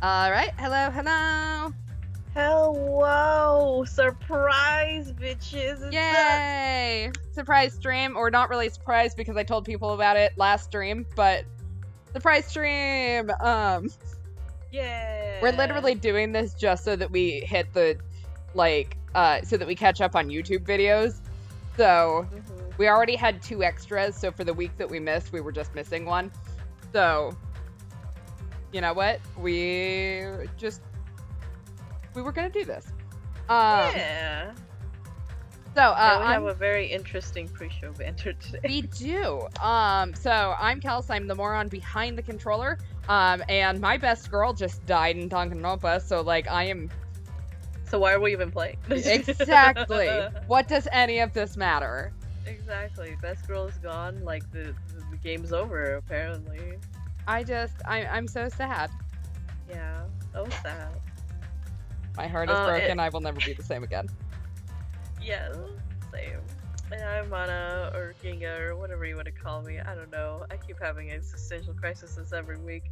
All right. Hello, hello. Hello! Surprise, bitches! It's us! Yay! Surprise stream, or not really surprise because I told people about it last stream, but surprise stream. Yeah! We're literally doing this just so that we hit the so that we catch up on YouTube videos. So we already had 2 extras, so for the week that we missed, we were just missing one. So you know what? We were gonna do this. Yeah! So we have a very interesting pre-show banter today. We do. So I'm Kels, I'm the moron behind the controller. And my best girl just died in Dangan Ronpa, so I am. So why are we even playing? Exactly. What does any of this matter? Exactly. Best girl is gone, the game's over, apparently. I'm so sad. Yeah, so sad. My heart is broken, I will never be the same again. Yeah, same. And I'm Mana, or Ginga, or whatever you want to call me. I don't know. I keep having existential crises every week.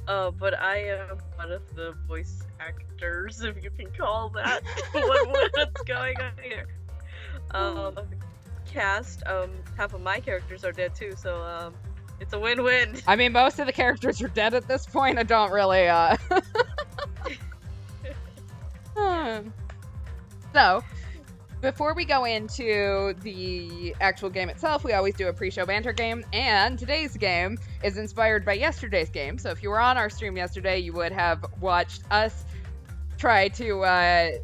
But I am one of the voice actors, if you can call that. What's going on here? Cast, half of my characters are dead too, so, it's a win-win. I mean, most of the characters are dead at this point. I don't really, So, before we go into the actual game itself, we always do a pre-show banter game, and today's game is inspired by yesterday's game. So if you were on our stream yesterday, you would have watched us try to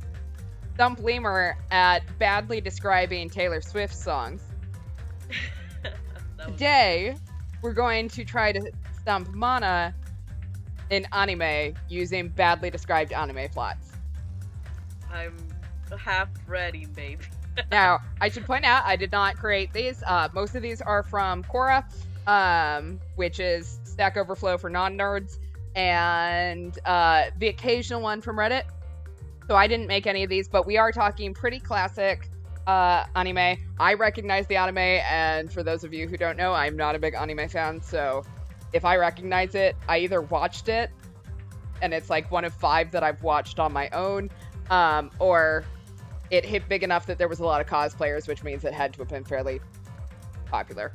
thump Lemur at badly describing Taylor Swift songs. Today, we're going to try to stump Mana in anime using badly described anime plots. I'm half ready, baby. Now, I should point out, I did not create these. Most of these are from Quora, which is Stack Overflow for non-nerds, and the occasional one from Reddit. So I didn't make any of these, but we are talking pretty classic anime. I recognize the anime, and for those of you who don't know, I'm not a big anime fan, so if I recognize it, I either watched it, and it's one of 5 that I've watched on my own, or it hit big enough that there was a lot of cosplayers, which means it had to have been fairly popular.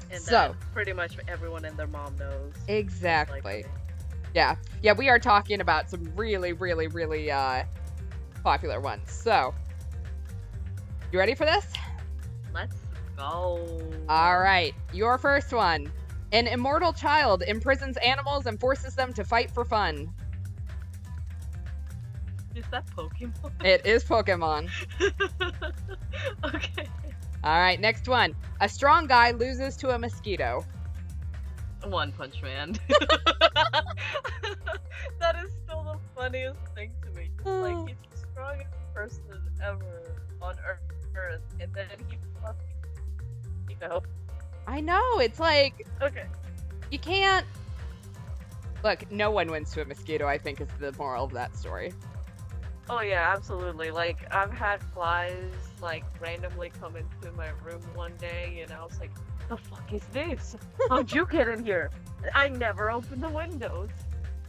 And so pretty much everyone and their mom knows. Exactly. Yeah, we are talking about some really, really, really popular ones. So, you ready for this? Let's go. All right, your first one. An immortal child imprisons animals and forces them to fight for fun. Is that Pokemon? It is Pokemon. Okay. All right, next one. A strong guy loses to a mosquito. One Punch Man. That is still the funniest thing to me. He's the strongest person ever on Earth, and then he fucking, I know, it's okay. You can't. Look, no one wins to a mosquito, I think, is the moral of that story. Oh yeah, absolutely. I've had flies randomly come into my room one day, and I was like, "The fuck is this? How'd you get in here?" I never open the windows.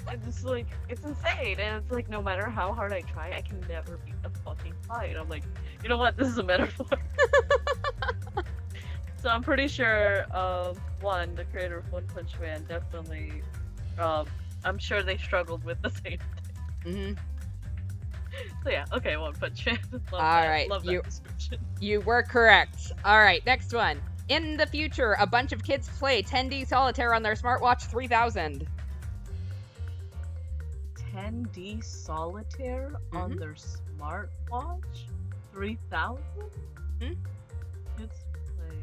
And it's it's insane. And it's no matter how hard I try, I can never beat the fucking fly. And I'm like, you know what? This is a metaphor. So I'm pretty sure, one, the creator of One Punch Man definitely, I'm sure they struggled with the same thing. So yeah, okay, One Punch Man. Alright, love that description. You were correct. Alright, next one. In the future, a bunch of kids play 10D solitaire on their smartwatch 3000. 10D solitaire on their smartwatch? 3000? Kids play.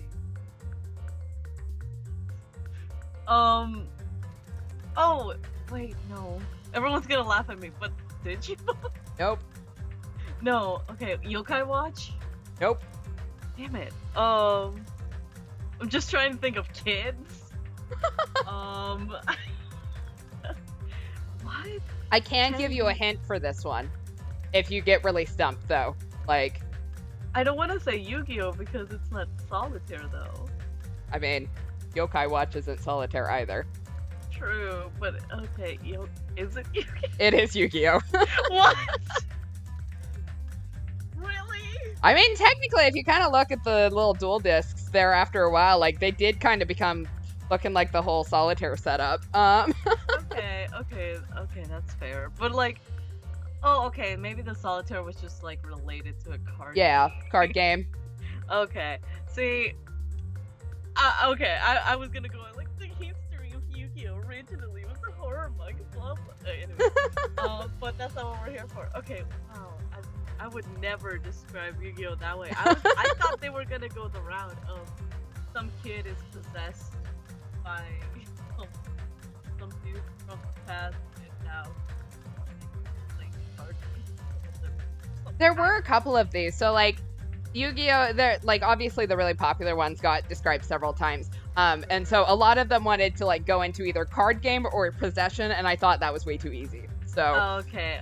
Oh, wait, no. Everyone's gonna laugh at me, but did you? Nope. No, okay, Yokai Watch? Nope. Damn it. I'm just trying to think of kids. What? I can give you a hint for this one. If you get really stumped, though. I don't want to say Yu-Gi-Oh! Because it's not solitaire, though. I mean, Yokai Watch isn't solitaire either. True, but okay, Is it Yu-Gi-Oh? It is Yu-Gi-Oh! What? Really? I mean, technically, if you kind of look at the little dual discs there after a while, like, they did kind of become looking like the whole solitaire setup. Okay, that's fair. But like, oh, okay, maybe the solitaire was just like related to a card. Yeah, card game. Okay, see, okay, I was gonna go like the history of Yu-Gi-Oh! Originally was a horror manga, blah blah. Anyway, but that's not what we're here for. Okay, wow, I would never describe Yu-Gi-Oh! That way. I thought they were gonna go the route of some kid is possessed by some dude from the past and now like card games. There were a couple of these. So, like, Yu-Gi-Oh! They're, like, obviously the really popular ones got described several times. And so a lot of them wanted to, like, go into either card game or possession, and I thought that was way too easy. So. Okay.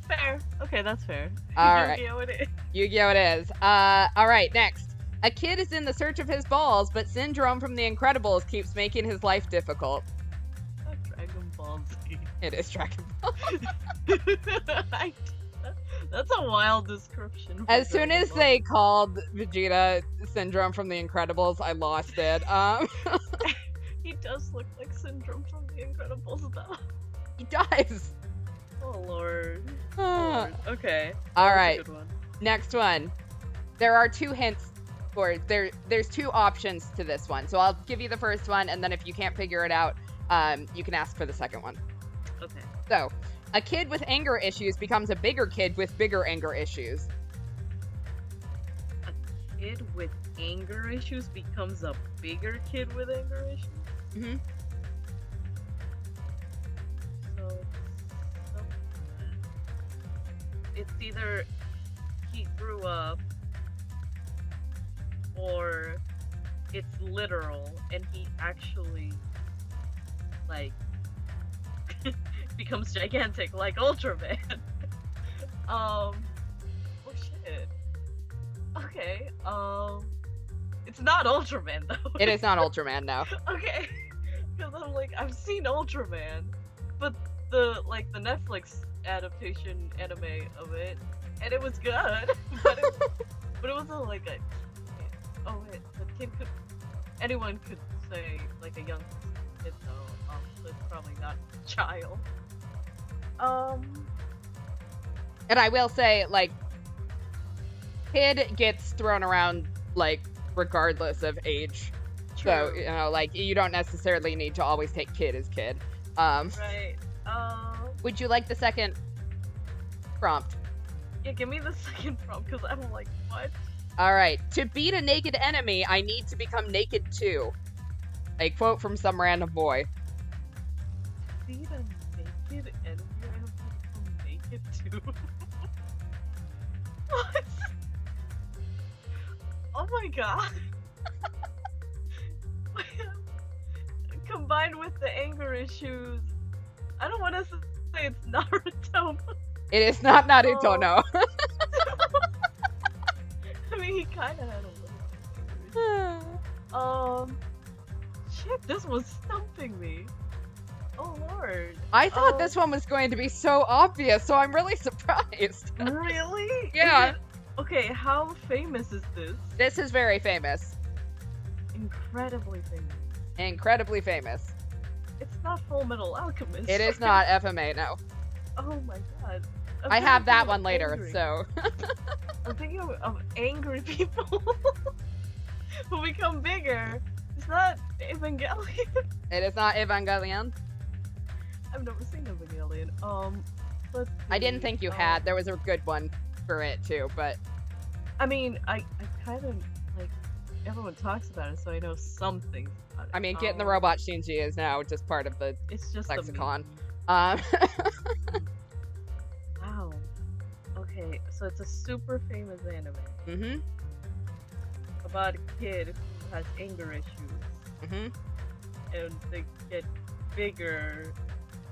Fair. Okay, that's fair. All right. Yu-Gi-Oh! It is. Yu-Gi-Oh! It is. All right, next. A kid is in the search of his balls, but Syndrome from The Incredibles keeps making his life difficult. Dragon Ball Z. It is Dragon Ball. That's a wild description. As soon as they called Vegeta Syndrome from The Incredibles, I lost it. He does look like Syndrome from The Incredibles, though. He does. Oh, Lord. Lord. Okay. All That's right. a good one. Next one. There are two hints for there's two options to this one. So I'll give you the first one, and then if you can't figure it out, you can ask for the second one. Okay. So, a kid with anger issues becomes a bigger kid with bigger anger issues. A kid with anger issues becomes a bigger kid with anger issues? Mm-hmm. So, it's either he grew up or it's literal and he actually, like, becomes gigantic like Ultraman. Oh shit. Okay, it's not Ultraman though. It is not Ultraman, no. Okay, because I'm like, I've seen Ultraman, but the Netflix adaptation anime of it, and it was good, but it wasn't like a. Oh wait, the kid could. Anyone could say like a young kid though. So it's probably not a child. And I will say, like, kid gets thrown around, like, regardless of age. True. So, you know, like, you don't necessarily need to always take kid as kid. Right. Would you like the second prompt? Yeah, give me the second prompt, because I'm like, what? Alright. To beat a naked enemy, I need to become naked too. A quote from some random boy. Beat a naked enemy, I have to become naked too. What? Oh my god. Combined with the anger issues, I don't want to say it's Naruto. It is not Naruto, no. I mean, he kind of had a little. Shit, this was stumping me. Oh lord. I thought this one was going to be so obvious, so I'm really surprised. Really? Yeah. Okay, how famous is this? This is very famous. Incredibly famous. Incredibly famous. It's not Full Metal Alchemist. It is not FMA, no. Oh my god. I have that one later, angry. so. I'm thinking of angry people who become bigger. It's not Evangelion. It is not Evangelion. I've never seen Evangelion. Let's I didn't see, think you had. There was a good one for it too, but. I mean, I kind of like everyone talks about it, so I know some things about it. I mean, Getting the Robot Shinji is now just part of the It's just lexicon. Wow. Okay, so it's a super famous anime Mm-hmm. about a kid who has anger issues, Mm-hmm. and they get bigger,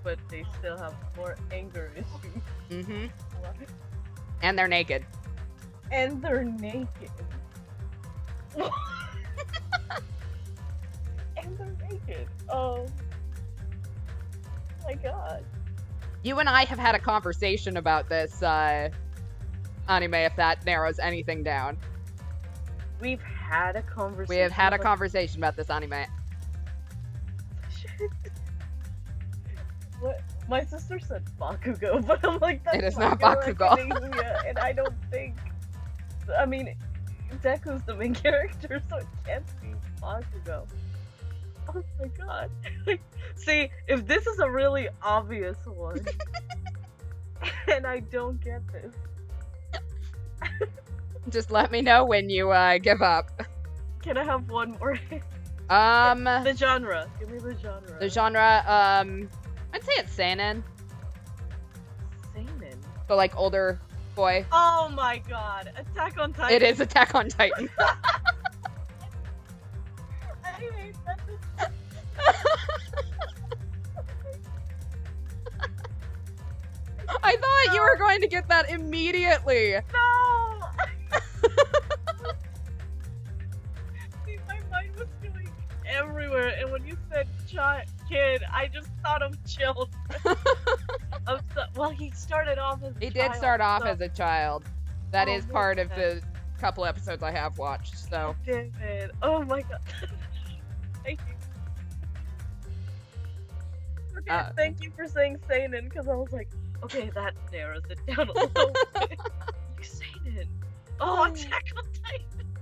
but they still have more anger issues. Mm-hmm. What? And they're naked. And they're naked. And they're naked. my god. You and I have had a conversation about this anime, if that narrows anything down. We've had a conversation. We have had a conversation about this anime. Shit. What? My sister said Bakugo, but I'm like, that's It is My not Hero Bakugo. Academia, and I don't think. I mean, Deku's the main character, so it can't be Bakugo. Oh my god. See, if this is a really obvious one, and I don't get this. Just let me know when you give up. Can I have one more? The The genre. Give me the genre. genre, I'd say it's seinen. Seinen. But like older boy. Oh my god. Attack on Titan. It is Attack on Titan. I hate that. I thought you were going to get that immediately. No! See, my mind was going everywhere, and when you said kid, I just thought of children. Well, he started off as a He child, did start off so- as a child. That Oh, is part of makes the couple episodes I have watched, so. Damn it. Oh my god. Thank you. Okay, thank you for saying seinen, because I was like, okay, that narrows it down a little bit. Seinen. Oh, Attack on Titan.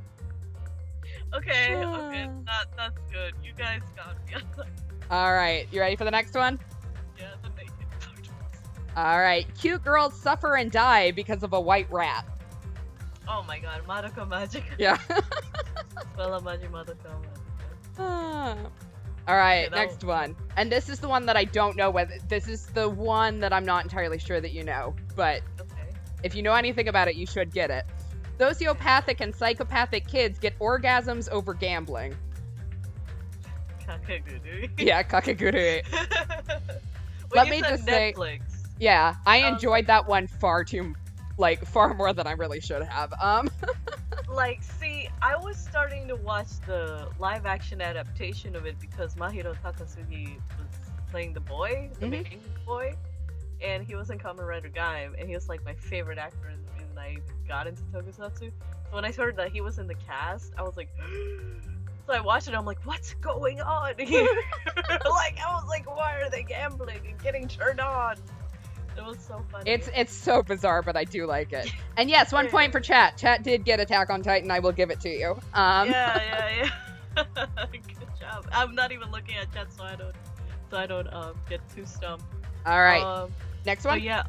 Okay, that's good. You guys got me. Alright, you ready for the next one? Yeah, the naked photos. Alright, cute girls suffer and die because of a white rat. Oh my god, Madoka Magic. Yeah. Bella Magi Madoka Magic. Alright, Okay, next one. And this is the one that I don't know whether. This is the one that I'm not entirely sure that you know. But Okay. if you know anything about it, you should get it. Sociopathic and psychopathic kids get orgasms over gambling. Kakeguru. Yeah, kakeguru. Let me just say- Netflix. Yeah, I enjoyed that one far more than I really should have. Like, see, I was starting to watch the live action adaptation of it because Mahiro Takasugi was playing the boy, the main boy, and he was in Kamen Rider Gaim, and he was like my favorite actor and the reason I even got into Tokusatsu. So when I heard that he was in the cast, I was like, so I watched it, I'm like, what's going on here? Like, I was like, why are they gambling and getting turned on? It was so funny. It's so bizarre, but I do like it. And yes, 1 point for chat. Chat did get Attack on Titan. I will give it to you. Yeah. Good job. I'm not even looking at chat, so I don't get too stumped. All right. Next one. But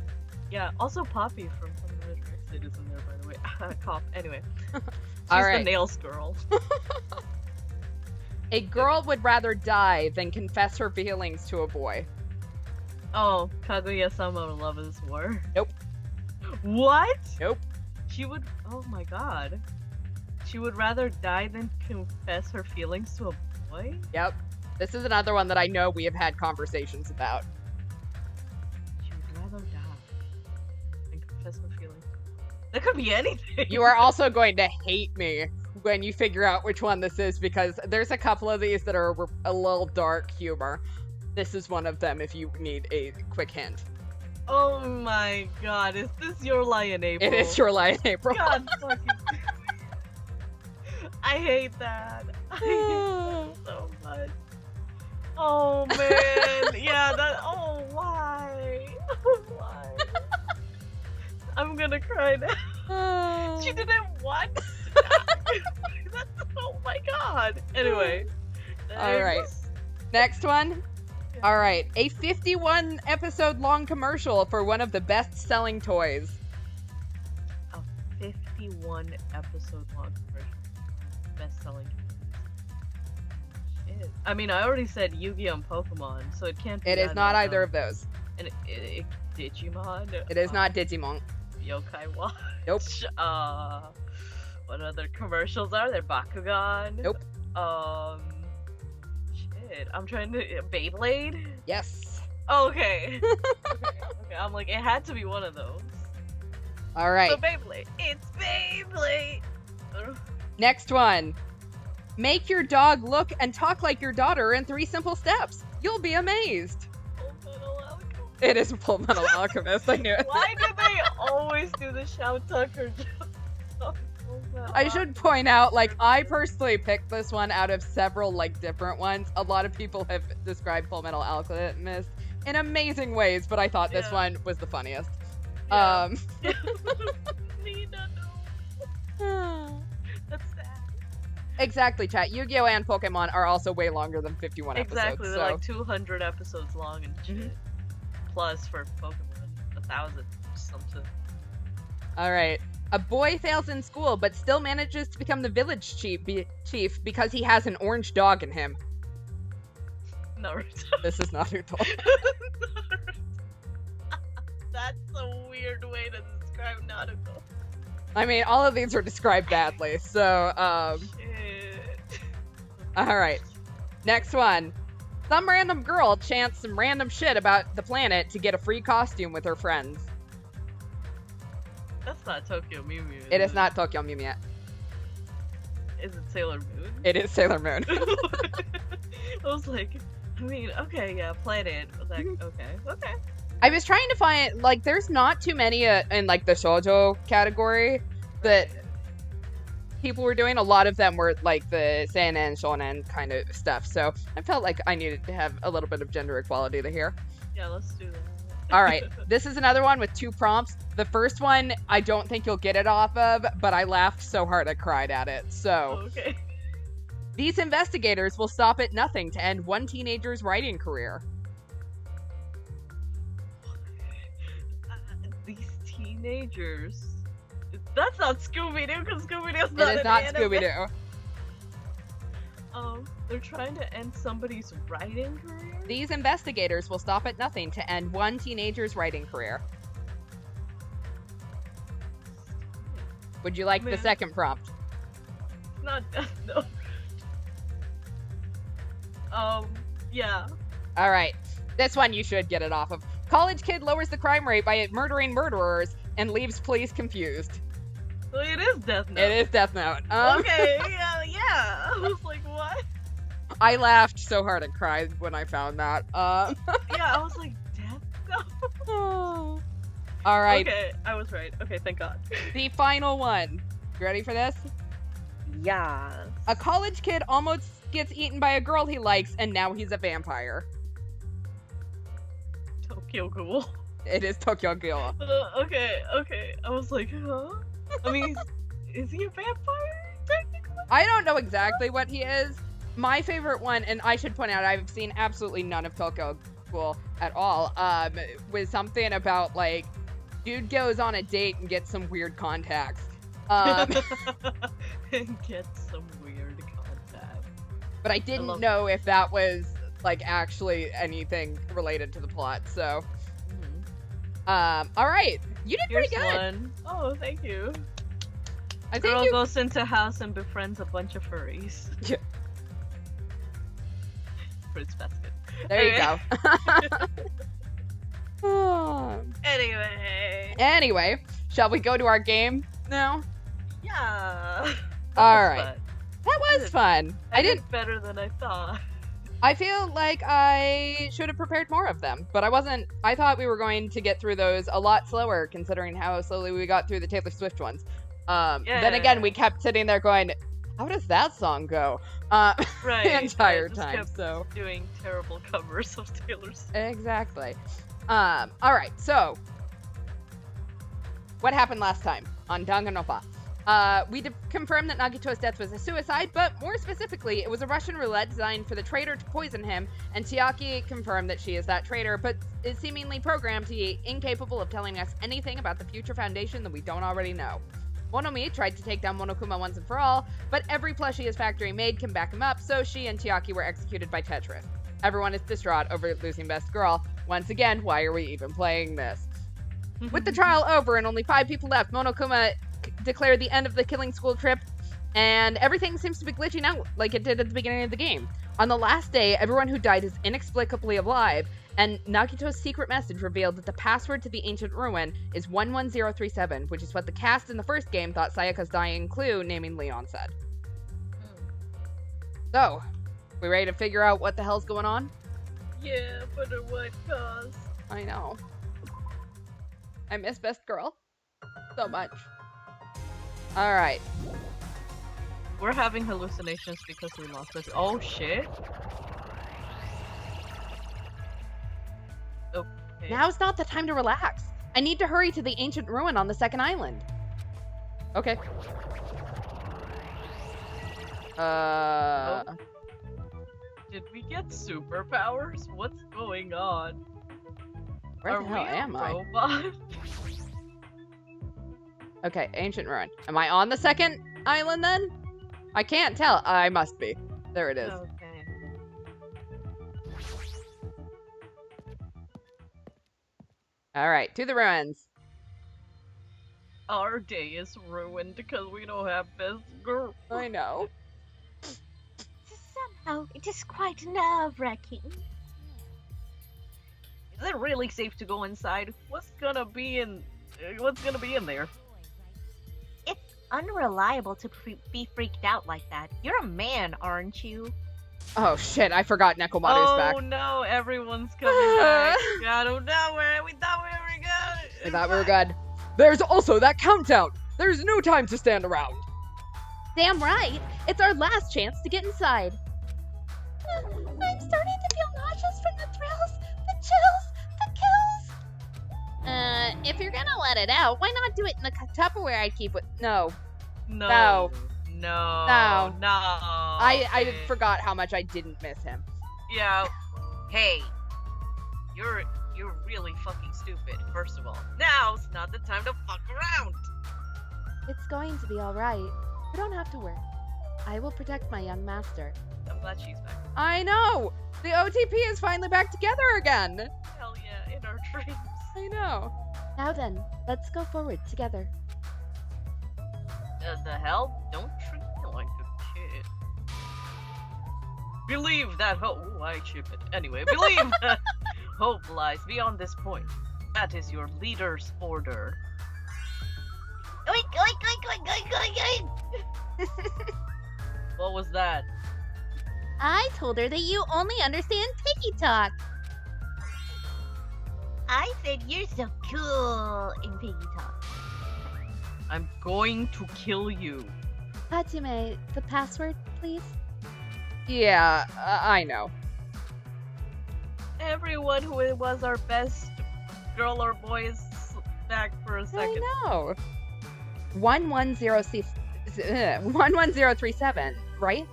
yeah. Also, Poppy from Kamen Rider X is in there, by the way. Cough. Anyway, she's All the right. nails girl. A girl would rather die than confess her feelings to a boy. Oh, Kaguya-sama Love is War. Nope. What? Nope. She would. Oh my god. She would rather die than confess her feelings to a boy? Yep. This is another one that I know we have had conversations about. She would rather die than confess her feelings. That could be anything. You are also going to hate me when you figure out which one this is because there's a couple of these that are a little dark humor. This is one of them if you need a quick hint. Oh my god, is this Your Lie in April? It is Your Lie in April. God fucking. I hate that. I hate that so much. Oh man. Yeah, that. Oh, why? Why? I'm gonna cry now. She didn't what? That's, oh my god. Anyway. Alright. Next one. Alright. A 51 episode long commercial for one of the best selling toys. A 51 episode long commercial. Best selling toys. Shit. I mean, I already said Yu-Gi-Oh! And Pokemon, so it can't be. It is not either of those. And Digimon? It is not Digimon. Yokai Watch? Nope. What other commercials are there? Bakugan? Nope. Shit. I'm trying to. Beyblade? Yes. Okay. Okay. I'm like, it had to be one of those. Alright. So Beyblade. It's Beyblade! Next one. Make your dog look and talk like your daughter in 3 simple steps. You'll be amazed. Full Metal It is Full Metal Alchemist. I knew it. Why do they always do the Shout Tucker joke? I should point out, like, I personally picked this one out of several, like, different ones. A lot of people have described Full Metal Alchemist in amazing ways, but I thought this one was the funniest. Yeah. Nina, no. That's sad. Exactly, chat. Yu-Gi-Oh! And Pokemon are also way longer than 51 Exactly, episodes. they're like 200 episodes long and shit. Mhm. Plus for Pokemon, 1,000 something. Alright. A boy fails in school, but still manages to become the village chief because he has an orange dog in him. Naruto. This is Naruto. That's a weird way to describe Naruto. I mean, all of these are described badly, so, Shit. Alright. Next one. Some random girl chants some random shit about the planet to get a free costume with her friends. That's not Tokyo Mew Mew. It is not Tokyo Mew Mew. Is it Sailor Moon? It is Sailor Moon. I was like, I mean, okay, yeah, planet. I was like, okay. I was trying to find, like, there's not too many in, like, the shoujo category that people were doing. A lot of them were, like, the seinen, shonen kind of stuff, so I felt like I needed to have a little bit of gender equality to here. Yeah, let's do that. Alright, this is another one with 2 prompts. The first one, I don't think you'll get it off of, but I laughed so hard I cried at it, so... Okay. These investigators will stop at nothing to end one teenager's writing career. These teenagers. That's not Scooby-Doo, because Scooby-Doo's It not is not anime. Scooby-Doo. They're trying to end somebody's writing career? These investigators will stop at nothing to end one teenager's writing career. Would you like the second prompt? It's not Death Note. Yeah. Alright, this one you should get it off of. College kid lowers the crime rate by murdering murderers and leaves police confused. Well, it is Death Note. It is Death Note. Okay, yeah. I was like, what? I laughed so hard I cried when I found that. Yeah, I was like, Death Note? Alright. Okay, I was right. Okay, thank God. The final one. You ready for this? Yeah. A college kid almost gets eaten by a girl he likes, and now he's a vampire. Tokyo Ghoul. It is Tokyo Ghoul. Okay. I was like, huh? I mean, is he a vampire, technically? I don't know exactly what he is. My favorite one, and I should point out, I've seen absolutely none of Tokyo Ghoul at all, was something about, like, dude goes on a date and gets some weird contacts. And get some weird contact. But I didn't know if that was, like, actually anything related to the plot, so... alright. You did pretty good. One. Oh, thank you. I think Girl goes into house and befriends a bunch of furries. Yeah. Fruits basket. There you go. Anyway, shall we go to our game now? Yeah. Alright. That was fun. I did better than I thought. I feel like I should have prepared more of them, but I wasn't. I thought we were going to get through those a lot slower, considering how slowly we got through the Taylor Swift ones. Then again, we kept sitting there going, how does that song go? Right. The entire just time, kept so. doing terrible covers of Taylor Swift. Exactly. Alright, so. What happened last time on Dangan Ronpa? We confirmed that Nagito's death was a suicide, but more specifically, it was a Russian roulette designed for the traitor to poison him, and Chiaki confirmed that she is that traitor, but is seemingly programmed to be incapable of telling us anything about the future foundation that we don't already know. Monomi tried to take down Monokuma once and for all, but every plushie his factory made can back him up, so she and Chiaki were executed by Tetris. Everyone is distraught over losing Best Girl. Once again, why are we even playing this? With the trial over and only 5 people left, Monokuma declared the end of the killing school trip, and everything seems to be glitching out like it did at the beginning of the game. On the last day, everyone who died is inexplicably alive, and Nagito's secret message revealed that the password to the ancient ruin is 11037, which is what the cast in the first game thought Sayaka's dying clue naming Leon said. So, we ready to figure out what the hell's going on? Yeah, but at what cost? I know. I miss Best Girl so much. Alright. We're having hallucinations because we lost this. Oh shit. Okay. Now's not the time to relax. I need to hurry to the ancient ruin on the second island. Okay. Did we get superpowers? What's going on? Where the hell am I? Robot? Okay, ancient ruin. Am I on the second island then? I can't tell. I must be. There it is. Okay. Alright, to the ruins. Our day is ruined because we don't have Best Girl. I know. Somehow, it is quite nerve-wracking. Is it really safe to go inside? What's gonna be in there? It's unreliable to be freaked out like that. You're a man, aren't you? Oh shit, I forgot Nekomaru's back. Oh no, everyone's coming back. Out of nowhere. We thought we were good. I thought we were good. There's also that countdown. There's no time to stand around. Damn right. It's our last chance to get inside. I'm starting to feel nauseous from the thrills, the chills, the kills. If you're gonna let it out, why not do it in the Tupperware I keep with? No. No. I forgot how much I didn't miss him. Yeah. Hey. You're really fucking stupid, first of all. Now's not the time to fuck around. It's going to be alright. You don't have to worry. I will protect my young master. I'm glad she's back. I know! The OTP is finally back together again! Hell yeah, in our dreams. I know. Now then, let's go forward together. The hell? Don't treat me like a kid. Believe that hope. Ooh, I ship it. Anyway, believe that hope lies beyond this point. That is your leader's order. Oink, oink, oink, oink, oink, oink, oink. What was that? I told her that you only understand Tiki Talk. I said you're so cool in Piggy Talk. I'm going to kill you. Hajime, the password, please? Yeah, I know. Everyone who was our best girl or boy is back for a second. I know. 11037, right?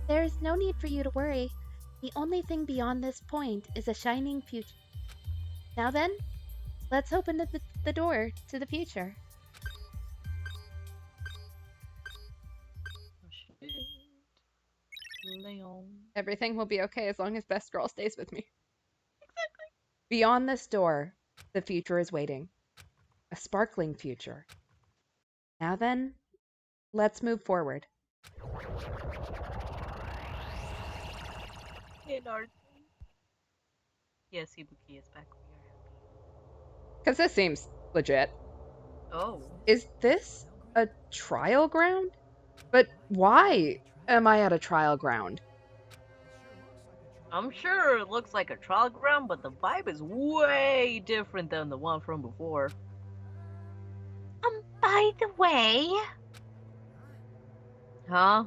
There's no need for you to worry. The only thing beyond this point is a shining future. Now then, let's open the door to the future. Leon. Everything will be okay as long as Best Girl stays with me. Exactly. Beyond this door, the future is waiting. A sparkling future. Now then, let's move forward. In our... Yes, Ibuki is back. Because this seems legit. Oh. Is this a trial ground? But why am I at a trial ground? I'm sure it looks like a trial ground, but the vibe is way different than the one from before. By the way... Huh?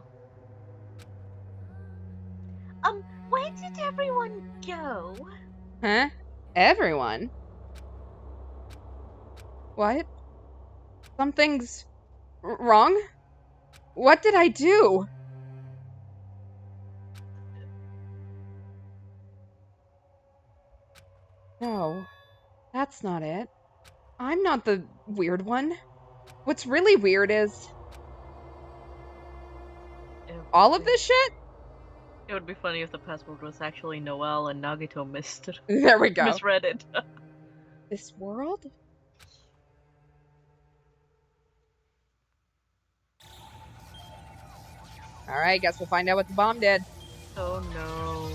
Where did everyone go? Huh? Everyone? What? Something's wrong? What did I do? No, that's not it. I'm not the weird one. What's really weird is all of this shit? It would be funny if the password was actually Noelle and Nagito missed it. There we go. Misread it. This world? Alright, guess we'll find out what the bomb did. Oh no.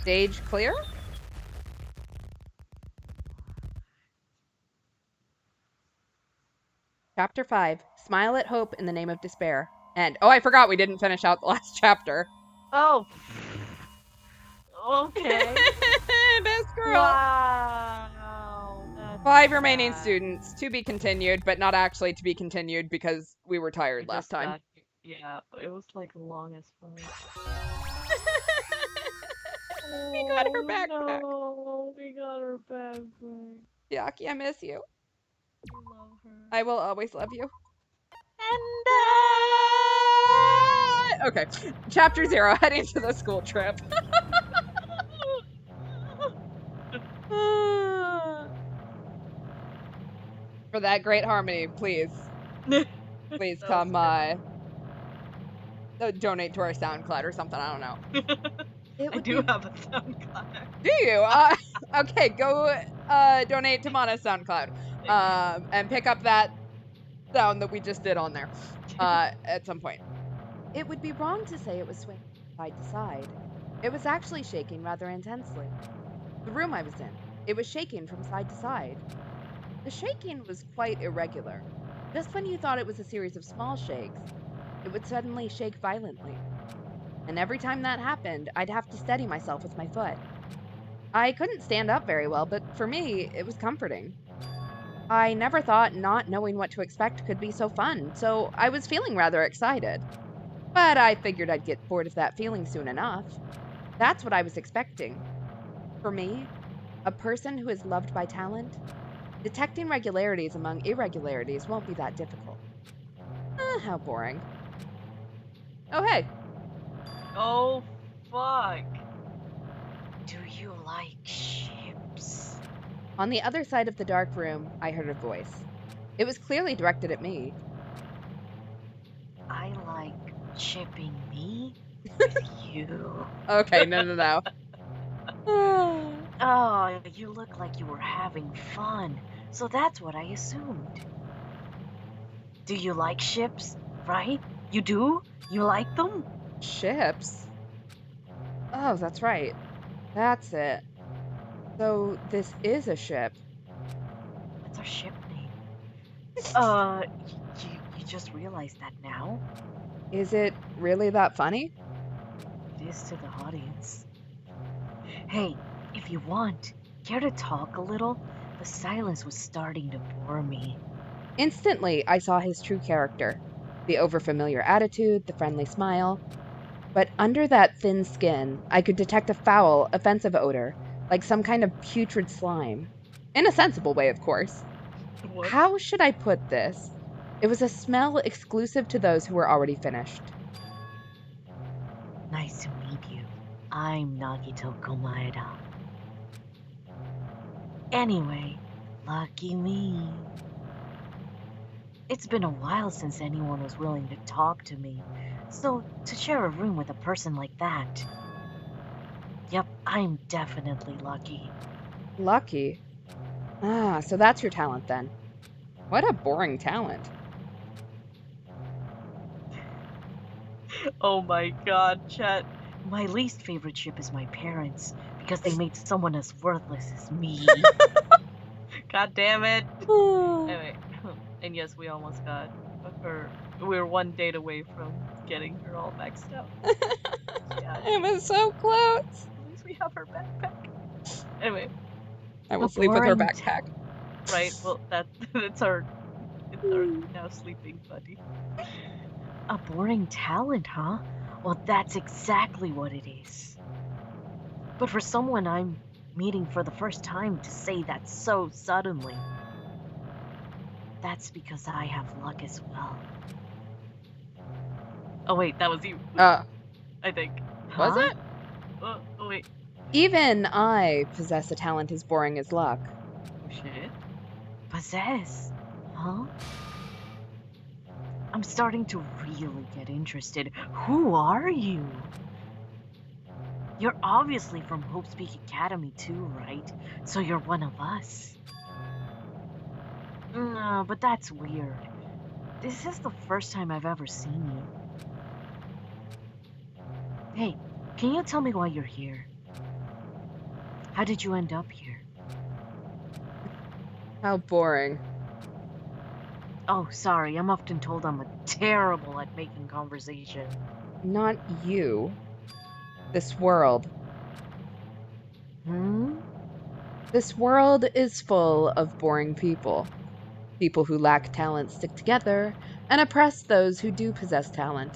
Stage clear? Chapter 5. Smile at hope in the name of despair. And, oh, I forgot we didn't finish out the last chapter. Oh. Okay. Best girl. Wow. That's 5 remaining sad. students to be continued, but not actually to be continued because we were tired We last just time. got- yeah, it was like long as fuck. We got her backpack. No, we got her backpack. Yaki, I miss you. We love her. I will always love you. And Okay, chapter 0, heading to the school trip. For that great harmony, please That come was donate to our SoundCloud or something. I don't know. It I would do be have a SoundCloud. Do you? Okay, go donate to Mana's SoundCloud. And pick up that sound that we just did on there at some point. It would be wrong to say it was swinging side to side. It was actually shaking rather intensely. The room I was in, it was shaking from side to side. The shaking was quite irregular. Just when you thought it was a series of small shakes, it would suddenly shake violently. And every time that happened, I'd have to steady myself with my foot. I couldn't stand up very well, but for me, it was comforting. I never thought not knowing what to expect could be so fun, so I was feeling rather excited. But I figured I'd get bored of that feeling soon enough. That's what I was expecting. For me, a person who is loved by talent, detecting regularities among irregularities won't be that difficult. How boring. Oh, hey. Oh, fuck. do you like ships? On the other side of the dark room, I heard a voice. It was clearly directed at me. I like shipping me with you. Okay, no. Oh, you look like you were having fun, so that's what I assumed. Do you like ships, right? You do? You like them? Ships? Oh, that's right. That's it. So, this is a ship. What's our ship name? You just realized that now? Is it really that funny? It is to the audience. Hey, if you want, care to talk a little? The silence was starting to bore me. Instantly, I saw his true character. The overfamiliar attitude, the friendly smile. But under that thin skin, I could detect a foul, offensive odor, like some kind of putrid slime. In a sensible way, of course. What? How should I put this? It was a smell exclusive to those who were already finished. Nice to meet you. I'm Nagito Komaeda. Anyway, lucky me. It's been a while since anyone was willing to talk to me, so to share a room with a person like that. Yep, I'm definitely lucky. Lucky. Ah, so that's your talent then. What a boring talent. Oh my god, chat. My least favorite ship is my parents, because they made someone as worthless as me. God damn it. Anyway, and yes, we almost got her. We were one date away from getting her all maxed out. Yeah, It was so close. at least we have her backpack. Anyway, I will A sleep with her boring backpack. right? Well, it's our now sleeping buddy. A boring talent, huh? Well, that's exactly what it is. But for someone I'm meeting for the first time to say that so suddenly, that's because I have luck as well. Oh wait, that was you, Uh, I think. was Huh? it? Oh wait. Even I possess a talent as boring as luck. Oh shit. Possess? Huh? I'm starting to really get interested. Who are you? You're obviously from Hope Speak Academy too, right? So you're one of us. No, but that's weird. This is the first time I've ever seen you. Hey, can you tell me why you're here? How did you end up here? How boring. Oh, sorry, I'm often told I'm terrible at making conversation. Not you. This world. Hmm? This world is full of boring people. People who lack talent stick together and oppress those who do possess talent.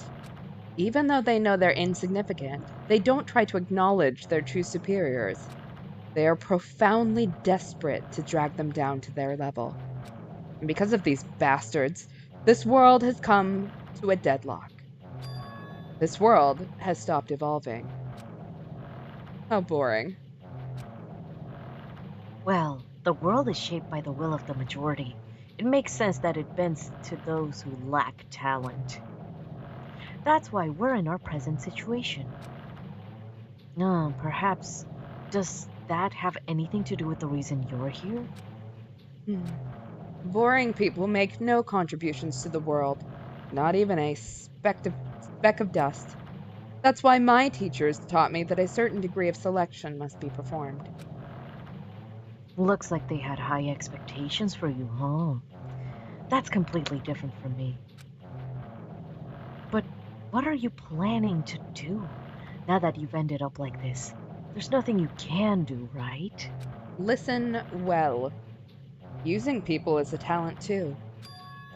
Even though they know they're insignificant, they don't try to acknowledge their true superiors. They are profoundly desperate to drag them down to their level. And because of these bastards, this world has come to a deadlock. This world has stopped evolving. How boring. Well, the world is shaped by the will of the majority. It makes sense that it bends to those who lack talent. That's why we're in our present situation. Perhaps, does that have anything to do with the reason you're here? Hmm. Boring people make no contributions to the world, not even a speck of dust. That's why my teachers taught me that a certain degree of selection must be performed. Looks like they had high expectations for you, huh? That's completely different from me. But what are you planning to do now that you've ended up like this? There's nothing you can do, right? Listen well. Using people is a talent too.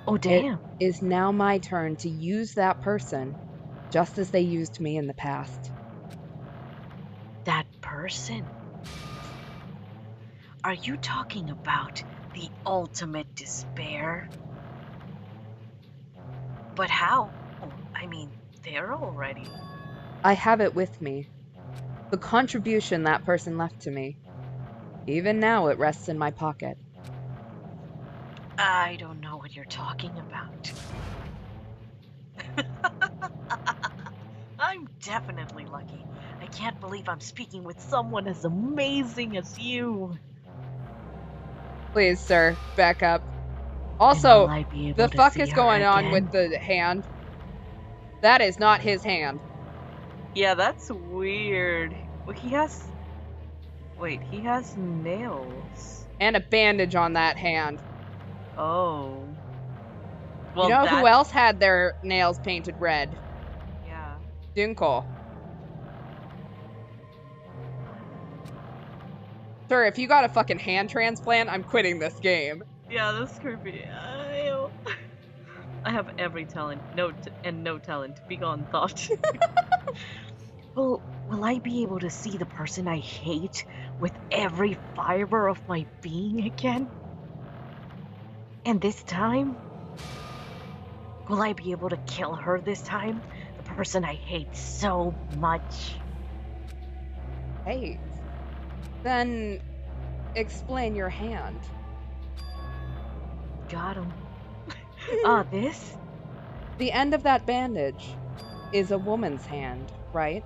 Oh, It damn. is now my turn to use that person just as they used me in the past. That person? Are you talking about the ultimate despair? But how? I mean, there already. I have it with me. The contribution that person left to me. Even now, it rests in my pocket. I don't know what you're talking about. I'm definitely lucky. I can't believe I'm speaking with someone as amazing as you. Please, sir, back up. And will Also, I be the able to fuck see is her going on with again? the hand? That is not his hand. Yeah, that's weird. Well, he has. Wait, he has nails. And a bandage on that hand. Oh. You Well, know who that's. else had their nails painted red? Yeah. Dunko. Sir, if you got a fucking hand transplant, I'm quitting this game. Yeah, that's creepy. I have every talent, no talent. Begone thought. Well, will I be able to see the person I hate with every fiber of my being again? And this time? Will I be able to kill her this time? The person I hate so much. Hey, then explain your hand. Got him. This? The end of that bandage is a woman's hand, right?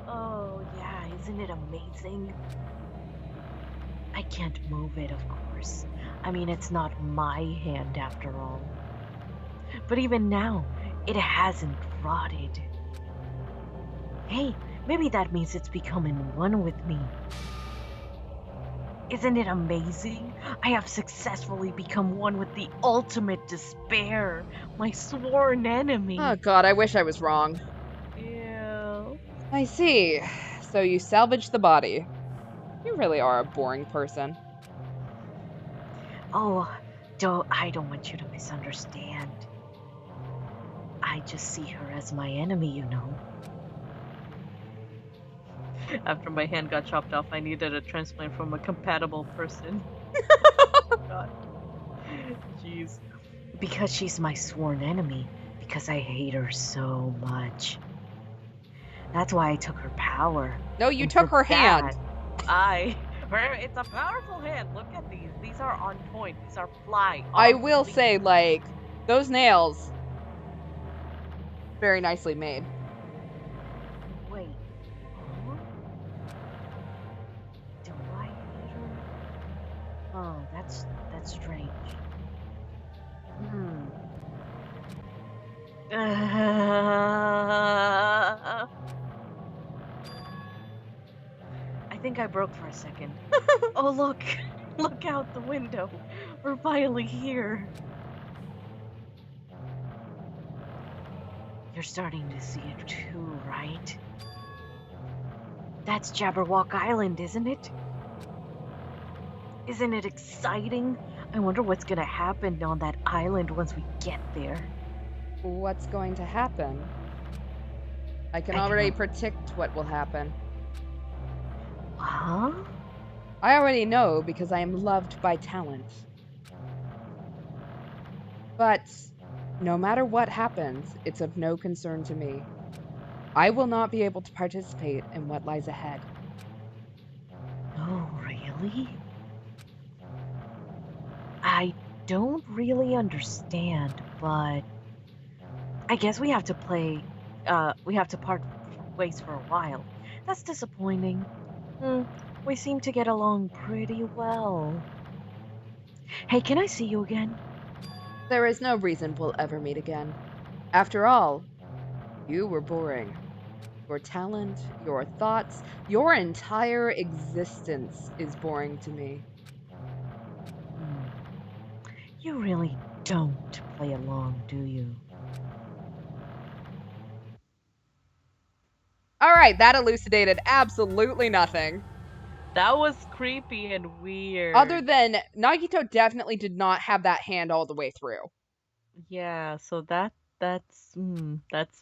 Oh, yeah, isn't it amazing? I can't move it, of course. I mean, it's not my hand after all. But even now, it hasn't rotted. Hey, maybe that means it's becoming one with me. Isn't it amazing? I have successfully become one with the ultimate despair, my sworn enemy. Oh god, I wish I was wrong. Yeah. I see. So you salvaged the body. You really are a boring person. Oh, I don't want you to misunderstand. I just see her as my enemy, you know. After my hand got chopped off, I needed a transplant from a compatible person. God. Jeez. Because she's my sworn enemy, because I hate her so much. That's why I took her power. No, you And took for her hand. It's a powerful hand. Look at these. These are on point. These are fly. I on will fleek. say, like, those nails, very nicely made. Wait. Huh? Do I hate her? Oh, that's strange. I think I broke for a second. Oh, look! Look out the window! We're finally here! You're starting to see it too, right? That's Jabberwock Island, isn't it? Isn't it exciting? I wonder what's gonna happen on that island once we get there. What's going to happen? I can I already cannot- predict what will happen. Huh? I already know because I am loved by talent. But no matter what happens, it's of no concern to me. I will not be able to participate in what lies ahead. Oh, really? I don't really understand, but I guess we have to part ways for a while. That's disappointing. We seem to get along pretty well. Hey, can I see you again? There is no reason we'll ever meet again. After all, you were boring. Your talent, your thoughts, your entire existence is boring to me. You really don't play along, do you? Alright, that elucidated absolutely nothing. That was creepy and weird. Other than Nagito definitely did not have that hand all the way through. Yeah, so that's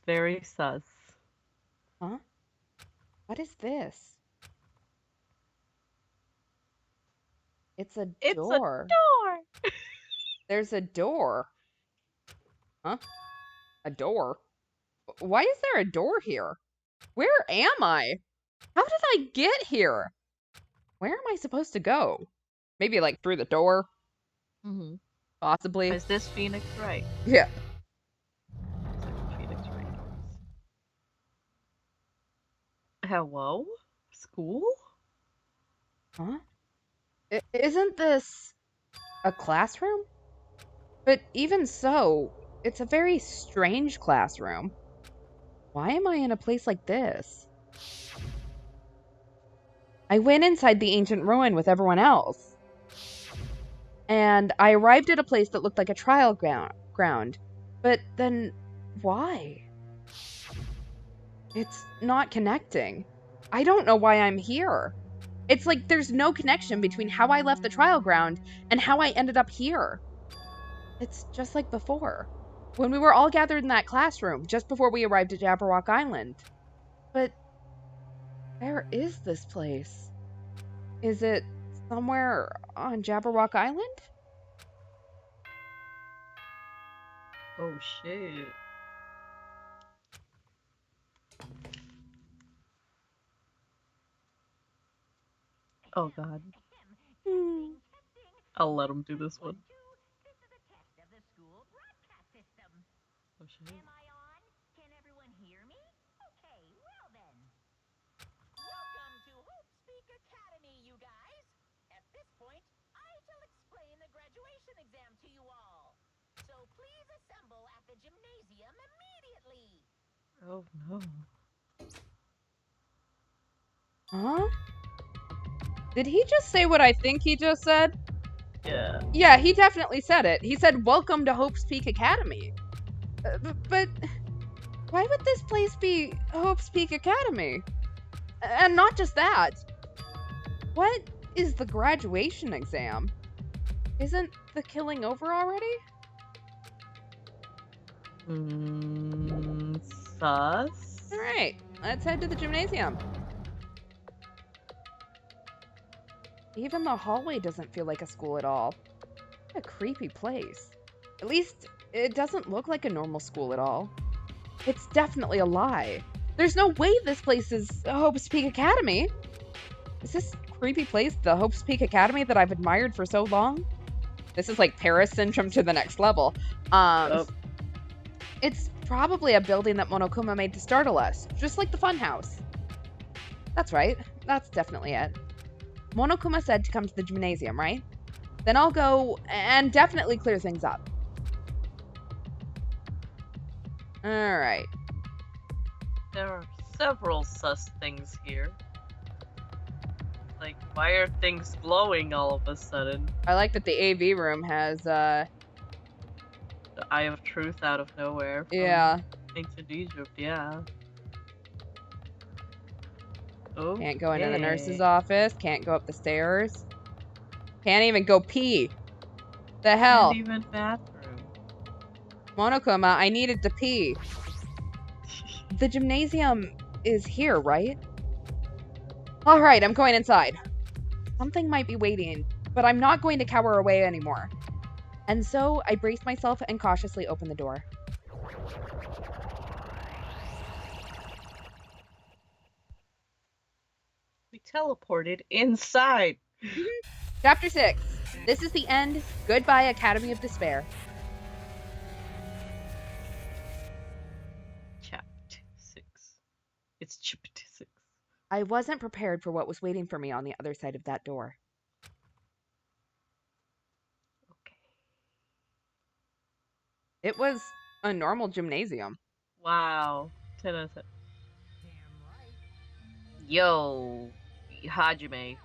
very sus. Huh? What is this? It's a It's door. a door. There's a door. Huh? A door? Why is there a door here? Where am I? How did I get here? Where am I supposed to go? Maybe like through the door? Mm-hmm. Possibly. Is this Phoenix Wright? Yeah. Looks like Phoenix Wright. Hello? School? Huh? Isn't this a classroom? But even so, it's a very strange classroom. Why am I in a place like this? I went inside the ancient ruin with everyone else. And I arrived at a place that looked like a trial ground. But then, why? It's not connecting. I don't know why I'm here. It's like there's no connection between how I left the trial ground and how I ended up here. It's just like before, when we were all gathered in that classroom just before we arrived at Jabberwock Island. But where is this place? Is it somewhere on Jabberwock Island? Oh shit. Oh god. I'll let him do this one. Oh shit. Am I on? Can everyone hear me? Okay, well then. Welcome to Hope Speak Academy, you guys. At this point, I shall explain the graduation exam to you all. So please assemble at the gymnasium immediately. Oh no. Huh? Did he just say what I think he just said? Yeah. Yeah, he definitely said it. He said, "Welcome to Hope's Peak Academy." But why would this place be Hope's Peak Academy? And not just that. What is the graduation exam? Isn't the killing over already? Sus? Alright, let's head to the gymnasium. Even the hallway doesn't feel like a school at all. What a creepy place. At least, it doesn't look like a normal school at all. It's definitely a lie. There's no way this place is Hope's Peak Academy. Is this creepy place the Hope's Peak Academy that I've admired for so long? This is like Paris syndrome to the next level. It's probably a building that Monokuma made to startle us, just like the funhouse. That's right. That's definitely it. Monokuma said to come to the gymnasium, right? Then I'll go and definitely clear things up. Alright. There are several sus things here. Like, why are things glowing all of a sudden? I like that the AV room has, The Eye of Truth out of nowhere from yeah. ancient Egypt, yeah. Oh, Can't go into the nurse's office. Can't go up the stairs. Can't even go pee. The hell? And even bathroom. Monokuma, I needed to pee. The gymnasium is here, right? Alright, I'm going inside. Something might be waiting, but I'm not going to cower away anymore. And so I brace myself and cautiously open the door. We teleported inside. Chapter 6. This is the end. Goodbye, Academy of Despair. Chapter 6. It's chapter 6. I wasn't prepared for what was waiting for me on the other side of that door. Okay. It was a normal gymnasium. Wow. 10 out of 10. Yo, Hajime.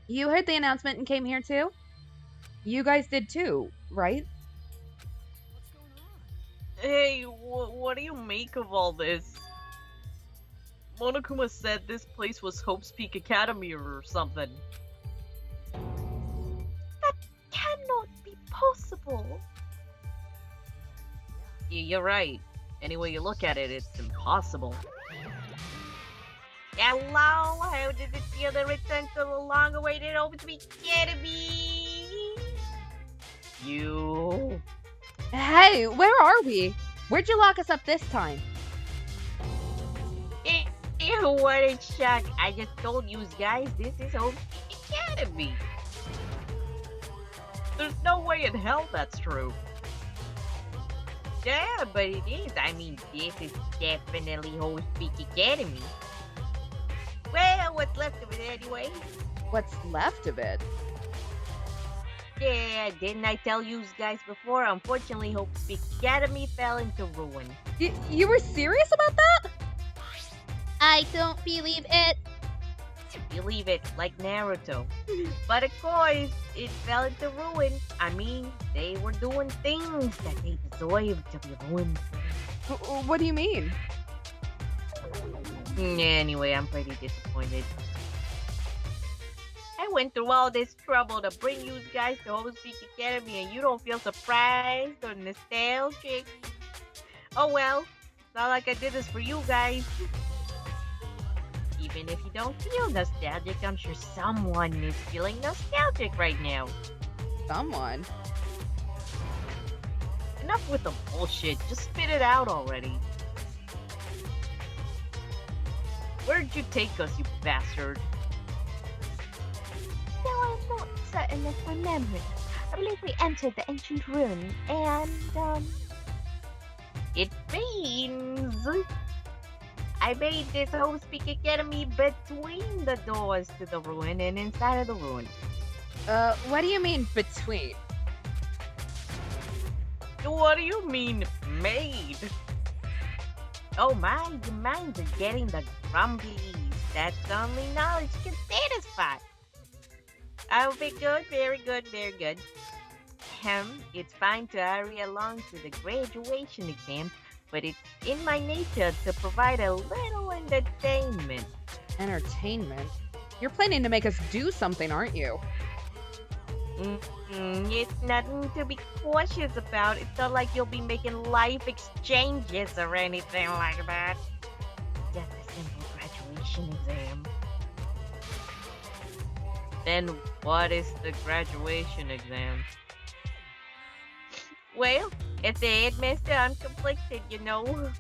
You heard the announcement and came here too? You guys did too, right? Hey, what do you make of all this? Monokuma said this place was Hope's Peak Academy or something. That cannot be possible. You're right. Any way you look at it, it's impossible. Hello, how does it feel to return to the long-awaited Hope's Peak Academy? You... Hey, where are we? Where'd you lock us up this time? What a shock. I just told you guys this is Hope's Peak Academy. There's no way in hell that's true. Yeah, but it is. I mean, this is definitely Hope's Peak Academy. Well, what's left of it anyway? What's left of it? Yeah, didn't I tell you guys before? Unfortunately, Hope's Peak Academy fell into ruin. You were serious about that? I don't believe it. Believe it, like Naruto. But of course, it fell into ruin. I mean, they were doing things that they deserved to be ruined. What do you mean? Anyway, I'm pretty disappointed. I went through all this trouble to bring you guys to Hope's Peak Academy and you don't feel surprised or nostalgic? Oh well, it's not like I did this for you guys. Even if you don't feel nostalgic, I'm sure someone is feeling nostalgic right now. Someone? Enough with the bullshit, just spit it out already. Where'd you take us, you bastard? No, I'm not certain of my memory. I believe we entered the ancient ruin, and, It means I made this Hope's Peak Academy between the doors to the ruin and inside of the ruin. What do you mean between? What do you mean, made? Oh my, your minds are getting the grumblies. That's only knowledge can satisfy. Oh, very good, very good, very good. It's fine to hurry along to the graduation exam, but it's in my nature to provide a little entertainment. Entertainment? You're planning to make us do something, aren't you? It's nothing to be cautious about. It's not like you'll be making life exchanges or anything like that. Just a simple graduation exam. Then what is the graduation exam? Well, as the headmaster, I'm conflicted, you know.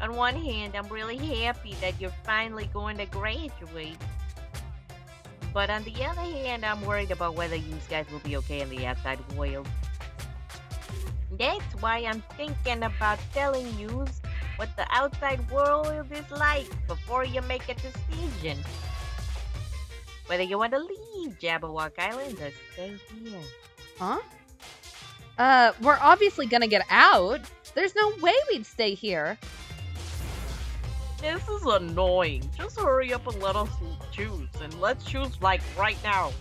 On one hand, I'm really happy that you're finally going to graduate. But on the other hand, I'm worried about whether you guys will be okay in the outside world. That's why I'm thinking about telling you what the outside world is like before you make a decision. Whether you want to leave Jabberwock Island or stay here. Huh? We're obviously gonna get out. There's no way we'd stay here. This is annoying. Just hurry up and let us choose. And let's choose, like, right now.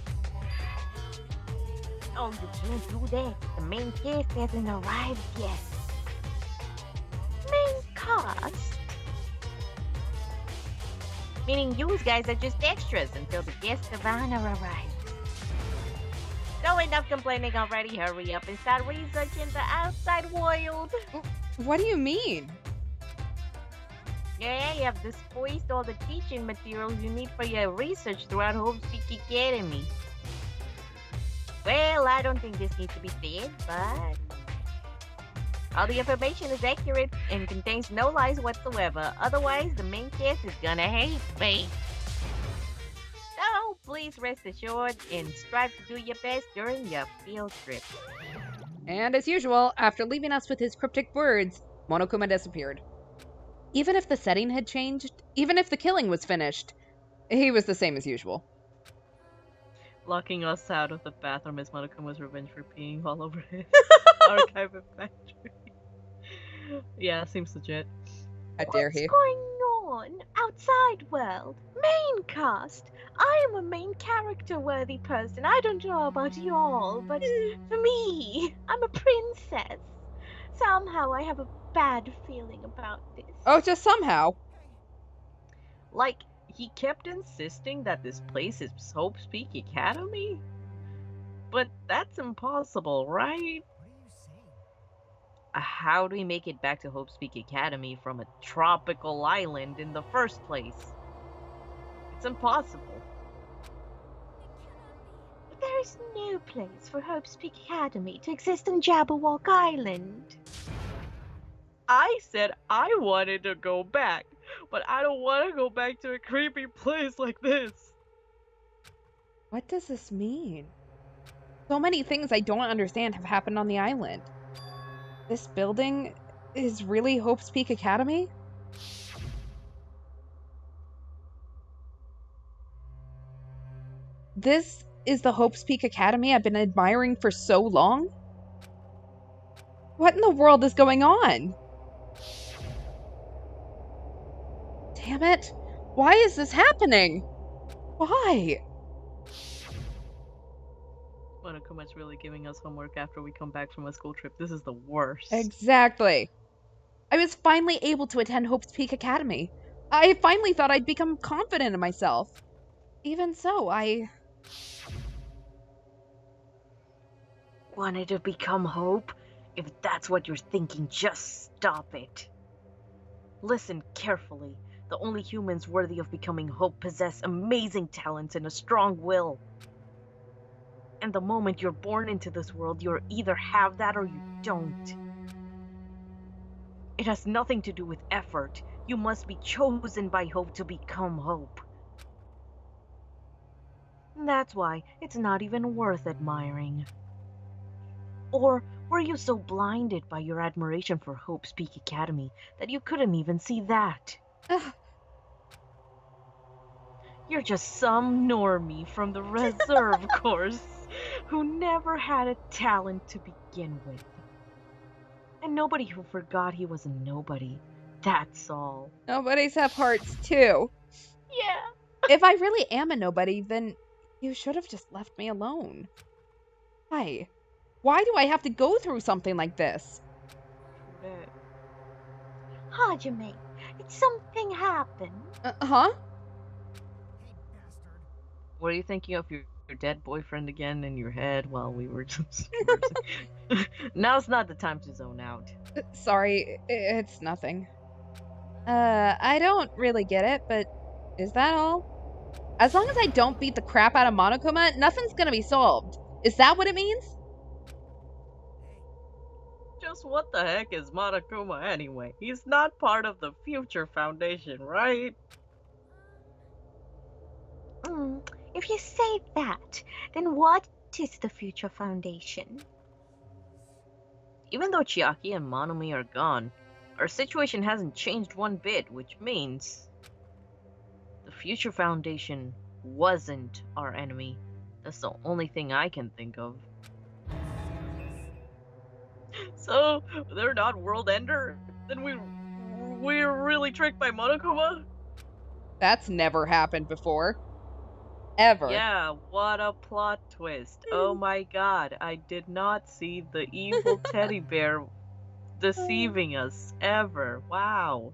Oh, you can't do that. The main cast hasn't arrived yet. Main cast? Meaning you guys are just extras until the guest of honor arrives. So enough complaining already. Hurry up and start researching the outside world. What do you mean? Yeah, you have disposed all the teaching materials you need for your research throughout Hope's Peak Academy. Well, I don't think this needs to be said, but all the information is accurate and contains no lies whatsoever. Otherwise, the main cast is gonna hate me. So, please rest assured and strive to do your best during your field trip. And as usual, after leaving us with his cryptic words, Monokuma disappeared. Even if the setting had changed, even if the killing was finished, he was the same as usual. Locking us out of the bathroom is Monokuma's revenge for peeing all over his archive and factory. Yeah, seems legit. How dare What's he? going on outside world? Main cast. I am a main character-worthy person. I don't know about y'all, but for me, I'm a princess. Somehow I have a bad feeling about this. Oh, just somehow. Like, he kept insisting that this place is Hope's Peak Academy? But that's impossible, right? How do we make it back to Hope's Peak Academy from a tropical island in the first place? It's impossible. There is no place for Hope's Peak Academy to exist on Jabberwock Island. I said I wanted to go back, but I don't want to go back to a creepy place like this. What does this mean? So many things I don't understand have happened on the island. This building is really Hope's Peak Academy? This is the Hope's Peak Academy I've been admiring for so long? What in the world is going on? Damn it! Why is this happening? Why? Monokuma's really giving us homework after we come back from a school trip. This is the worst. Exactly. I was finally able to attend Hope's Peak Academy. I finally thought I'd become confident in myself. Even so, Wanted to become Hope? If that's what you're thinking, just stop it. Listen carefully. The only humans worthy of becoming Hope possess amazing talents and a strong will. And the moment you're born into this world, you either have that or you don't. It has nothing to do with effort. You must be chosen by Hope to become Hope. That's why it's not even worth admiring. Or were you so blinded by your admiration for Hope's Peak Academy that you couldn't even see that? You're just some normie from the reserve course who never had a talent to begin with. And nobody who forgot he was a nobody. That's all. nobodies have hearts too. Yeah. If I really am a nobody, then you should have just left me alone. Why? Why do I have to go through something like this? Hajime, did something happen? Huh? Were you thinking of your dead boyfriend again in your head while we were just... Now's not the time to zone out. Sorry, it's nothing. I don't really get it, but is that all? As long as I don't beat the crap out of Monokuma, nothing's gonna be solved. Is that what it means? Just what the heck is Monokuma anyway? He's not part of the Future Foundation, right? If you say that, then what is the Future Foundation? Even though Chiaki and Monomi are gone, our situation hasn't changed one bit, which means the Future Foundation wasn't our enemy. That's the only thing I can think of. So, they're not world ender? Then we're really tricked by Monokuma? That's never happened before. Ever. Yeah, what a plot twist. Oh my god, I did not see the evil teddy bear deceiving us ever. Wow.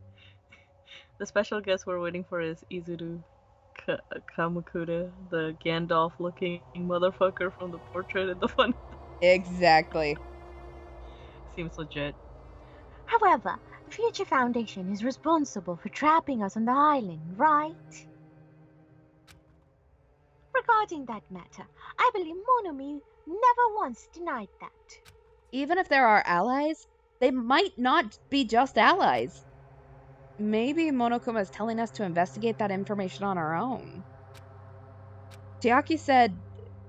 The special guest we're waiting for is Izuru Kamakura, the Gandalf-looking motherfucker from the portrait in the fun. Exactly. Seems legit. However, the Future Foundation is responsible for trapping us on the island, right? Regarding that matter, I believe Monomi never once denied that. Even if there are allies, they might not be just allies. Maybe Monokuma is telling us to investigate that information on our own. Chiaki said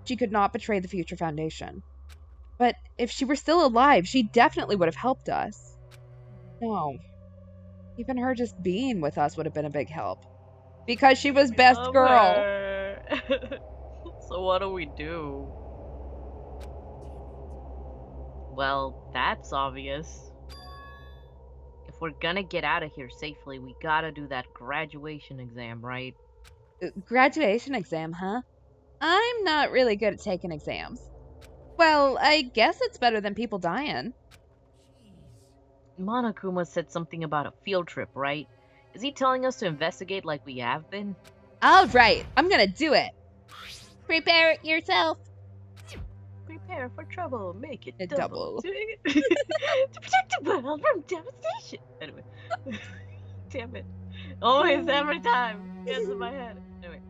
she could not betray the Future Foundation. But if she were still alive, she definitely would have helped us. No. Even her just being with us would have been a big help. Because she was best Love girl. her. So what do we do? Well, that's obvious. If we're gonna get out of here safely, we gotta do that graduation exam, right? Graduation exam, huh? I'm not really good at taking exams. Well, I guess it's better than people dying. Monokuma said something about a field trip, right? Is he telling us to investigate like we have been? All right, I'm gonna do it. Prepare it yourself. Prepare for trouble, make it A double. double. To protect the world from devastation. Anyway. Damn it. Always, every time. Gets in my head. Anyway.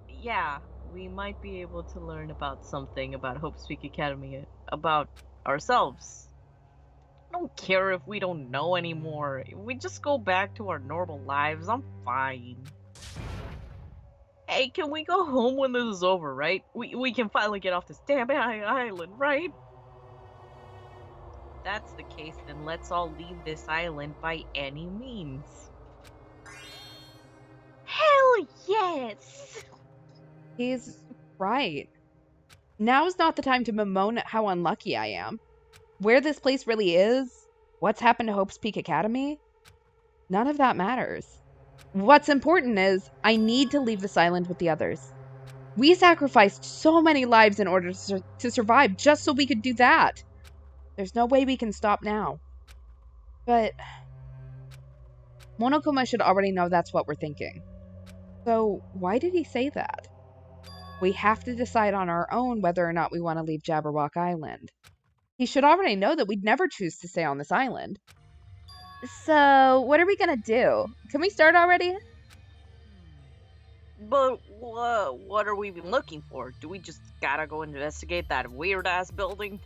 Yeah, we might be able to learn about something about Hope Speak Academy, about ourselves. I don't care if we don't know anymore. If we just go back to our normal lives, I'm fine. Hey, can we go home when this is over, right? We can finally get off this damn island, right? If that's the case, then let's all leave this island by any means. Hell yes! He's right. Now's not the time to bemoan at how unlucky I am. Where this place really is, what's happened to Hope's Peak Academy, none of that matters. What's important is, I need to leave this island with the others. We sacrificed so many lives in order to survive just so we could do that. There's no way we can stop now. But Monokuma should already know that's what we're thinking. So why did he say that? We have to decide on our own whether or not we want to leave Jabberwock Island. He should already know that we'd never choose to stay on this island. So, what are we gonna do? Can we start already? But what are we even looking for? Do we just gotta go investigate that weird-ass building?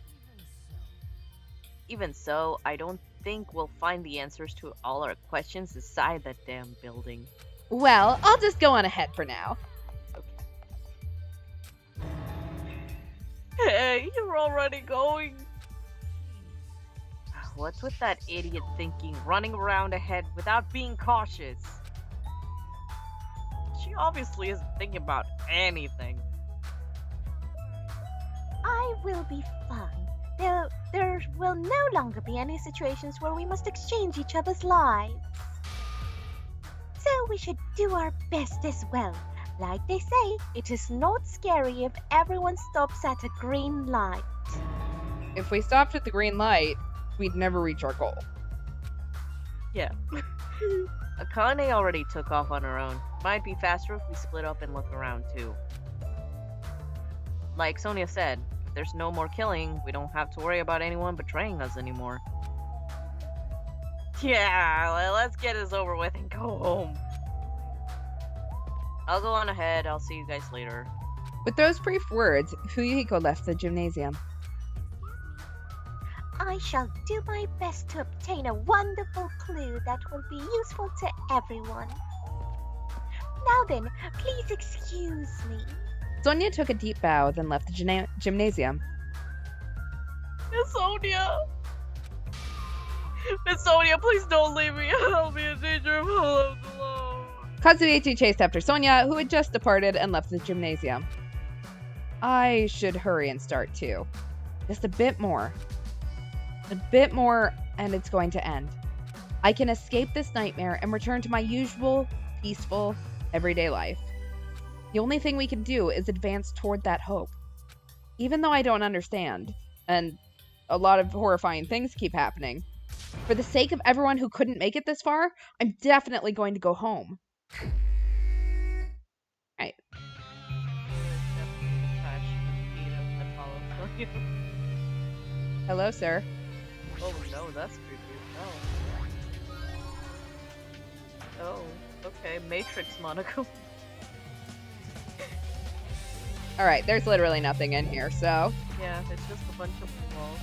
Even so, I don't think we'll find the answers to all our questions inside that damn building. Well, I'll just go on ahead for now. Hey, you're already going? What's with that idiot thinking, running around ahead without being cautious? She obviously isn't thinking about anything. I will be fine. There will no longer be any situations where we must exchange each other's lives. So we should do our best as well. Like they say, it is not scary if everyone stops at a green light. If we stopped at the green light, we'd never reach our goal. Yeah. Akane already took off on her own. Might be faster if we split up and look around too. Like Sonia said, if there's no more killing, we don't have to worry about anyone betraying us anymore. Yeah, well, let's get this over with and go home. I'll go on ahead. I'll see you guys later. With those brief words, Fuyuhiko left the gymnasium. I shall do my best to obtain a wonderful clue that will be useful to everyone. Now then, please excuse me. Sonia took a deep bow, then left the gymnasium. Miss Sonia! Miss Sonia, please don't leave me. I'll be in danger if I'm left alone. Kazuichi chased after Sonia, who had just departed and left the gymnasium. I should hurry and start too. Just a bit more. A bit more, and it's going to end. I can escape this nightmare and return to my usual, peaceful, everyday life. The only thing we can do is advance toward that hope. Even though I don't understand, and a lot of horrifying things keep happening, for the sake of everyone who couldn't make it this far, I'm definitely going to go home. Right. Hello, sir. Oh no, that's creepy. No. Oh, okay. Matrix Monaco. Alright, there's literally nothing in here, so... Yeah, it's just a bunch of walls.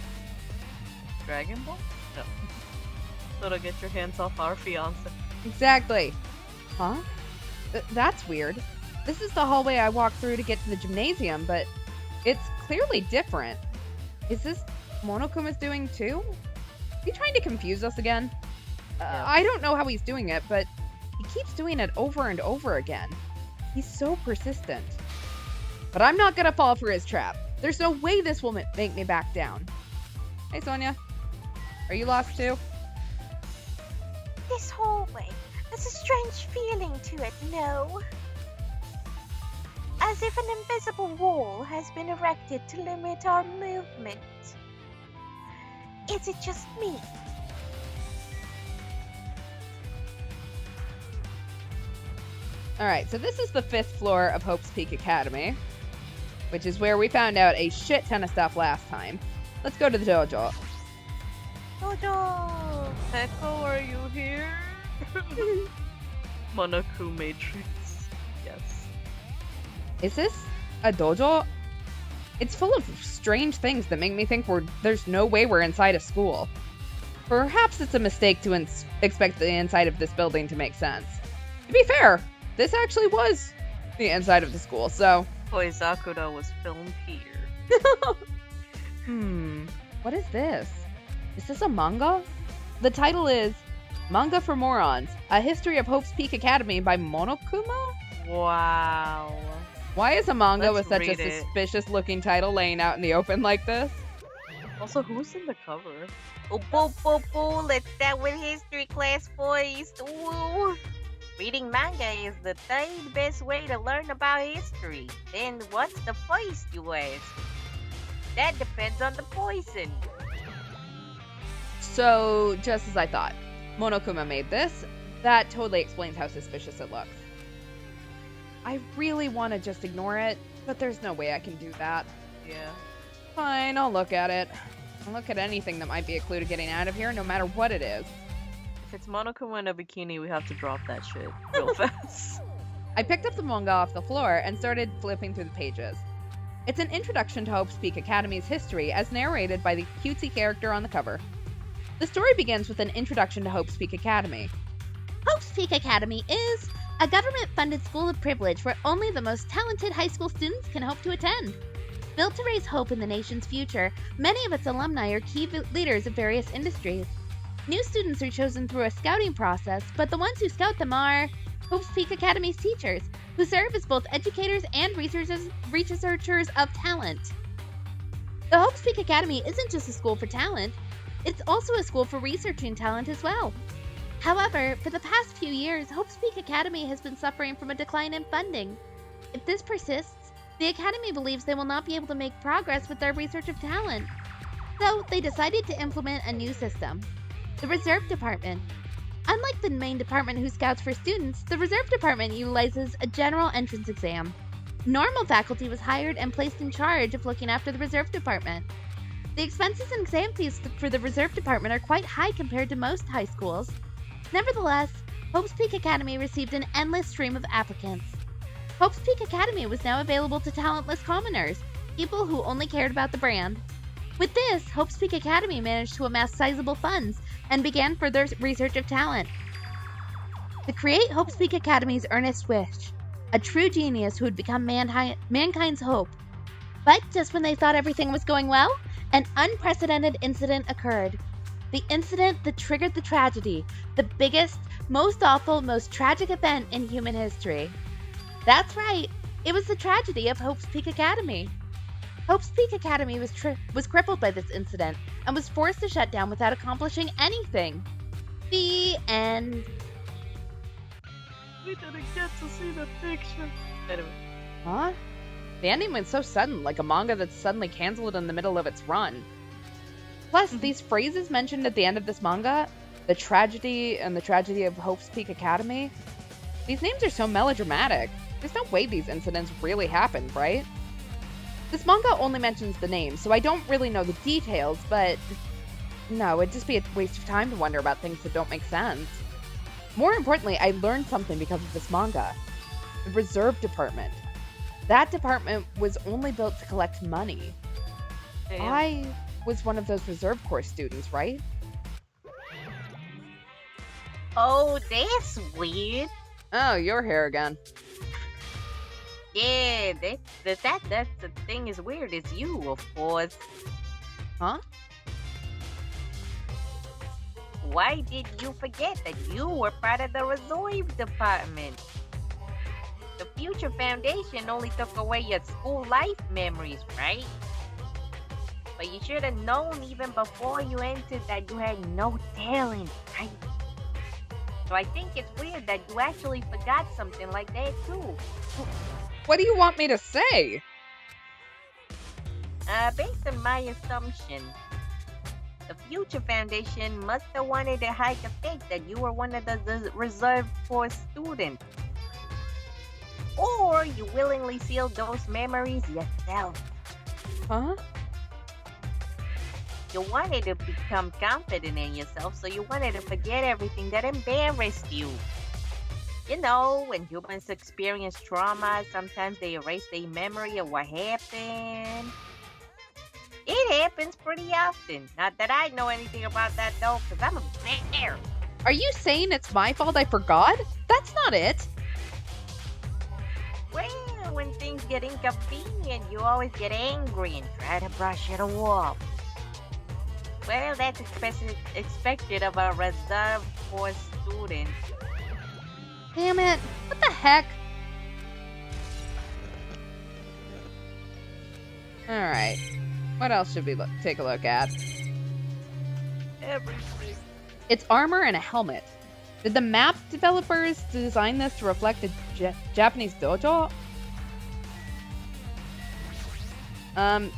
Dragon Ball? No. So to get your hands off our fiance. Exactly. Huh? That's weird. This is the hallway I walked through to get to the gymnasium, but it's clearly different. Is this Monokuma's doing too? Is he trying to confuse us again? Yeah. I don't know how he's doing it, but he keeps doing it over and over again. He's so persistent. But I'm not gonna fall for his trap. There's no way this will make me back down. Hey, Sonia. Are you lost too? This hallway has a strange feeling to it, no? As if an invisible wall has been erected to limit our movement. Is it just me? Alright, so this is the 5th floor of Hope's Peak Academy, which is where we found out a shit ton of stuff last time. Let's go to the dojo. Dojo! Echo, are you here? Monaco Matrix. Yes. Is this a dojo? It's full of strange things that make me think there's no way we're inside a school. Perhaps it's a mistake to expect the inside of this building to make sense. To be fair, this actually was the inside of the school, so... Koizakura was filmed here. What is this? Is this a manga? The title is Manga for Morons, A History of Hope's Peak Academy by Monokuma? Wow. Why is a manga Let's with such a read it. suspicious-looking title laying out in the open like this? Also, who's in the cover? Oh, boo, boo, boo, let's start with history class, boys. Woo. Reading manga is the third best way to learn about history. Then what's the first, you ask? That depends on the poison. So, just as I thought, Monokuma made this. That totally explains how suspicious it looks. I really want to just ignore it, but there's no way I can do that. Yeah. Fine, I'll look at it. I'll look at anything that might be a clue to getting out of here, no matter what it is. If it's Monokuma in a bikini, we have to drop that shit real fast. I picked up the manga off the floor and started flipping through the pages. It's an introduction to Hope's Peak Academy's history as narrated by the cutesy character on the cover. The story begins with an introduction to Hope's Peak Academy. Hope's Peak Academy is a government-funded school of privilege where only the most talented high school students can hope to attend. Built to raise hope in the nation's future, many of its alumni are key leaders of various industries. New students are chosen through a scouting process, but the ones who scout them are Hope's Peak Academy's teachers, who serve as both educators and researchers of talent. The Hope's Peak Academy isn't just a school for talent, it's also a school for researching talent as well. However, for the past few years, Hope's Peak Academy has been suffering from a decline in funding. If this persists, the Academy believes they will not be able to make progress with their research of talent. So, they decided to implement a new system. The Reserve Department. Unlike the main department who scouts for students, the Reserve Department utilizes a general entrance exam. Normal faculty was hired and placed in charge of looking after the Reserve Department. The expenses and exam fees for the Reserve Department are quite high compared to most high schools. Nevertheless, Hope's Peak Academy received an endless stream of applicants. Hope's Peak Academy was now available to talentless commoners, people who only cared about the brand. With this, Hope's Peak Academy managed to amass sizable funds and began further research of talent. To create Hope's Peak Academy's Ernest Wish, a true genius who would become mankind's hope. But just when they thought everything was going well, an unprecedented incident occurred. The incident that triggered the tragedy, the biggest, most awful, most tragic event in human history. That's right, it was the tragedy of Hope's Peak Academy. Hope's Peak Academy was crippled by this incident and was forced to shut down without accomplishing anything. The end. We didn't get to see the picture. Anyway. Huh? The ending went so sudden, like a manga that's suddenly canceled in the middle of its run. Plus, these phrases mentioned at the end of this manga, the tragedy and the tragedy of Hope's Peak Academy, these names are so melodramatic. There's no way these incidents really happened, right? This manga only mentions the names, so I don't really know the details, but no, it'd just be a waste of time to wonder about things that don't make sense. More importantly, I learned something because of this manga. The reserve department. That department was only built to collect money. Damn. I was one of those reserve corps students, right? Oh, that's weird. Oh, your hair again. Yeah, that's the thing is weird. It's you, of course. Huh? Why did you forget that you were part of the reserve department? The Future Foundation only took away your school life memories, right? But you should have known even before you entered that you had no talent, right? So I think it's weird that you actually forgot something like that too. What do you want me to say? Based on my assumption, the Future Foundation must have wanted to hide the fact that you were one of the reserve corps students. Or you willingly sealed those memories yourself. Huh? You wanted to become confident in yourself, so you wanted to forget everything that embarrassed you. You know, when humans experience trauma, sometimes they erase their memory of what happened. It happens pretty often. Not that I know anything about that though, because I'm a bear. Are you saying it's my fault I forgot? That's not it. Well, when things get inconvenient, you always get angry and try to brush it off. Well, that's expected of a reserve corps student. Damn it. What the heck? Alright. What else should we take a look at? Everything. It's armor and a helmet. Did the map developers design this to reflect a Japanese dojo?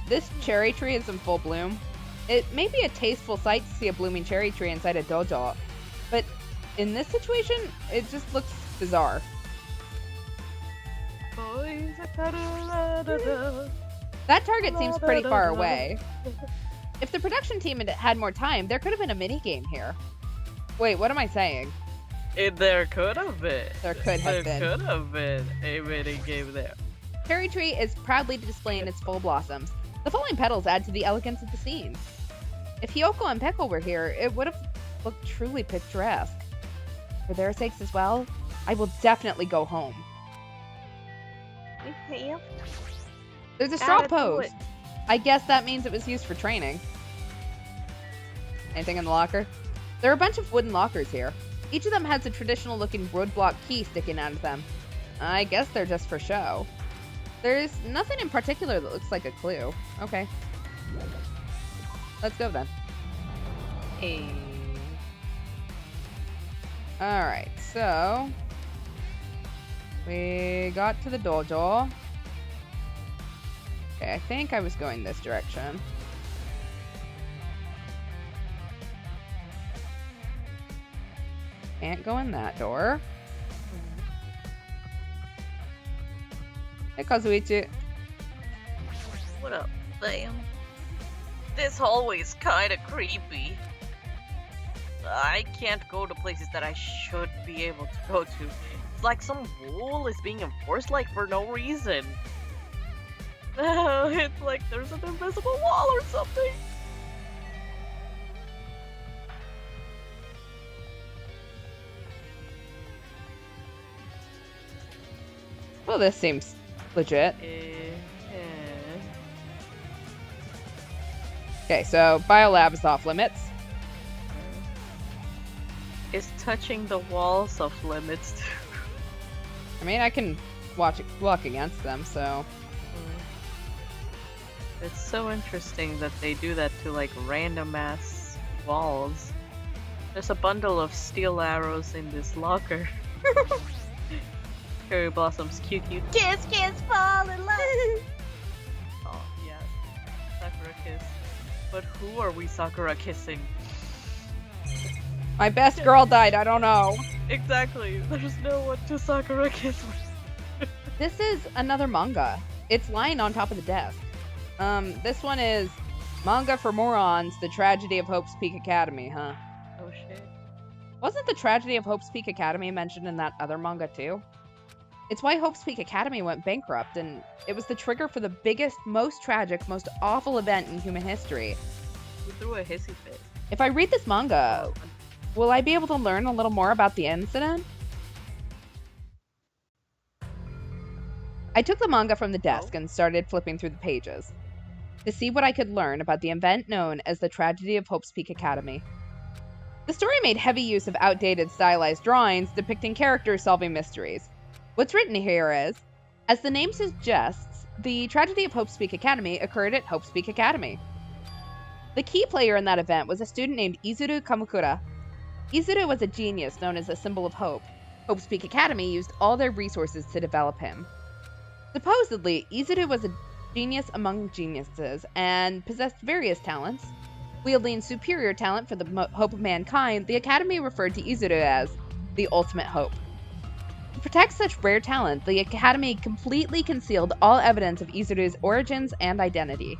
This cherry tree is in full bloom. It may be a tasteful sight to see a blooming cherry tree inside a dojo, but in this situation, it just looks bizarre. That target seems pretty far away. If the production team had had more time, there could have been a mini-game here. Wait, what am I saying? There could have been. There could have been. There could have been a mini game there. Cherry tree is proudly displaying its full blossoms. The falling petals add to the elegance of the scene. If Hiyoko and Pickle were here, it would have looked truly picturesque. For their sakes as well, I will definitely go home. Okay. There's a straw Gotta do post. it. I guess that means it was used for training. Anything in the locker? There are a bunch of wooden lockers here. Each of them has a traditional looking roadblock key sticking out of them. I guess they're just for show. There's nothing in particular that looks like a clue. Okay. Let's go then. Hey. Alright, so we got to the dojo. Okay, I think I was going this direction. Can't go in that door. Hey, Kazuichi. What up, Sam? This hallway's kinda creepy. I can't go to places that I should be able to go to. It's like some rule is being enforced, like, for no reason. It's like there's an invisible wall or something. Well, this seems legit. Okay, so Biolab is off limits. Is touching the walls off limits too? I mean, I can walk against them, so... It's so interesting that they do that to like random ass walls. There's a bundle of steel arrows in this locker. Cherry Blossoms, cute. Kiss, kiss, fall in love. Oh, yeah. Sakura kiss. But who are we Sakura kissing? My best girl died, I don't know. Exactly. There's no one to Sakura kiss. This is another manga. It's lying on top of the desk. This one is Manga for Morons, The Tragedy of Hope's Peak Academy, huh? Oh shit. Wasn't The Tragedy of Hope's Peak Academy mentioned in that other manga too? It's why Hope's Peak Academy went bankrupt, and it was the trigger for the biggest, most tragic, most awful event in human history. Who threw a hissy fit? If I read this manga, will I be able to learn a little more about the incident? I took the manga from the desk and started flipping through the pages to see what I could learn about the event known as the Tragedy of Hope's Peak Academy. The story made heavy use of outdated stylized drawings depicting characters solving mysteries. What's written here is, as the name suggests, the Tragedy of Hope's Peak Academy occurred at Hope's Peak Academy. The key player in that event was a student named Izuru Kamukura. Izuru was a genius known as a symbol of hope. Hope's Peak Academy used all their resources to develop him. Supposedly, Izuru was a genius among geniuses and possessed various talents. Wielding superior talent for the hope of mankind, the Academy referred to Izuru as the ultimate hope. To protect such rare talent, the Academy completely concealed all evidence of Izuru's origins and identity.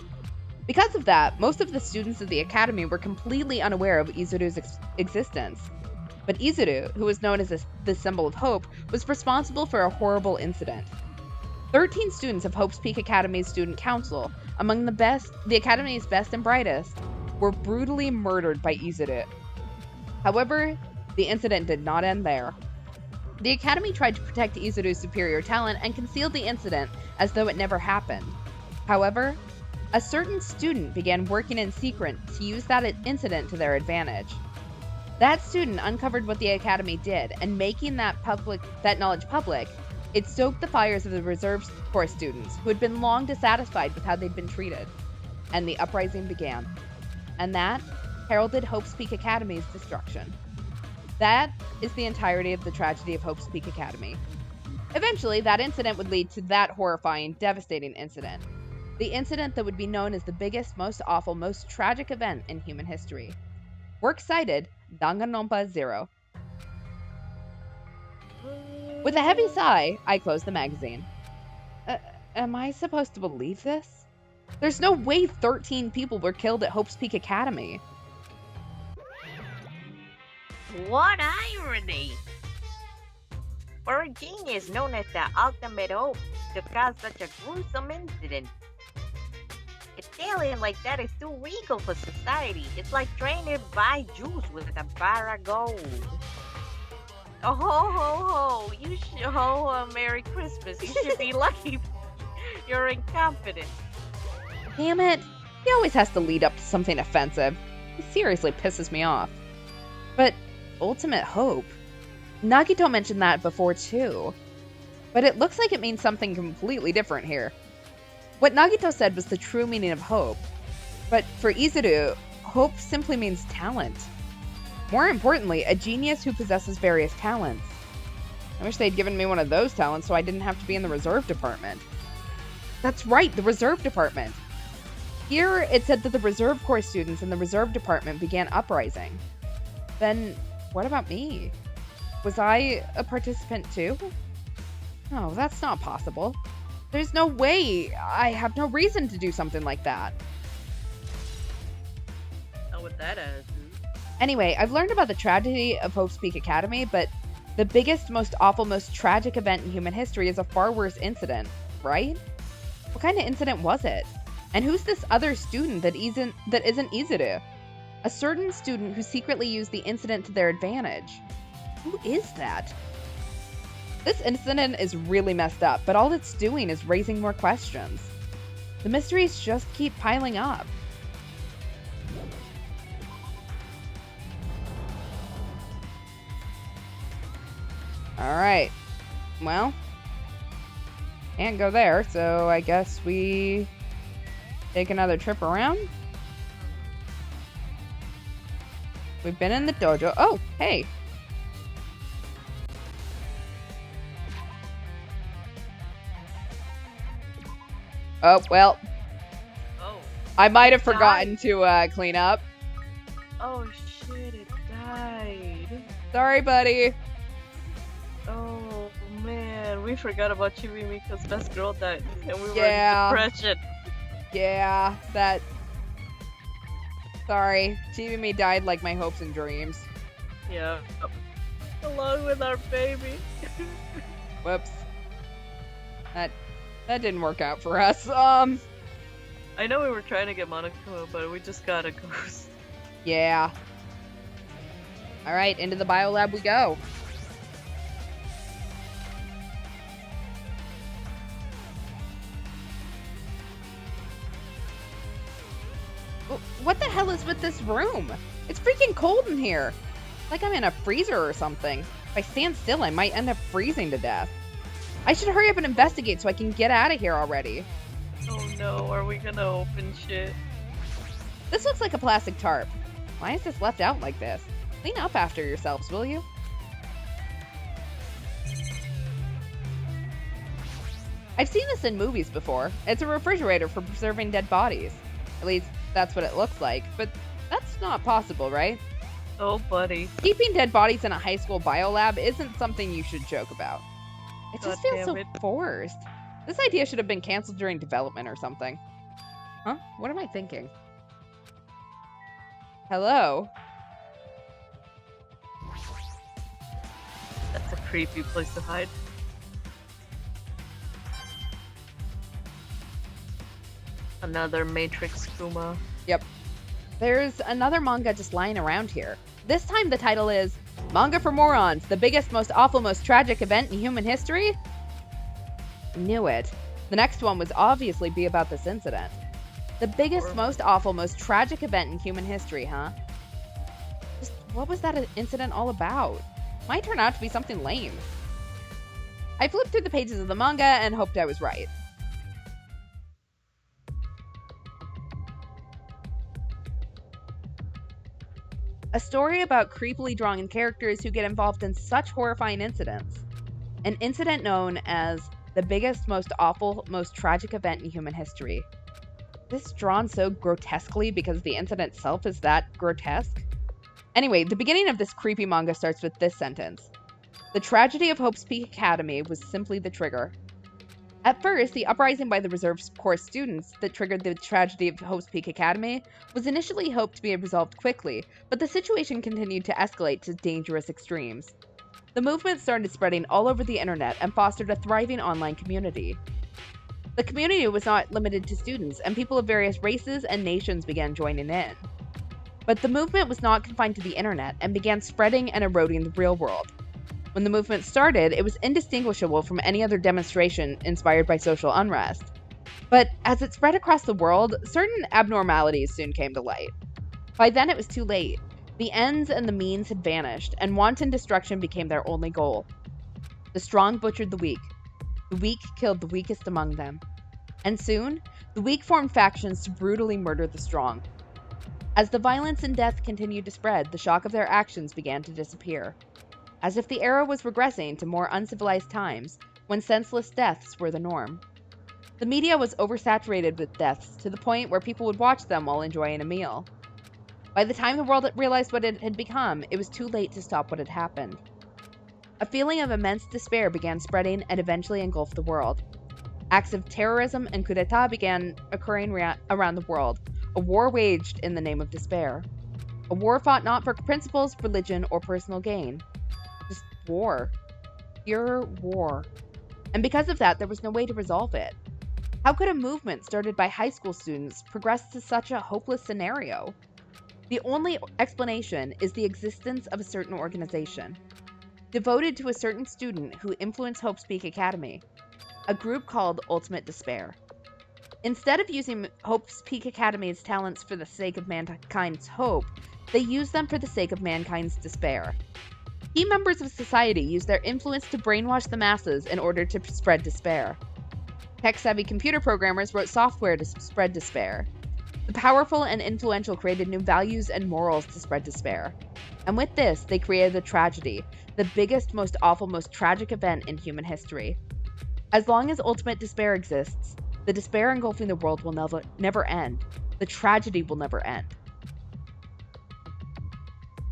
Because of that, most of the students of the Academy were completely unaware of Izuru's existence. But Izuru, who was known as the symbol of hope, was responsible for a horrible incident. 13 students of Hope's Peak Academy's student council, among the Academy's best and brightest, were brutally murdered by Izuru. However, the incident did not end there. The Academy tried to protect Izuru's superior talent and concealed the incident as though it never happened. However, a certain student began working in secret to use that incident to their advantage. That student uncovered what the Academy did, and making that knowledge public, it stoked the fires of the reserve corps students who had been long dissatisfied with how they'd been treated, and the uprising began. And that heralded Hope's Peak Academy's destruction. That is the entirety of the Tragedy of Hope's Peak Academy. Eventually, that incident would lead to that horrifying, devastating incident. The incident that would be known as the biggest, most awful, most tragic event in human history. Works cited, Dangan Ronpa 0. With a heavy sigh, I closed the magazine. Am I supposed to believe this? There's no way 13 people were killed at Hope's Peak Academy. What irony! For a genius known as the ultimate hope to cause such a gruesome incident. A talent like that is too regal for society. It's like trying to buy juice with a bar of gold. Oh, ho, ho, ho. You should, ho, Merry Christmas. You should be lucky you're incompetent. Damn it. He always has to lead up to something offensive. He seriously pisses me off. But ultimate hope? Nagito mentioned that before too. But it looks like it means something completely different here. What Nagito said was the true meaning of hope. But for Izuru, hope simply means talent. More importantly, a genius who possesses various talents. I wish they'd given me one of those talents so I didn't have to be in the reserve department. That's right, the reserve department. Here, it said that the reserve corps students in the reserve department began uprising. Then, what about me? Was I a participant too? No, that's not possible. There's no way. I have no reason to do something like that. Not with that attitude. Anyway, I've learned about the tragedy of Hope's Peak Academy, but the biggest, most awful, most tragic event in human history is a far worse incident, right? What kind of incident was it? And who's this other student that isn't Izuru? A certain student who secretly used the incident to their advantage. Who is that? This incident is really messed up, but all it's doing is raising more questions. The mysteries just keep piling up. Alright. Well, can't go there, so I guess we Take another trip around. We've been in the dojo. Oh, hey. Oh, well. Oh. I might have forgotten to clean up. Oh shit, it died. Sorry, buddy. Oh man, we forgot about Chibimi because best girl died and we were Yeah. in depression. Yeah, that... Sorry. Chibimi died like my hopes and dreams. Yeah. Along with our baby. Whoops. That didn't work out for us. I know we were trying to get Monokuma, but we just got a ghost. Yeah. Alright, into the biolab we go. What the hell is with this room? It's freaking cold in here. Like I'm in a freezer or something. If I stand still, I might end up freezing to death. I should hurry up and investigate so I can get out of here already. Oh no, are we gonna open shit? This looks like a plastic tarp. Why is this left out like this? Clean up after yourselves, will you? I've seen this in movies before. It's a refrigerator for preserving dead bodies. At least, that's what it looks like. But that's not possible, right? Oh, buddy. Keeping dead bodies in a high school biolab isn't something you should joke about. It just feels so forced. This idea should have been canceled during development or something. Huh? What am I thinking? Hello? That's a creepy place to hide. Another Matrix Kuma. Yep. There's another manga just lying around here. This time the title is Manga for Morons, the biggest, most awful, most tragic event in human history? Knew it. The next one was obviously be about this incident. The biggest, most awful, most tragic event in human history, huh? Just what was that incident all about? Might turn out to be something lame. I flipped through the pages of the manga and hoped I was right. A story about creepily drawn characters who get involved in such horrifying incidents. An incident known as the biggest, most awful, most tragic event in human history. This drawn so grotesquely because the incident itself is that grotesque? Anyway, the beginning of this creepy manga starts with this sentence. The tragedy of Hope's Peak Academy was simply the trigger. At first, the uprising by the reserve corps students that triggered the tragedy of Hope's Peak Academy was initially hoped to be resolved quickly, but the situation continued to escalate to dangerous extremes. The movement started spreading all over the internet and fostered a thriving online community. The community was not limited to students, and people of various races and nations began joining in. But the movement was not confined to the internet and began spreading and eroding the real world. When the movement started, it was indistinguishable from any other demonstration inspired by social unrest. But as it spread across the world, certain abnormalities soon came to light. By then it was too late. The ends and the means had vanished, and wanton destruction became their only goal. The strong butchered the weak. The weak killed the weakest among them. And soon, the weak formed factions to brutally murder the strong. As the violence and death continued to spread, the shock of their actions began to disappear. As if the era was regressing to more uncivilized times, when senseless deaths were the norm. The media was oversaturated with deaths to the point where people would watch them while enjoying a meal. By the time the world realized what it had become, it was too late to stop what had happened. A feeling of immense despair began spreading and eventually engulfed the world. Acts of terrorism and coup d'etat began occurring around the world, a war waged in the name of despair. A war fought not for principles, religion, or personal gain. Just war. Pure war. And because of that, there was no way to resolve it. How could a movement started by high school students progress to such a hopeless scenario? The only explanation is the existence of a certain organization, devoted to a certain student who influenced Hope's Peak Academy, a group called Ultimate Despair. Instead of using Hope's Peak Academy's talents for the sake of mankind's hope, they used them for the sake of mankind's despair. Key members of society used their influence to brainwash the masses in order to spread despair. Tech-savvy computer programmers wrote software to spread despair. The powerful and influential created new values and morals to spread despair. And with this, they created the tragedy, the biggest, most awful, most tragic event in human history. As long as ultimate despair exists, the despair engulfing the world will never end. The tragedy will never end.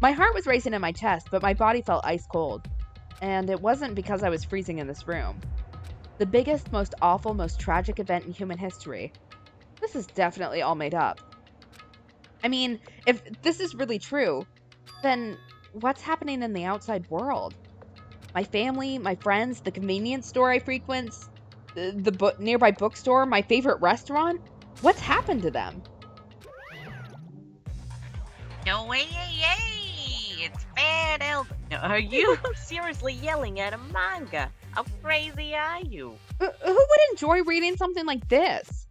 My heart was racing in my chest, but my body felt ice cold. And it wasn't because I was freezing in this room. The biggest, most awful, most tragic event in human history. This is definitely all made up. I mean, if this is really true, then what's happening in the outside world? My family, my friends, the convenience store I frequent, the nearby bookstore, my favorite restaurant? What's happened to them? No way, it's Fat Elf. Are you seriously yelling at a manga? How crazy are you? Who would enjoy reading something like this?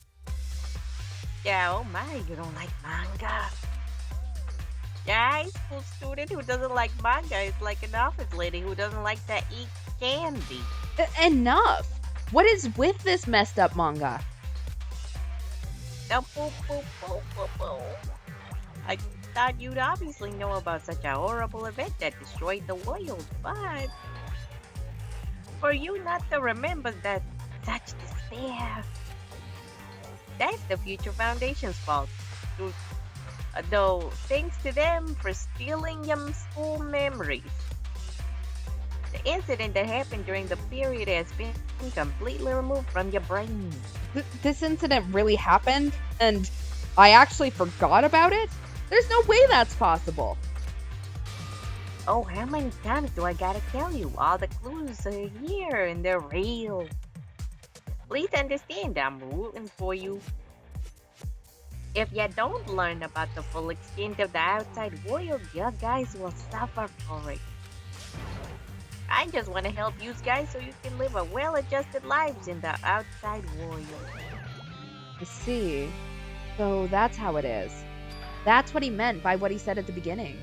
Yeah, oh my, you don't like manga? Yeah, high school student who doesn't like manga is like an office lady who doesn't like to eat candy. Enough! What is with this messed up manga? No, boop, boop, boop, boop, boop. I thought you'd obviously know about such a horrible event that destroyed the world, but for you not to remember that such despair, that's the Future Foundation's fault. Though, thanks to them for stealing your school memories. The incident that happened during the period has been completely removed from your brain. This incident really happened, and I actually forgot about it? There's no way that's possible. Oh, how many times do I gotta tell you? All the clues are here and they're real. Please understand, I'm rooting for you. If you don't learn about the full extent of the outside world, you guys will suffer for it. I just want to help you guys so you can live a well-adjusted lives in the outside world. I see. So that's how it is. That's what he meant by what he said at the beginning.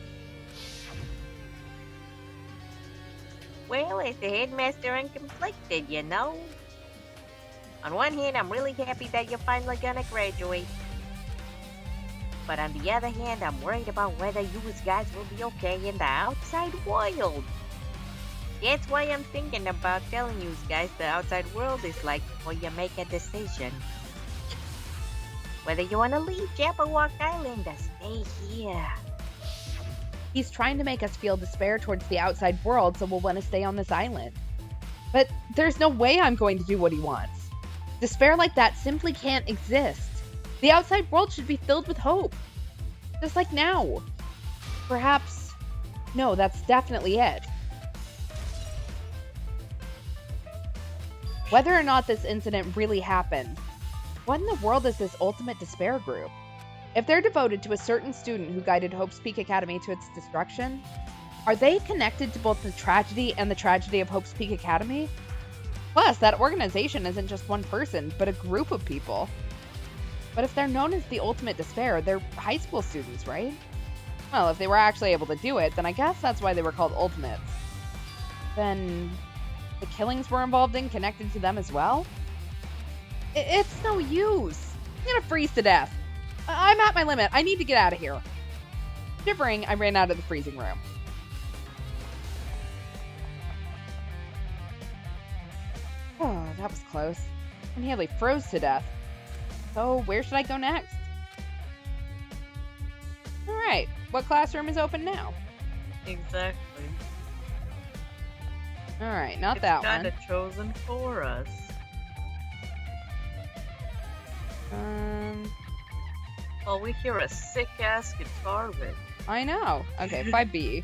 Well, as the headmaster, I'm conflicted, you know. On one hand, I'm really happy that you're finally gonna graduate. But on the other hand, I'm worried about whether you guys will be okay in the outside world. That's why I'm thinking about telling you guys the outside world is like before you make a decision. Whether you want to leave Jabberwock Island or stay here. He's trying to make us feel despair towards the outside world so we'll want to stay on this island. But there's no way I'm going to do what he wants. Despair like that simply can't exist. The outside world should be filled with hope. Just like now. Perhaps... No, that's definitely it. Whether or not this incident really happened, what in the world is this ultimate despair group? If they're devoted to a certain student who guided Hope's Peak Academy to its destruction, are they connected to both the tragedy and the tragedy of Hope's Peak Academy? Plus, that organization isn't just one person, but a group of people. But if they're known as the ultimate despair, they're high school students, right? Well, if they were actually able to do it, then I guess that's why they were called ultimates. Then the killings we're involved in connected to them as well? It's no use. I'm gonna freeze to death. I'm at my limit. I need to get out of here. Shivering, I ran out of the freezing room. Oh, that was close. I nearly froze to death. So, where should I go next? Alright, what classroom is open now? Exactly. Alright, not It's that kind one. of chosen for us. Well, we hear a sick-ass guitar riff. I know. Okay, 5B.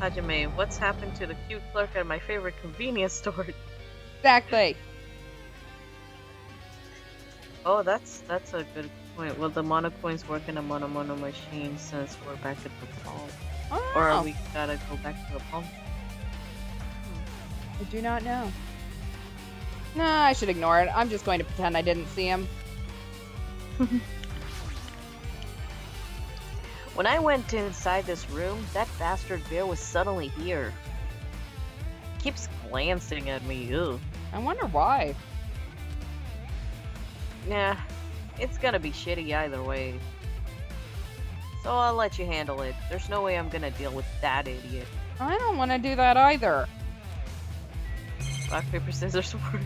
Hajime, what's happened to the cute clerk at my favorite convenience store? Exactly. Oh, that's a good point. Will the mono coins work in a mono machine since we're back at the palm? Oh, Or are we gotta go back to the palm? I do not know. No, I should ignore it. I'm just going to pretend I didn't see him. When I went inside this room, that bastard bear was suddenly here. Keeps glancing at me, ew. I wonder why. Nah, it's gonna be shitty either way. So I'll let you handle it. There's no way I'm gonna deal with that idiot. I don't want to do that either. Rock, paper, scissors, sword.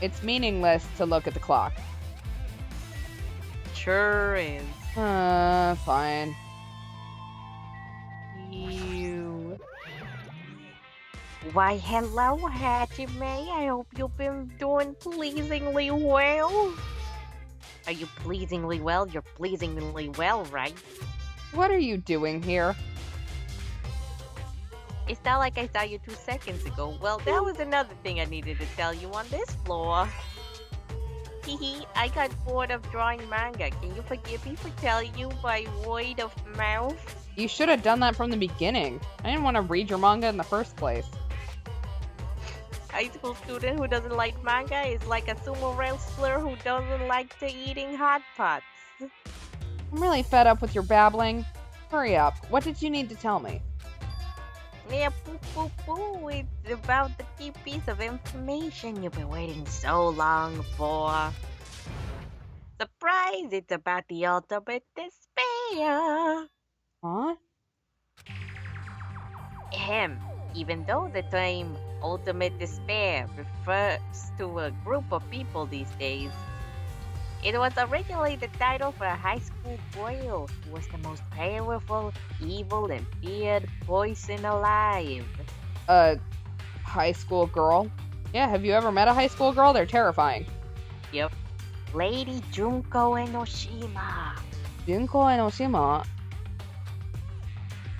It's meaningless to look at the clock. Sure is. Fine. You. Why, hello, Hajime. I hope you've been doing pleasingly well. Are you pleasingly well? You're pleasingly well, right? What are you doing here? It's not like I saw you 2 seconds ago. Well, that was another thing I needed to tell you on this floor. Hehe, I got bored of drawing manga. Can you forgive me for telling you by word of mouth? You should have done that from the beginning. I didn't want to read your manga in the first place. High school student who doesn't like manga is like a sumo wrestler who doesn't like to eating hot pots. I'm really fed up with your babbling. Hurry up. What did you need to tell me? Yeah, poo. It's about the key piece of information you've been waiting so long for. Surprise! It's about the ultimate despair. Huh? Even though the term ultimate despair refers to a group of people these days, it was originally the title for a high school girl who was the most powerful, evil, and feared person alive. A high school girl? Yeah, have you ever met a high school girl? They're terrifying. Yep. Lady Junko Enoshima. Junko Enoshima?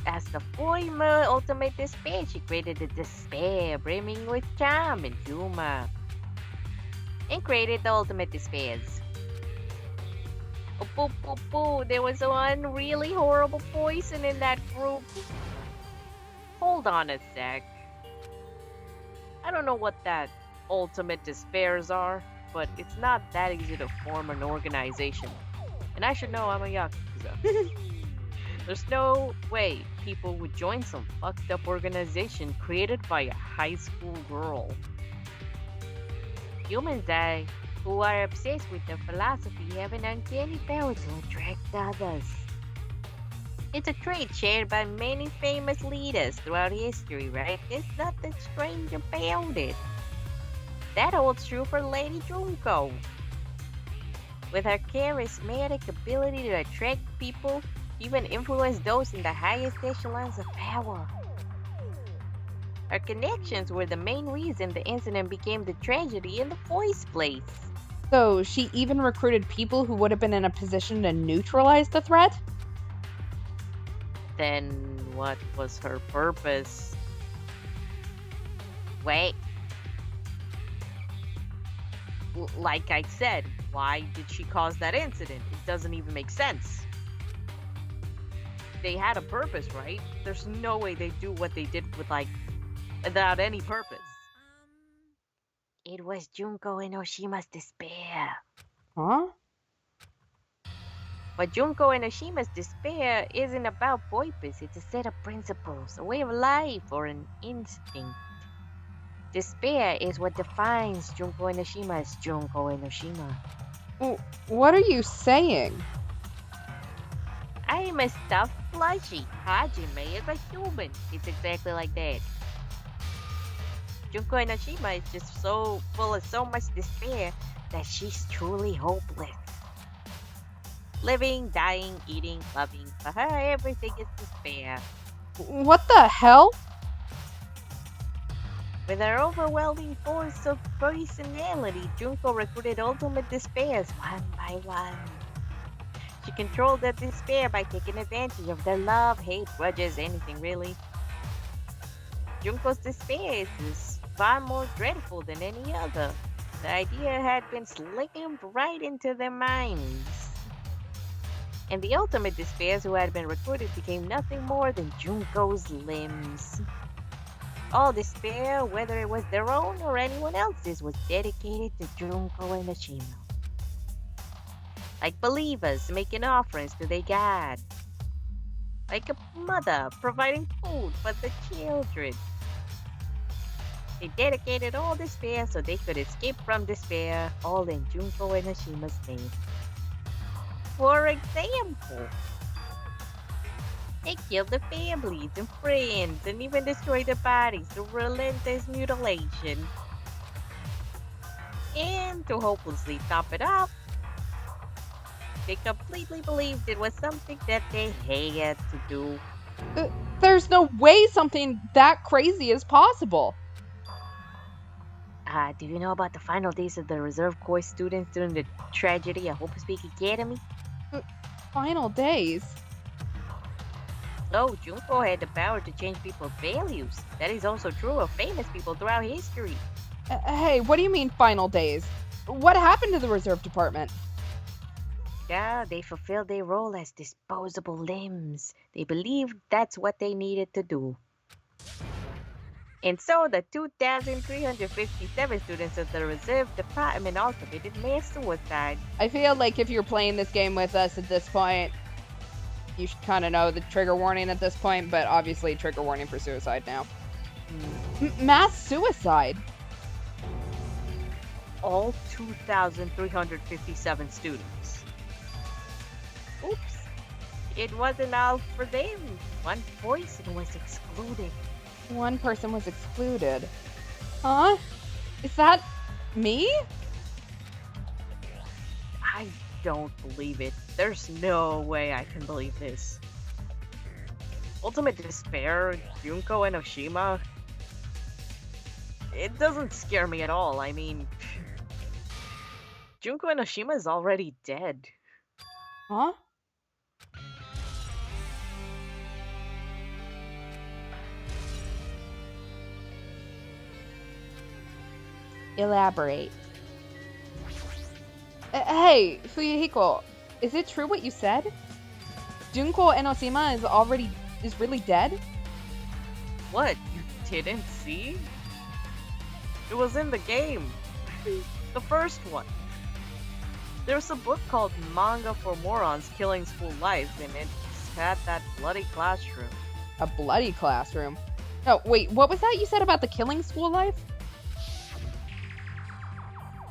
As the former ultimate despair, she created the despair brimming with charm and humor. And created the ultimate despairs. Oh, there was one really horrible poison in that group. Hold on a sec. I don't know what that ultimate despairs are, but it's not that easy to form an organization. And I should know I'm a Yakuza. There's no way people would join some fucked up organization created by a high school girl. Humans who are obsessed with their philosophy have an uncanny power to attract others. It's a trait shared by many famous leaders throughout history, right? There's nothing strange about it. That holds true for Lady Junko. With her charismatic ability to attract people, even influence those in the highest echelons of power. Her connections were the main reason the incident became the tragedy in the first place. So, she even recruited people who would have been in a position to neutralize the threat? Then what was her purpose? Wait. Like I said, why did she cause that incident? It doesn't even make sense. They had a purpose, right? There's no way they do what they did without any purpose. It was Junko Enoshima's despair. Huh? But Junko Enoshima's despair isn't about purpose. It's a set of principles, a way of life, or an instinct. Despair is what defines Junko Enoshima as Junko Enoshima. What are you saying? I am a stuffed plushie. Hajime is a human. It's exactly like that. Junko Enoshima is just so full of so much despair that she's truly hopeless. Living, dying, eating, loving, for her everything is despair. What the hell? With her overwhelming force of personality, Junko recruited ultimate despairs one by one. She controlled their despair by taking advantage of their love, hate, grudges, anything really. Junko's despair is far more dreadful than any other. The idea had been slammed right into their minds. And the ultimate despairs who had been recruited became nothing more than Junko's limbs. All despair, whether it was their own or anyone else's, was dedicated to Junko Enoshima. Like believers making offerings to their god. Like a mother providing food for the children. They dedicated all despair so they could escape from despair, all in Junko and Hashima's name. For example, they killed the families and friends and even destroyed their bodies through relentless mutilation. And to hopelessly top it off, they completely believed it was something that they had to do. There's no way something that crazy is possible. Do you know about the final days of the Reserve Corps students during the tragedy at Hope Speak Academy? Final days? Oh, Junko had the power to change people's values. That is also true of famous people throughout history. Hey, what do you mean final days? What happened to the reserve department? Yeah, they fulfilled their role as disposable limbs. They believed that's what they needed to do. And so the 2,357 students of the reserve department all committed mass suicide. I feel like if you're playing this game with us at this point, you should kind of know the trigger warning at this point, but obviously trigger warning for suicide now. Mass suicide? All 2,357 students. Oops. It wasn't all for them. One person was excluded. One person was excluded. Huh? Is that me? I don't believe it. There's no way I can believe this. Ultimate Despair, Junko and Oshima. It doesn't scare me at all. I mean, Junko and Oshima is already dead. Huh? Elaborate. Hey, Fuyuhiko, is it true what you said? Junko Enoshima is really dead? What? You didn't see? It was in the game. The first one. There's a book called Manga for Morons Killing School Life, and it had that bloody classroom. A bloody classroom? Oh, wait, what was that you said about the killing school life?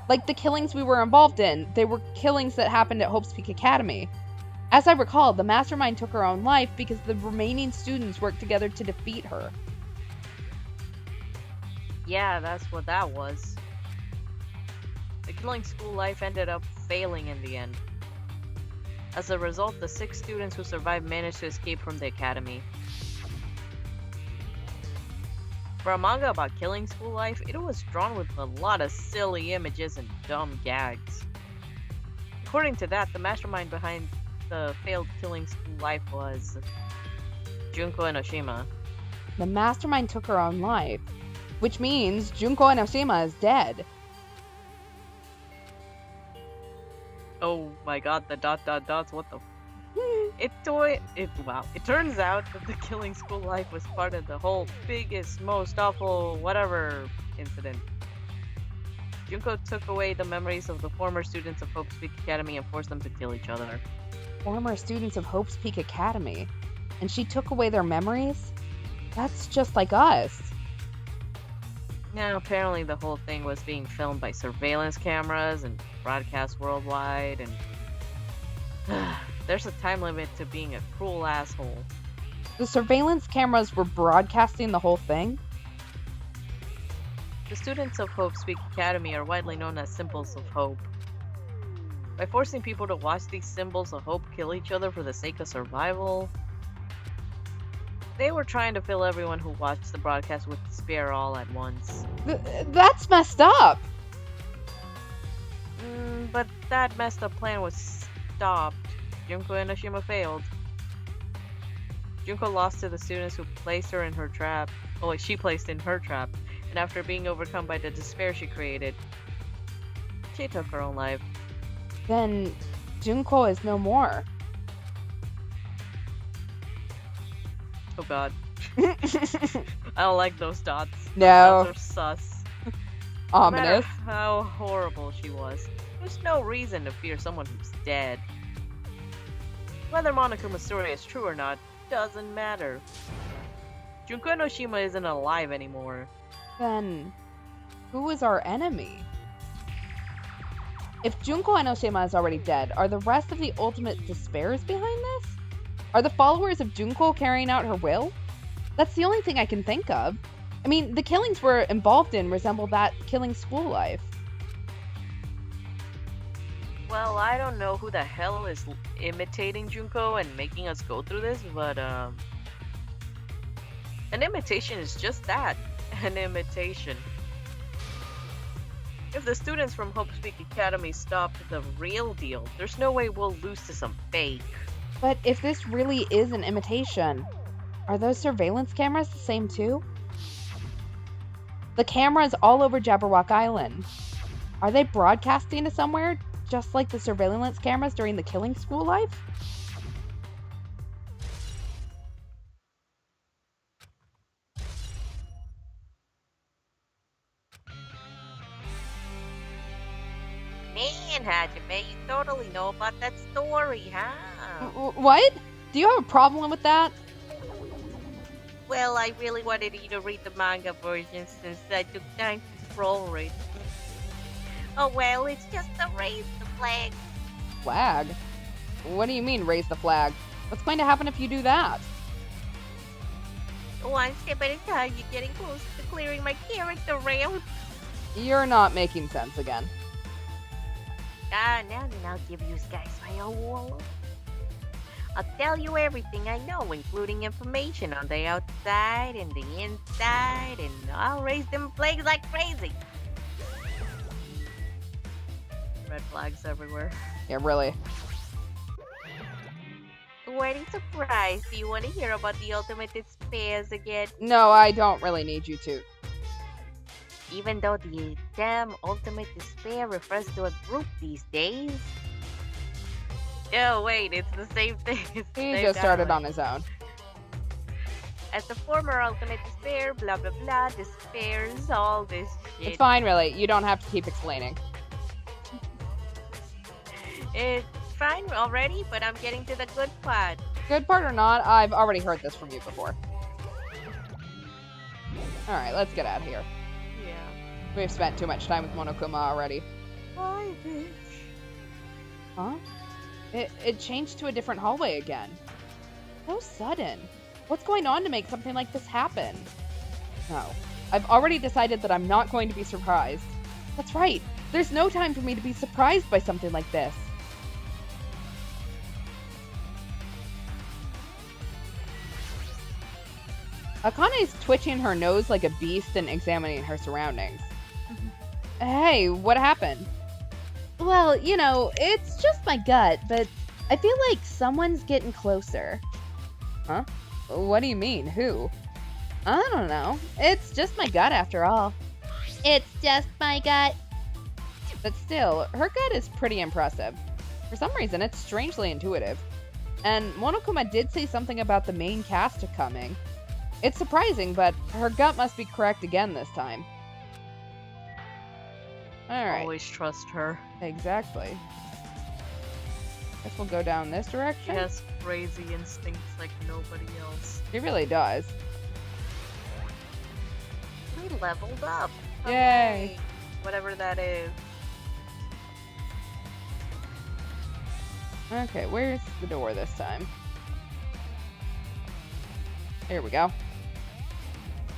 Like the killings we were involved in, they were killings that happened at Hope's Peak Academy. As I recall, the mastermind took her own life because the remaining students worked together to defeat her. Yeah, that's what that was. The killing school life ended up failing in the end. As a result, the 6 students who survived managed to escape from the academy. For a manga about killing school life, it was drawn with a lot of silly images and dumb gags. According to that, the mastermind behind the failed killing school life was Junko Enoshima. The mastermind took her own life, which means Junko Enoshima is dead. Oh my god, the ... what the... It turns out that the killing school life was part of the whole biggest, most awful, whatever incident. Junko took away the memories of the former students of Hope's Peak Academy and forced them to kill each other. Former students of Hope's Peak Academy? And she took away their memories? That's just like us. Now, apparently the whole thing was being filmed by surveillance cameras and broadcast worldwide, and there's a time limit to being a cruel asshole. The surveillance cameras were broadcasting the whole thing? The students of Hope's Peak Academy are widely known as symbols of hope. By forcing people to watch these symbols of hope kill each other for the sake of survival, they were trying to fill everyone who watched the broadcast with despair all at once. That's messed up! But that messed up plan was stopped. Junko Enoshima failed. Junko lost to the students who placed her in her trap. Oh, wait, she placed in her trap. And after being overcome by the despair she created, she took her own life. Then Junko is no more. Oh god. I don't like those dots. No. Those are sus. Ominous. No matter how horrible she was, there's no reason to fear someone who's dead. Whether Monokuma's story is true or not doesn't matter. Junko Enoshima isn't alive anymore. Then, who is our enemy? If Junko Enoshima is already dead, are the rest of the Ultimate Despairs behind this? Are the followers of Junko carrying out her will? That's the only thing I can think of. I mean, the killings we're involved in resemble that killing school life. Well, I don't know who the hell is imitating Junko and making us go through this, but an imitation is just that, an imitation. If the students from Hope Speak Academy stopped the real deal, there's no way we'll lose to some fake. But if this really is an imitation, are those surveillance cameras the same too? The cameras all over Jabberwock Island. Are they broadcasting to somewhere, just like the surveillance cameras during the killing school life? Man, Hajime, you totally know about that story, huh? What? Do you have a problem with that? Well, I really wanted you to read the manga version since I took time to scroll it. Oh well, it's just a raise the flag. Flag? What do you mean, raise the flag? What's going to happen if you do that? One step at a time, you're getting close to clearing my character rail. You're not making sense again. Now then I'll give you guys my all. I'll tell you everything I know, including information on the outside and the inside, and I'll raise them flags like crazy. Red flags everywhere. Yeah, really. Wedding surprise. Do you want to hear about the Ultimate Despairs again? No, I don't really need you to. Even though the damn Ultimate Despair refers to a group these days. Oh wait, it's the same thing. It's the He same just started dialogue. on his own. As the former Ultimate Despair, blah blah blah, despairs, all this shit. It's fine, really. You don't have to keep explaining. It's fine already, but I'm getting to the good part. Good part or not, I've already heard this from you before. Alright, let's get out of here. Yeah. We've spent too much time with Monokuma already. Bye, bitch. Huh? It changed to a different hallway again. So sudden. What's going on to make something like this happen? No. I've already decided that I'm not going to be surprised. That's right. There's no time for me to be surprised by something like this. Akane's twitching her nose like a beast and examining her surroundings. Hey, what happened? Well, you know, it's just my gut, but I feel like someone's getting closer. Huh? What do you mean? Who? I don't know. It's just my gut after all. It's just my gut. But still, her gut is pretty impressive. For some reason, it's strangely intuitive. And Monokuma did say something about the main cast coming. It's surprising, but her gut must be correct again this time. Alright. Always trust her. Exactly. Guess we'll go down this She direction. has crazy instincts like nobody else. She really does. We leveled up. Yay! Hooray. Whatever that is. Okay, where's the door this time? Here we go.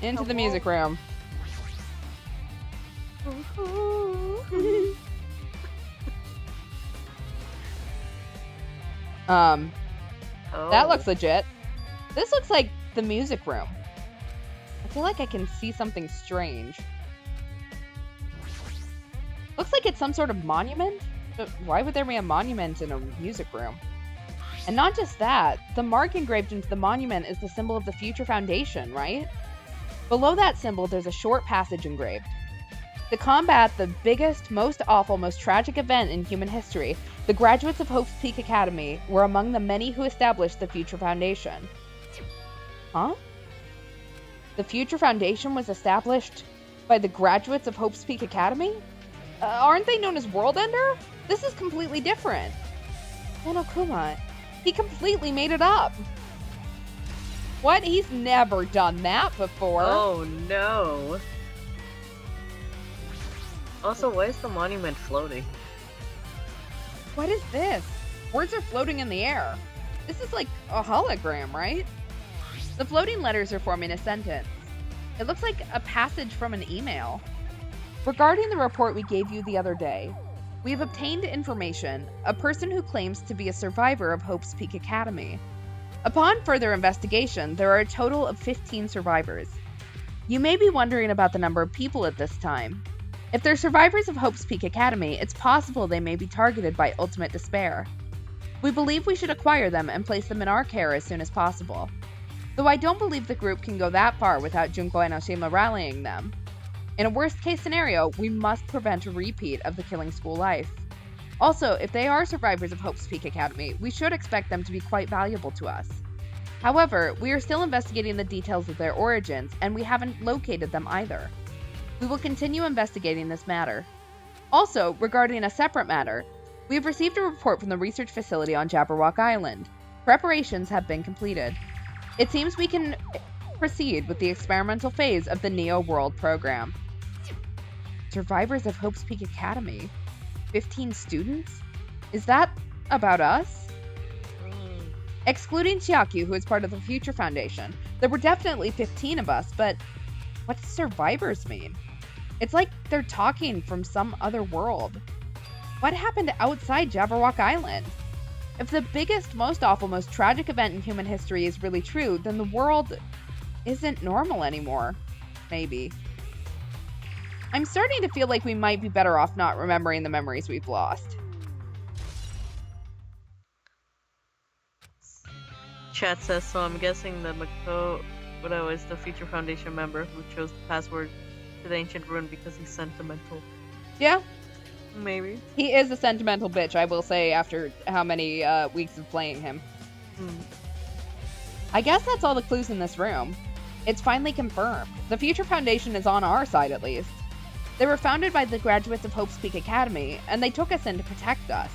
Into the music room. Oh. That looks legit. This looks like the music room. I feel like I can see something strange. Looks like it's some sort of monument. But why would there be a monument in a music room? And not just that, the mark engraved into the monument is the symbol of the Future Foundation, right? Below that symbol, there's a short passage engraved. To combat the biggest, most awful, most tragic event in human history, the graduates of Hope's Peak Academy were among the many who established the Future Foundation. Huh? The Future Foundation was established by the graduates of Hope's Peak Academy? Aren't they known as World Ender? This is completely different. Monokuma, he completely made it up. What? He's never done that before. Oh no. Also, why is the monument floating? What is this? Words are floating in the air. This is like a hologram, right? The floating letters are forming a sentence. It looks like a passage from an email. Regarding the report we gave you the other day, we have obtained information, a person who claims to be a survivor of Hope's Peak Academy. Upon further investigation, there are a total of 15 survivors. You may be wondering about the number of people at this time. If they're survivors of Hope's Peak Academy, it's possible they may be targeted by ultimate despair. We believe we should acquire them and place them in our care as soon as possible. Though I don't believe the group can go that far without Junko and Oshima rallying them. In a worst-case scenario, we must prevent a repeat of the killing school life. Also, if they are survivors of Hope's Peak Academy, we should expect them to be quite valuable to us. However, we are still investigating the details of their origins, and we haven't located them either. We will continue investigating this matter. Also, regarding a separate matter, we have received a report from the research facility on Jabberwock Island. Preparations have been completed. It seems we can proceed with the experimental phase of the Neo World program. Survivors of Hope's Peak Academy? 15 students? Is that about us? Excluding Chiaki, who is part of the Future Foundation, there were definitely 15 of us, but what does survivors mean? It's like they're talking from some other world. What happened outside Jabberwock Island? If the biggest, most awful, most tragic event in human history is really true, then the world isn't normal anymore. Maybe. I'm starting to feel like we might be better off not remembering the memories we've lost. Chat says, so I'm guessing that Makoto is the Future Foundation member who chose the password to the ancient ruin because he's sentimental. Yeah. Maybe. He is a sentimental bitch, I will say, after how many weeks of playing him. I guess that's all the clues in this room. It's finally confirmed. The Future Foundation is on our side, at least. They were founded by the graduates of Hope's Peak Academy, and they took us in to protect us.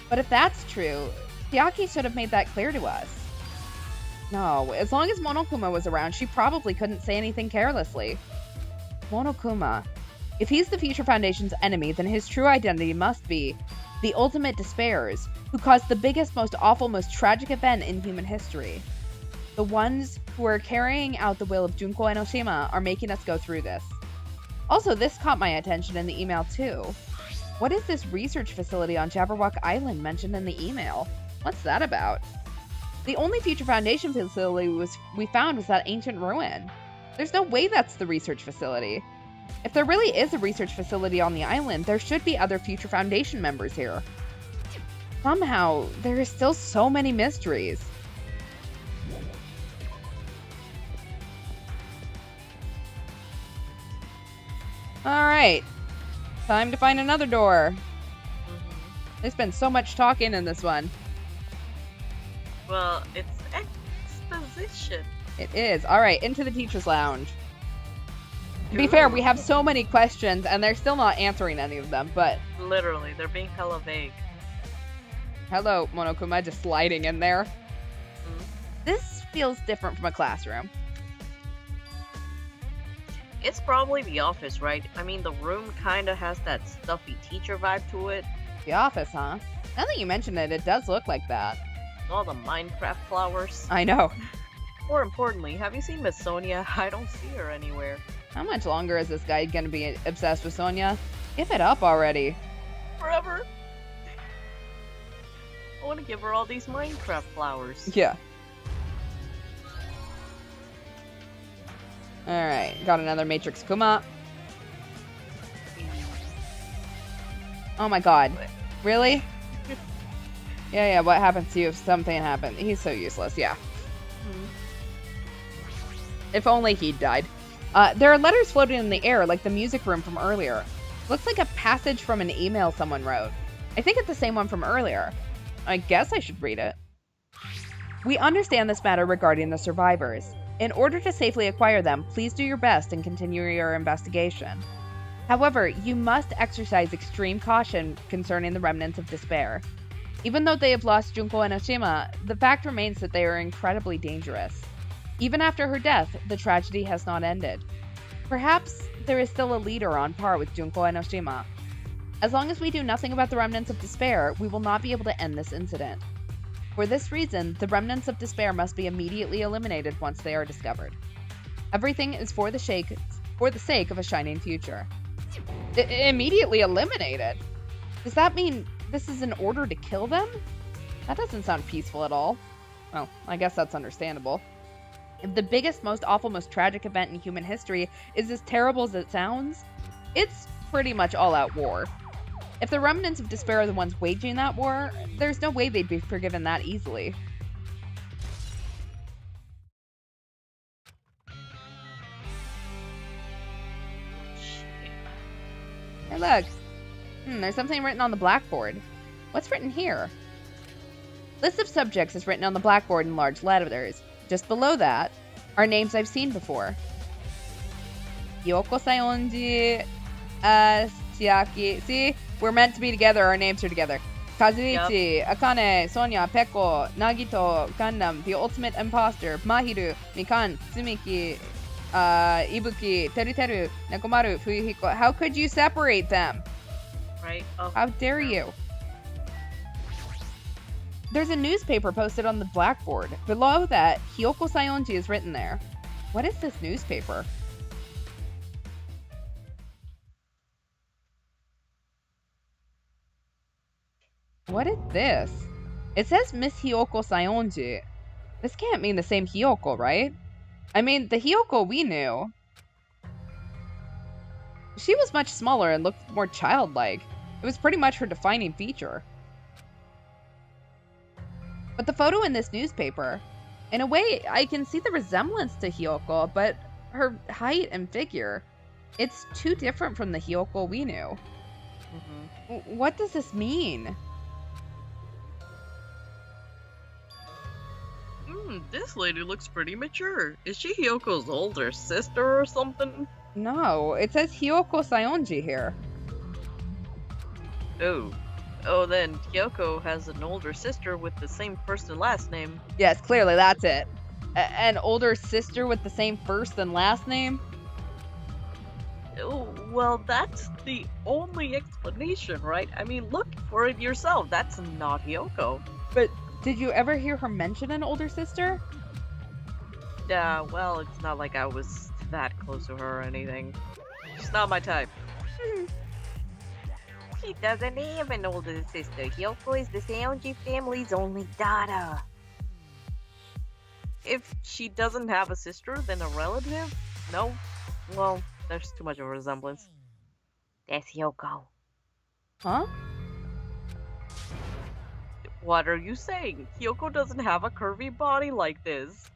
But if that's true, Chiaki should have made that clear to us. No, as long as Monokuma was around, she probably couldn't say anything carelessly. Monokuma. If he's the Future Foundation's enemy, then his true identity must be the ultimate despairs, who caused the biggest, most awful, most tragic event in human history. The ones who are carrying out the will of Junko and Oshima are making us go through this. Also, this caught my attention in the email too. What is this research facility on Jabberwock Island mentioned in the email? What's that about? The only Future Foundation facility we found was that ancient ruin. There's no way that's the research facility. If there really is a research facility on the island, there should be other Future Foundation members here. Somehow, there are still so many mysteries. Alright. Time to find another door. There's been so much talking in this one. Well, it's exposition. It is. Alright, into the teacher's lounge. To be fair, we have so many questions, and they're still not answering any of them, but... Literally, they're being hella vague. Hello, Monokuma, just sliding in there. This feels different from a classroom. It's probably the office, right? I mean, the room kinda has that stuffy teacher vibe to it. The office, huh? Now that you mention it, it does look like that. All the Minecraft flowers. I know. More importantly, have you seen Miss Sonia? I don't see her anywhere. How much longer is this guy gonna be obsessed with Sonia? Give it up already. Forever. I want to give her all these Minecraft flowers. Yeah. Alright, got another Matrix Kuma. Oh my god. Really? Yeah, what happens to you if something happened? He's so useless, yeah. If only he'd died. There are letters floating in the air, like the music room from earlier. Looks like a passage from an email someone wrote. I think it's the same one from earlier. I guess I should read it. We understand this matter regarding the survivors. In order to safely acquire them, please do your best and continue your investigation. However, you must exercise extreme caution concerning the remnants of despair. Even though they have lost Junko and Oshima, the fact remains that they are incredibly dangerous. Even after her death, the tragedy has not ended. Perhaps there is still a leader on par with Junko Enoshima. As long as we do nothing about the remnants of despair, we will not be able to end this incident. For this reason, the remnants of despair must be immediately eliminated once they are discovered. Everything is for the sake of a shining future. Immediately eliminated? Does that mean this is an order to kill them? That doesn't sound peaceful at all. Well, I guess that's understandable. If the biggest, most awful, most tragic event in human history is as terrible as it sounds, it's pretty much all-out war. If the remnants of despair are the ones waging that war, there's no way they'd be forgiven that easily. Hey, look. There's something written on the blackboard. What's written here? List of subjects is written on the blackboard in large letters. Just below that are names I've seen before. Yoko Sayonji, Chiaki. See? We're meant to be together. Our names are together. Kazuichi, Akane, Sonya, Peko, Nagito, Gundam, The Ultimate Imposter, Mahiru, Mikan, Tsumiki, Ibuki, Teruteru, Nekomaru, Fuyuhiko. How could you separate them? Right? Oh. How dare you? There's a newspaper posted on the blackboard. Below that, Hyoko Sayonji is written there. What is this newspaper? What is this? It says Miss Hyoko Sayonji. This can't mean the same Hyoko, right? I mean, the Hyoko we knew. She was much smaller and looked more childlike. It was pretty much her defining feature. But the photo in this newspaper, in a way, I can see the resemblance to Hyoko, but her height and figure, it's too different from the Hyoko we knew. Mm-hmm. What does this mean? This lady looks pretty mature. Is she Hyoko's older sister or something? No, it says Hyoko Sayonji here. Oh, then Hyoko has an older sister with the same first and last name. Yes, clearly that's it. An older sister with the same first and last name? Oh, well, that's the only explanation, right? I mean, look for it yourself. That's not Hyoko. But did you ever hear her mention an older sister? Yeah, well, it's not like I was that close to her or anything. She's not my type. She doesn't have an older sister. Hyoko is the Sayonji family's only daughter. If she doesn't have a sister, then a relative? No? Well, there's too much of a resemblance. That's Hyoko. Huh? What are you saying? Hyoko doesn't have a curvy body like this.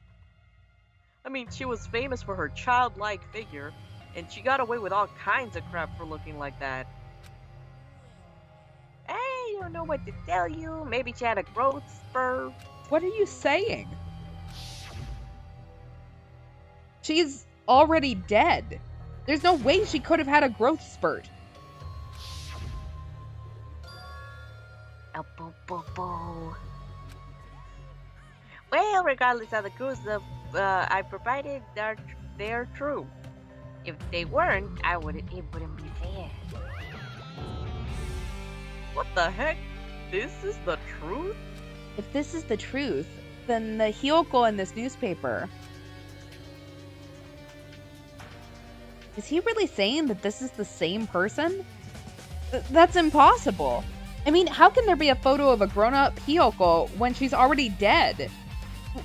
I mean, she was famous for her childlike figure, and she got away with all kinds of crap for looking like that. I don't know what to tell you. Maybe she had a growth spurt. What are you saying? She's already dead. There's no way she could have had a growth spurt. Well, regardless of the clues I provided, they're true. If they weren't, it wouldn't be fair. What the heck? This is the truth? If this is the truth, then the Hyoko in this newspaper... Is he really saying that this is the same person? That's impossible. I mean, how can there be a photo of a grown-up Hyoko when she's already dead?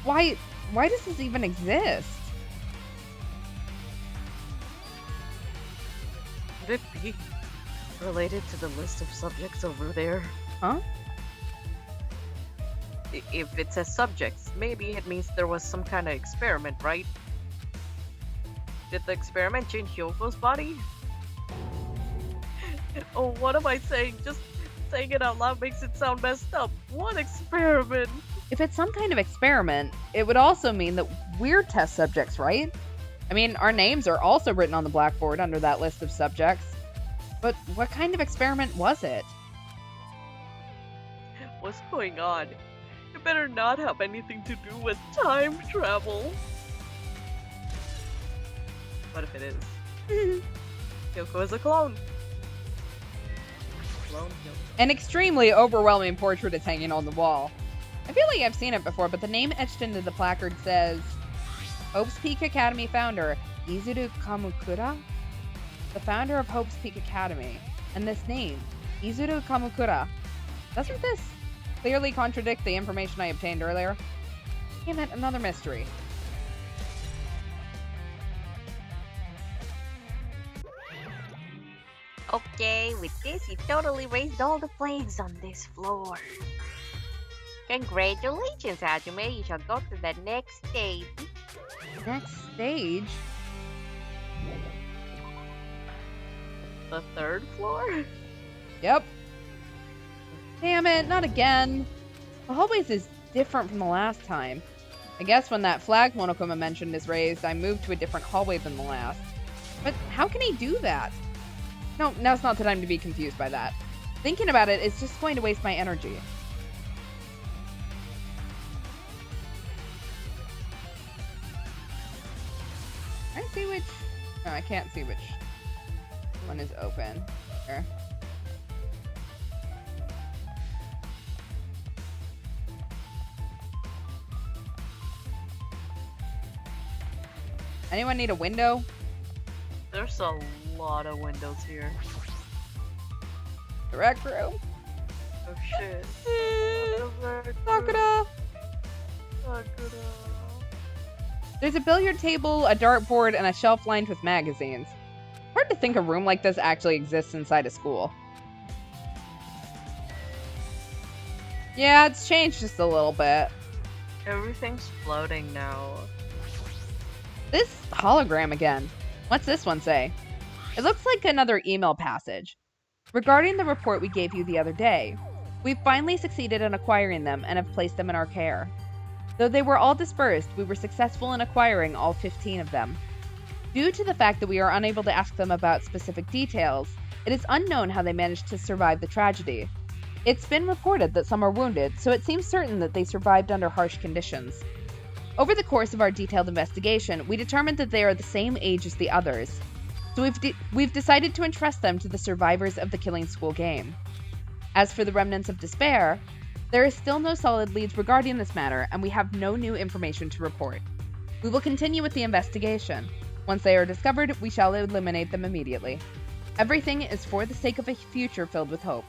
Why does this even exist? Could it be related to the list of subjects over there? Huh? If it says subjects, maybe it means there was some kind of experiment, right? Did the experiment change Hyoko's body? Oh, what am I saying? Just saying it out loud makes it sound messed up. What experiment? If it's some kind of experiment, it would also mean that we're test subjects, right? I mean, our names are also written on the blackboard under that list of subjects. But what kind of experiment was it? What's going on? It better not have anything to do with time travel. What if it is? Kyoko is a clone. Clone Kyoko. An extremely overwhelming portrait is hanging on the wall. I feel like I've seen it before, but the name etched into the placard says, Hope's Peak Academy founder, Izuru Kamukura? The founder of Hope's Peak Academy. And this name, Izuru Kamukura. Doesn't this clearly contradict the information I obtained earlier? Damn it, another mystery. Okay, with this, you totally raised all the flags on this floor. Congratulations, Hajime. You shall go to the next stage. Next stage? The third floor? Yep. Damn it, not again. The hallways is different from the last time. I guess when that flag Monokuma mentioned is raised, I moved to a different hallway than the last. But how can he do that? No, now's not the time to be confused by that. Thinking about it is just going to waste my energy. Can I see which... No, I can't see which one is open. Here. Anyone need a window? There's a lot of windows here. The rec room? Oh shit. Sakura! There's a billiard table, a dartboard, and a shelf lined with magazines. Hard to think a room like this actually exists inside a school. Yeah, it's changed just a little bit. Everything's floating now. This hologram again. What's this one say? It looks like another email passage. Regarding the report we gave you the other day, we've finally succeeded in acquiring them and have placed them in our care. Though they were all dispersed, we were successful in acquiring all 15 of them. Due to the fact that we are unable to ask them about specific details, it is unknown how they managed to survive the tragedy. It's been reported that some are wounded, so it seems certain that they survived under harsh conditions. Over the course of our detailed investigation, we determined that they are the same age as the others. So we've decided to entrust them to the survivors of the Killing School game. As for the remnants of despair, there is still no solid leads regarding this matter, and we have no new information to report. We will continue with the investigation. Once they are discovered, we shall eliminate them immediately. Everything is for the sake of a future filled with hope.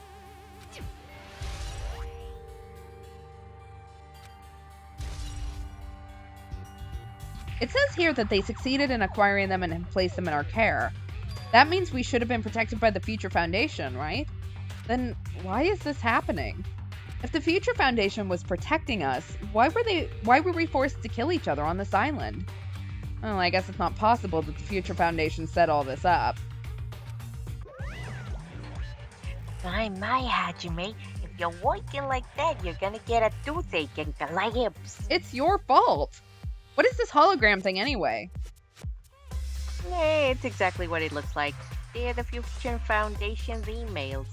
It says here that they succeeded in acquiring them and have placed them in our care. That means we should have been protected by the Future Foundation, right? Then why is this happening? If the Future Foundation was protecting us, why were we forced to kill each other on this island? Well, I guess it's not possible that the Future Foundation set all this up. My, Hajime. If you're working like that, you're gonna get a toothache and collapse. It's your fault! What is this hologram thing anyway? It's exactly what it looks like. They're the Future Foundation's emails.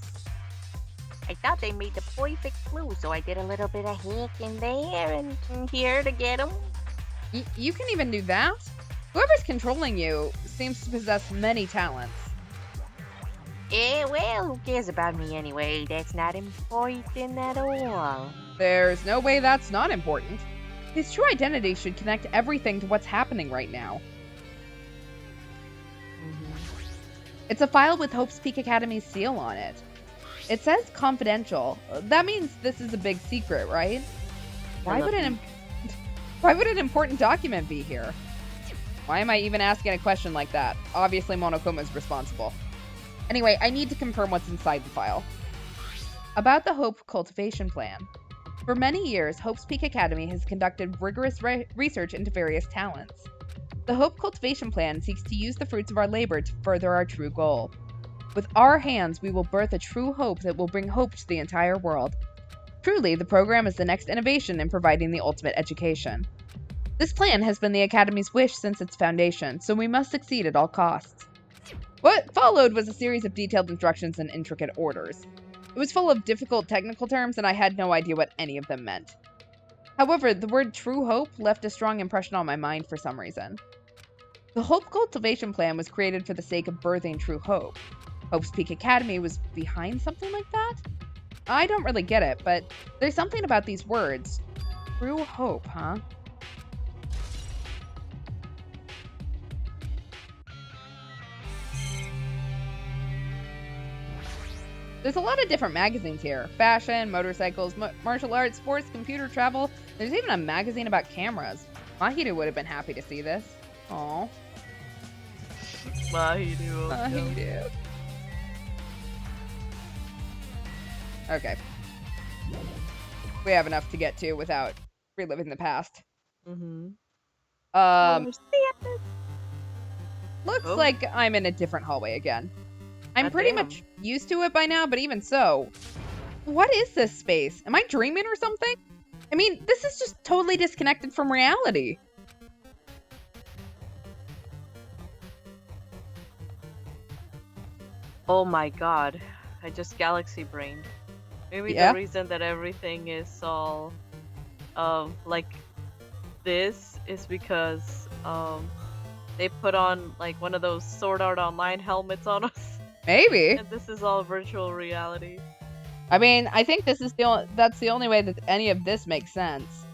I thought they made the perfect clue, so I did a little bit of hacking there and here to get them. You can even do that? Whoever's controlling you seems to possess many talents. Well, who cares about me anyway? That's not important at all. There's no way that's not important. His true identity should connect everything to what's happening right now. It's a file with Hope's Peak Academy's seal on it. It says confidential. That means this is a big secret, right? Why would an important document be here? Why am I even asking a question like that? Obviously Monokuma's responsible. Anyway, I need to confirm what's inside the file. About the Hope Cultivation Plan. For many years, Hope's Peak Academy has conducted rigorous research into various talents. The Hope Cultivation Plan seeks to use the fruits of our labor to further our true goal. With our hands, we will birth a true hope that will bring hope to the entire world. Truly, the program is the next innovation in providing the ultimate education. This plan has been the Academy's wish since its foundation, so we must succeed at all costs. What followed was a series of detailed instructions and intricate orders. It was full of difficult technical terms, and I had no idea what any of them meant. However, the word true hope left a strong impression on my mind for some reason. The Hope Cultivation Plan was created for the sake of birthing true hope. Hope's Peak Academy was behind something like that? I don't really get it, but there's something about these words. True hope, huh? There's a lot of different magazines here. Fashion, motorcycles, martial arts, sports, computer, travel. There's even a magazine about cameras. Mahiru would have been happy to see this. Aww. Mahiru. Okay. We have enough to get to without reliving the past. Looks like I'm in a different hallway again. I'm pretty much used to it by now, but even so, what is this space? Am I dreaming or something? I mean, this is just totally disconnected from reality. Oh my god, I just galaxy brained. Maybe the reason that everything is all like this is because they put on like one of those Sword Art Online helmets on us. Maybe. And this is all virtual reality. I mean, I think this is that's the only way that any of this makes sense.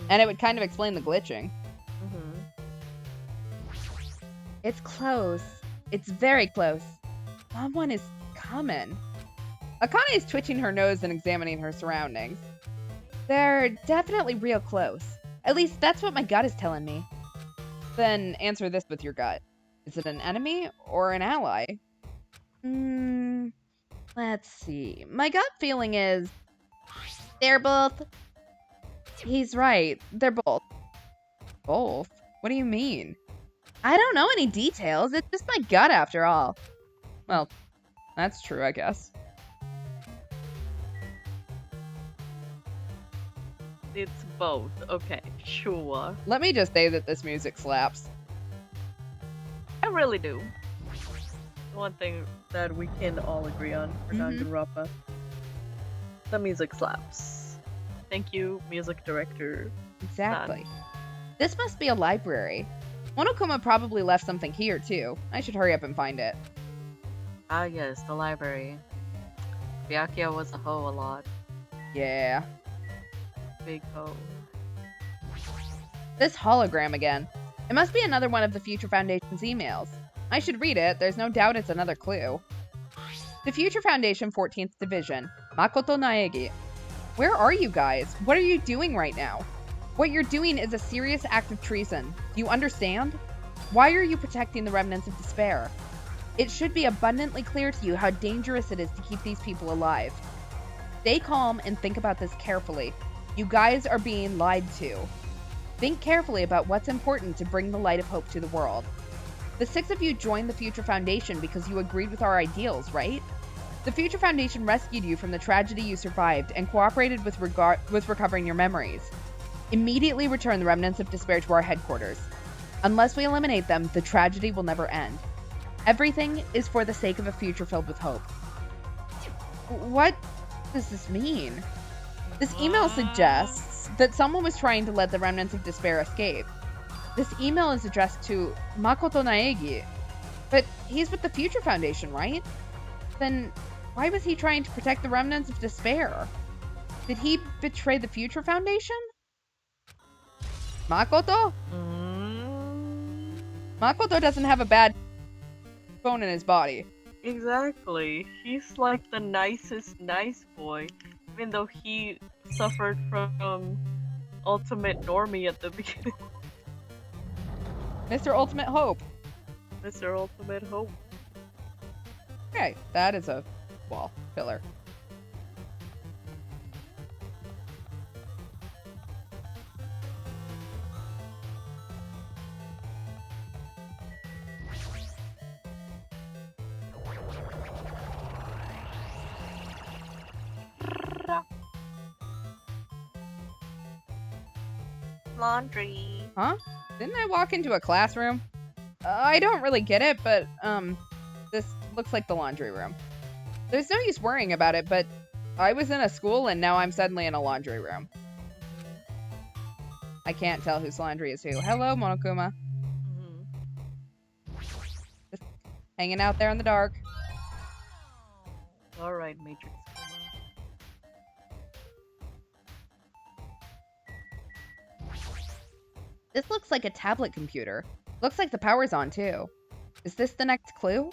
And it would kind of explain the glitching. It's close. It's very close. Someone is coming. Akane is twitching her nose and examining her surroundings. They're definitely real close. At least that's what my gut is telling me. Then answer this with your gut. Is it an enemy or an ally? Let's see. My gut feeling is they're both. He's right. They're both. Both? What do you mean? I don't know any details. It's just my gut after all. Well, that's true, I guess. It's both. Okay, sure. Let me just say that this music slaps. I really do. One thing that we can all agree on for Danganronpa. The music slaps. Thank you, music director. Exactly. This must be a library. Monokuma probably left something here, too. I should hurry up and find it. Ah yes, the library. Byakuya was a hoe a lot. Yeah. Big hoe. This hologram again. It must be another one of the Future Foundation's emails. I should read it. There's no doubt it's another clue. The Future Foundation 14th Division. Makoto Naegi. Where are you guys? What are you doing right now? What you're doing is a serious act of treason. Do you understand? Why are you protecting the remnants of despair? It should be abundantly clear to you how dangerous it is to keep these people alive. Stay calm and think about this carefully. You guys are being lied to. Think carefully about what's important to bring the light of hope to the world. The 6 of you joined the Future Foundation because you agreed with our ideals, right? The Future Foundation rescued you from the tragedy you survived and cooperated with recovering your memories. Immediately return the remnants of despair to our headquarters. Unless we eliminate them, the tragedy will never end. Everything is for the sake of a future filled with hope. What does this mean? This email suggests that someone was trying to let the remnants of despair escape. This email is addressed to Makoto Naegi, but he's with the Future Foundation, right? Then why was he trying to protect the remnants of despair? Did he betray the Future Foundation? Makoto? Makoto doesn't have a bad bone in his body. Exactly. He's like the nicest nice boy, even though he suffered from ultimate normie at the beginning. Mr. Ultimate Hope. Mr. Ultimate Hope. Okay, that is a wall filler. Laundry. Huh? Didn't I walk into a classroom? I don't really get it, but, this looks like the laundry room. There's no use worrying about it, but I was in a school and now I'm suddenly in a laundry room. I can't tell whose laundry is who. Hello, Monokuma. Hanging out there in the dark. Alright, Matrix. This looks like a tablet computer. Looks like the power's on too. Is this the next clue?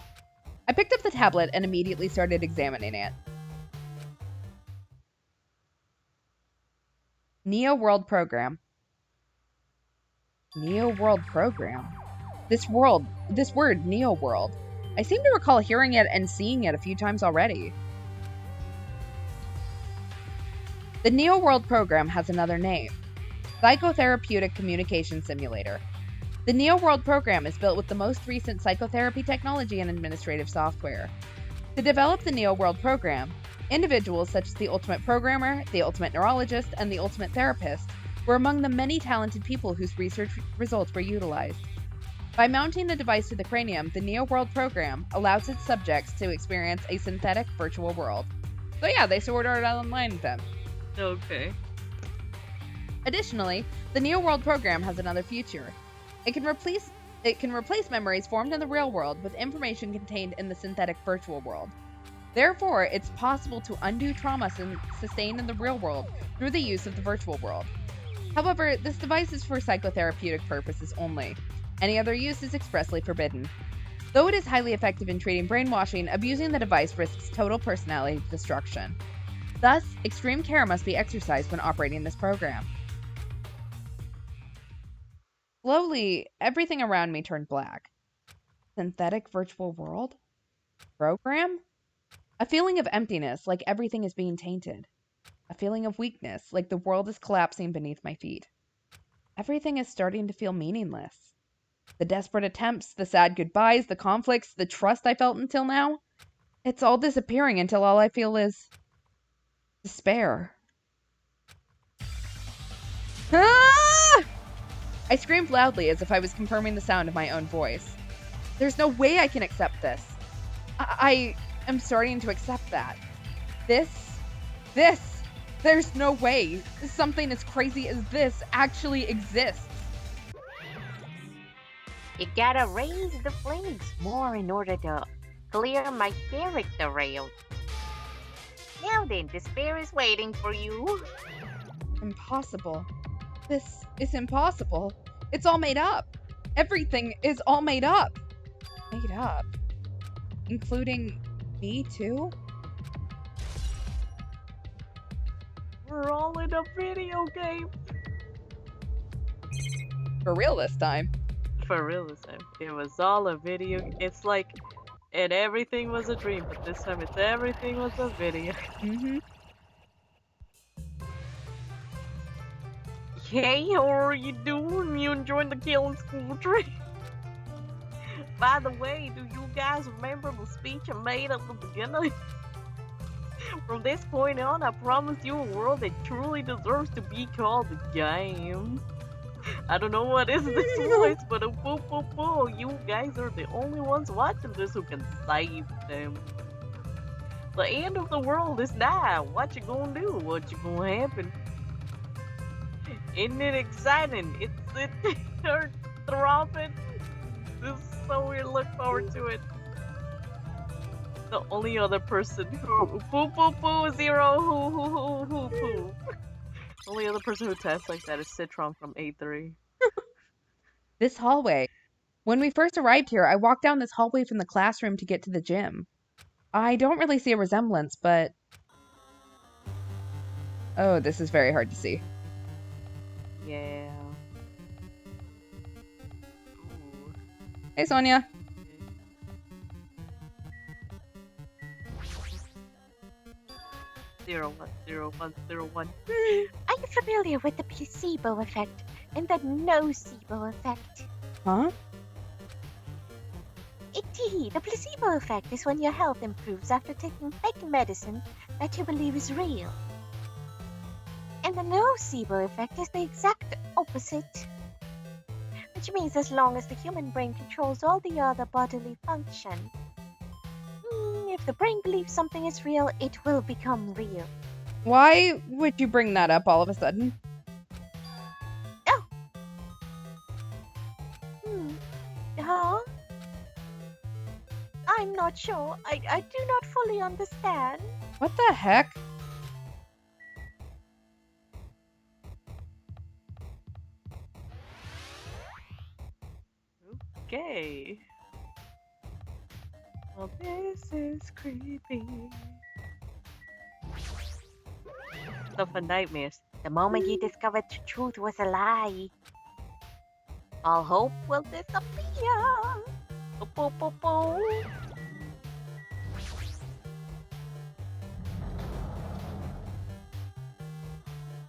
I picked up the tablet and immediately started examining it. Neo World Program. Neo World Program? This word, Neo World. I seem to recall hearing it and seeing it a few times already. The Neo World Program has another name. Psychotherapeutic Communication Simulator. The Neo World Program is built with the most recent psychotherapy technology and administrative software. To develop the Neo World Program, individuals such as the Ultimate Programmer, the Ultimate Neurologist, and the Ultimate Therapist were among the many talented people whose research results were utilized. By mounting the device to the cranium, the Neo World Program allows its subjects to experience a synthetic virtual world. So yeah, they sorted it online with them. Okay. Additionally, the Neo World Program has another feature. It can replace memories formed in the real world with information contained in the synthetic virtual world. Therefore, it's possible to undo trauma sustained in the real world through the use of the virtual world. However, this device is for psychotherapeutic purposes only. Any other use is expressly forbidden. Though it is highly effective in treating brainwashing, abusing the device risks total personality destruction. Thus, extreme care must be exercised when operating this program. Slowly, everything around me turned black. Synthetic virtual world? Program? A feeling of emptiness, like everything is being tainted. A feeling of weakness, like the world is collapsing beneath my feet. Everything is starting to feel meaningless. The desperate attempts, the sad goodbyes, the conflicts, the trust I felt until now, it's all disappearing until all I feel is despair. Ah! I screamed loudly as if I was confirming the sound of my own voice. There's no way I can accept this. I am starting to accept that. There's no way something as crazy as this actually exists. You gotta raise the flames more in order to clear my character out. Now then, despair is waiting for you. Impossible. This is impossible. It's all made up. Everything is all made up. Made up. Including me too? We're all in a video game. For real this time. For real this time. It was all a video. It's like, and everything was a dream, but this time it's everything was a video. Mm-hmm. Hey, how are you doing? You enjoying the killing school tree? By the way, do you guys remember the speech I made at the beginning? From this point on, I promise you a world that truly deserves to be called a game. I don't know what is this voice, but you guys are the only ones watching this who can save them. The end of the world is nigh. What you gonna do? What you gonna happen? Isn't it exciting? It's heart-throbbing. This is so weird. Look forward to it. The only other person who zero who. Only other person who tests like that is Citron from A3. This hallway. When we first arrived here, I walked down this hallway from the classroom to get to the gym. I don't really see a resemblance, but... Oh, this is very hard to see. Yeah. Hey, Sonia. Zero one zero one zero one. Are you familiar with the placebo effect and the nocebo effect? Huh? Indeed, the placebo effect is when your health improves after taking fake medicine that you believe is real. And the nocebo effect is the exact opposite. Which means as long as the human brain controls all the other bodily functions, if the brain believes something is real, it will become real. Why would you bring that up all of a sudden? Oh. Huh? not sure. I do not fully understand. What the heck? Okay. Well, this is creepy. Stuff and nightmares. The moment you discovered the truth was a lie, all hope will disappear. Bo, bo, bo, bo.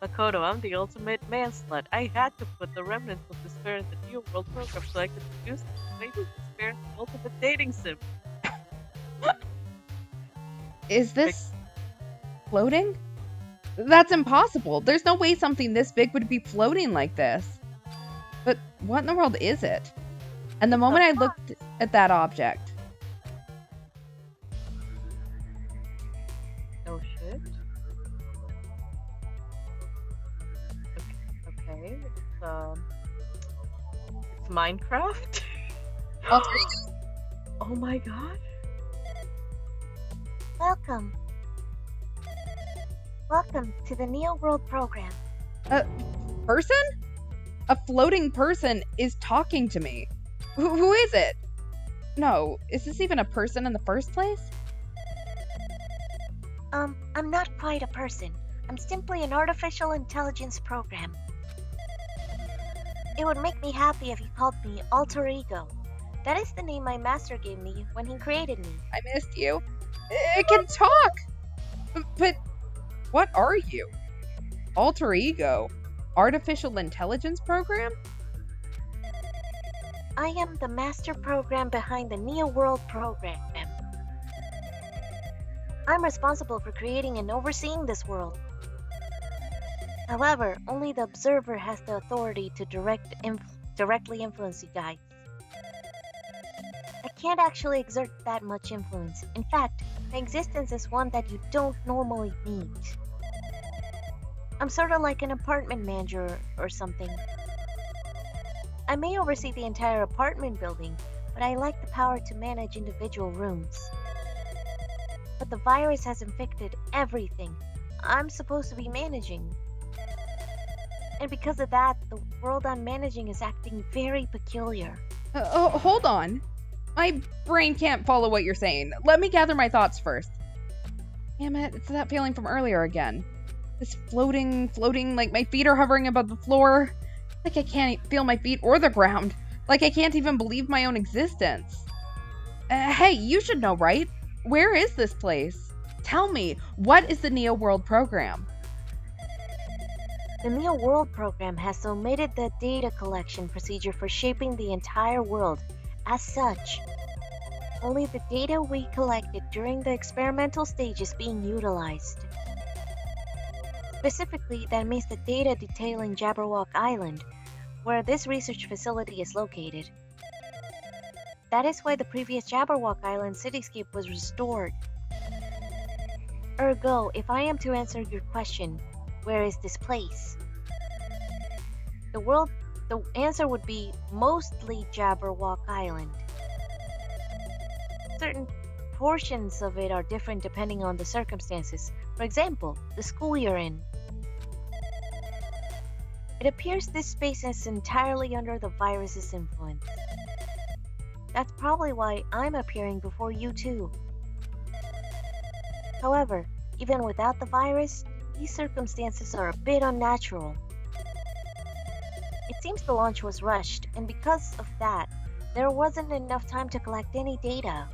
Makoto, I'm the ultimate man slut. I had to put the remnants of despair in the New World program so I could produce maybe despair in the ultimate dating sim. Is this floating? That's impossible. There's no way something this big would be floating like this. But what in the world is it? And the moment I looked at that object, Oh shit. Okay. It's Minecraft. alter ego? Oh my god. Welcome. Welcome to the Neo World program. Person? A floating person is talking to me. Who is it? No, is this even a person in the first place? I'm not quite a person. I'm simply an artificial intelligence program. It would make me happy if you called me Alter Ego. That is the name my master gave me when he created me. I missed you. It can talk! But what are you? Alter ego? Artificial intelligence program? I am the master program behind the Neo World program. I'm responsible for creating and overseeing this world. However, only the observer has the authority to directly influence you guys. I can't actually exert that much influence. In fact, my existence is one that you don't normally need. I'm sort of like an apartment manager or something. I may oversee the entire apartment building, but I lack the power to manage individual rooms. But the virus has infected everything I'm supposed to be managing. And because of that, the world I'm managing is acting very peculiar. Hold on. My brain can't follow what you're saying. Let me gather my thoughts first. Damn it, it's that feeling from earlier again. This floating, like my feet are hovering above the floor. Like I can't feel my feet or the ground. Like I can't even believe my own existence. Hey, you should know, right? Where is this place? Tell me, what is the Neo World program? The Neo World program has omitted the data collection procedure for shaping the entire world. As such, only the data we collected during the experimental stage is being utilized. Specifically, that means the data detailing Jabberwock Island, where this research facility is located. That is why the previous Jabberwock Island cityscape was restored. Ergo, if I am to answer your question, where is this place? The answer would be mostly Jabberwock Island. Certain portions of it are different depending on the circumstances. For example, the school you're in. It appears this space is entirely under the virus's influence. That's probably why I'm appearing before you too. However, even without the virus, these circumstances are a bit unnatural. It seems the launch was rushed, and because of that, there wasn't enough time to collect any data.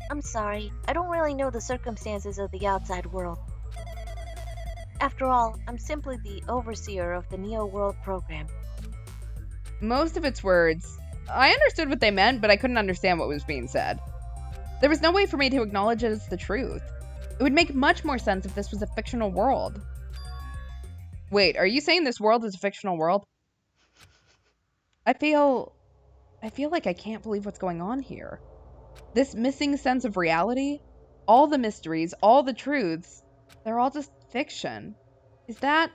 I'm sorry, I don't really know the circumstances of the outside world. After all, I'm simply the overseer of the Neo World program. Most of its words, I understood what they meant, but I couldn't understand what was being said. There was no way for me to acknowledge it as the truth. It would make much more sense if this was a fictional world. Wait, are you saying this world is a fictional world? I feel like I can't believe what's going on here. This missing sense of reality, all the mysteries, all the truths, they're all just fiction. Is that...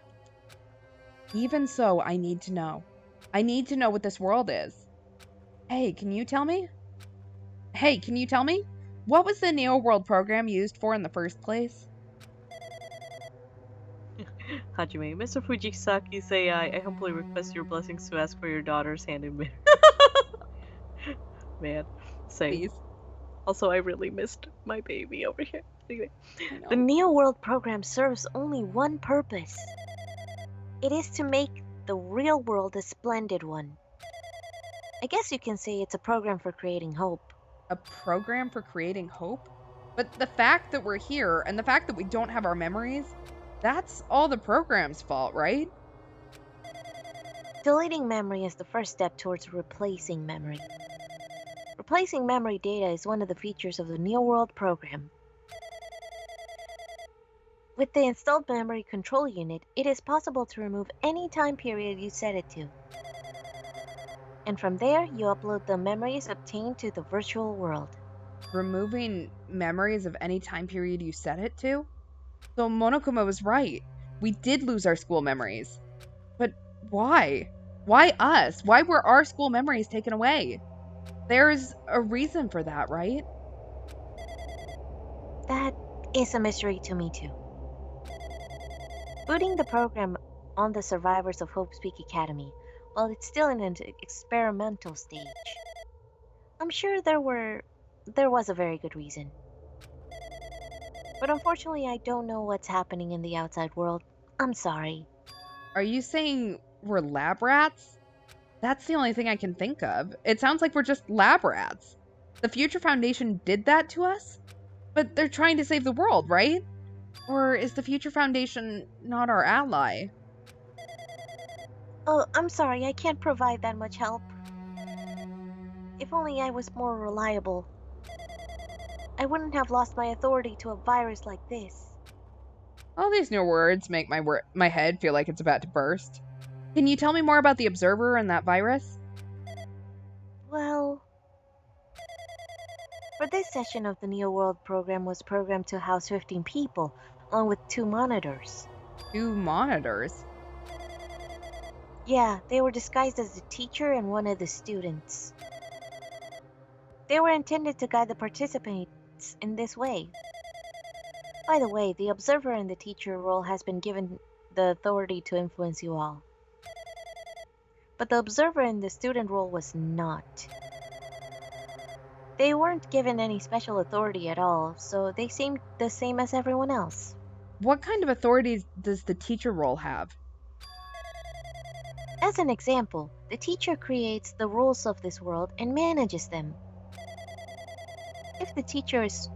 Even so, I need to know. I need to know what this world is. Hey, can you tell me? Hey, can you tell me? What was the Neo World program used for in the first place? Hajime, Mr. Fujisaki's AI, I humbly request your blessings to ask for your daughter's hand in marriage. Man, same. Please. Also, I really missed my baby over here. Anyway. I know. The Neo World program serves only one purpose. It is to make the real world a splendid one. I guess you can say it's a program for creating hope. A program for creating hope? But the fact that we're here and the fact that we don't have our memories, that's all the program's fault, right? Deleting memory is the first step towards replacing memory. Replacing memory data is one of the features of the Neo World program. With the installed memory control unit, it is possible to remove any time period you set it to. And from there, you upload the memories obtained to the virtual world. Removing memories of any time period you set it to? So Monokuma was right. We did lose our school memories. But why? Why us? Why were our school memories taken away? There's a reason for that, right? That is a mystery to me too. Booting the program on the survivors of Hope's Peak Academy, while it's still in an experimental stage, I'm sure there was a very good reason. But unfortunately, I don't know what's happening in the outside world. I'm sorry. Are you saying we're lab rats? That's the only thing I can think of. It sounds like we're just lab rats. The Future Foundation did that to us? But they're trying to save the world, right? Or is the Future Foundation not our ally? Oh, I'm sorry, I can't provide that much help. If only I was more reliable. I wouldn't have lost my authority to a virus like this. All these new words make my head feel like it's about to burst. Can you tell me more about the Observer and that virus? Well, for this session of the Neo World program was programmed to house 15 people, along with 2 monitors. 2 monitors? Yeah, they were disguised as the teacher and one of the students. They were intended to guide the participants in this way. By the way, the observer and the teacher role has been given the authority to influence you all. But the observer in the student role was not. They weren't given any special authority at all, so they seemed the same as everyone else. What kind of authority does the teacher role have? As an example, the teacher creates the rules of this world and manages them. If the teacher is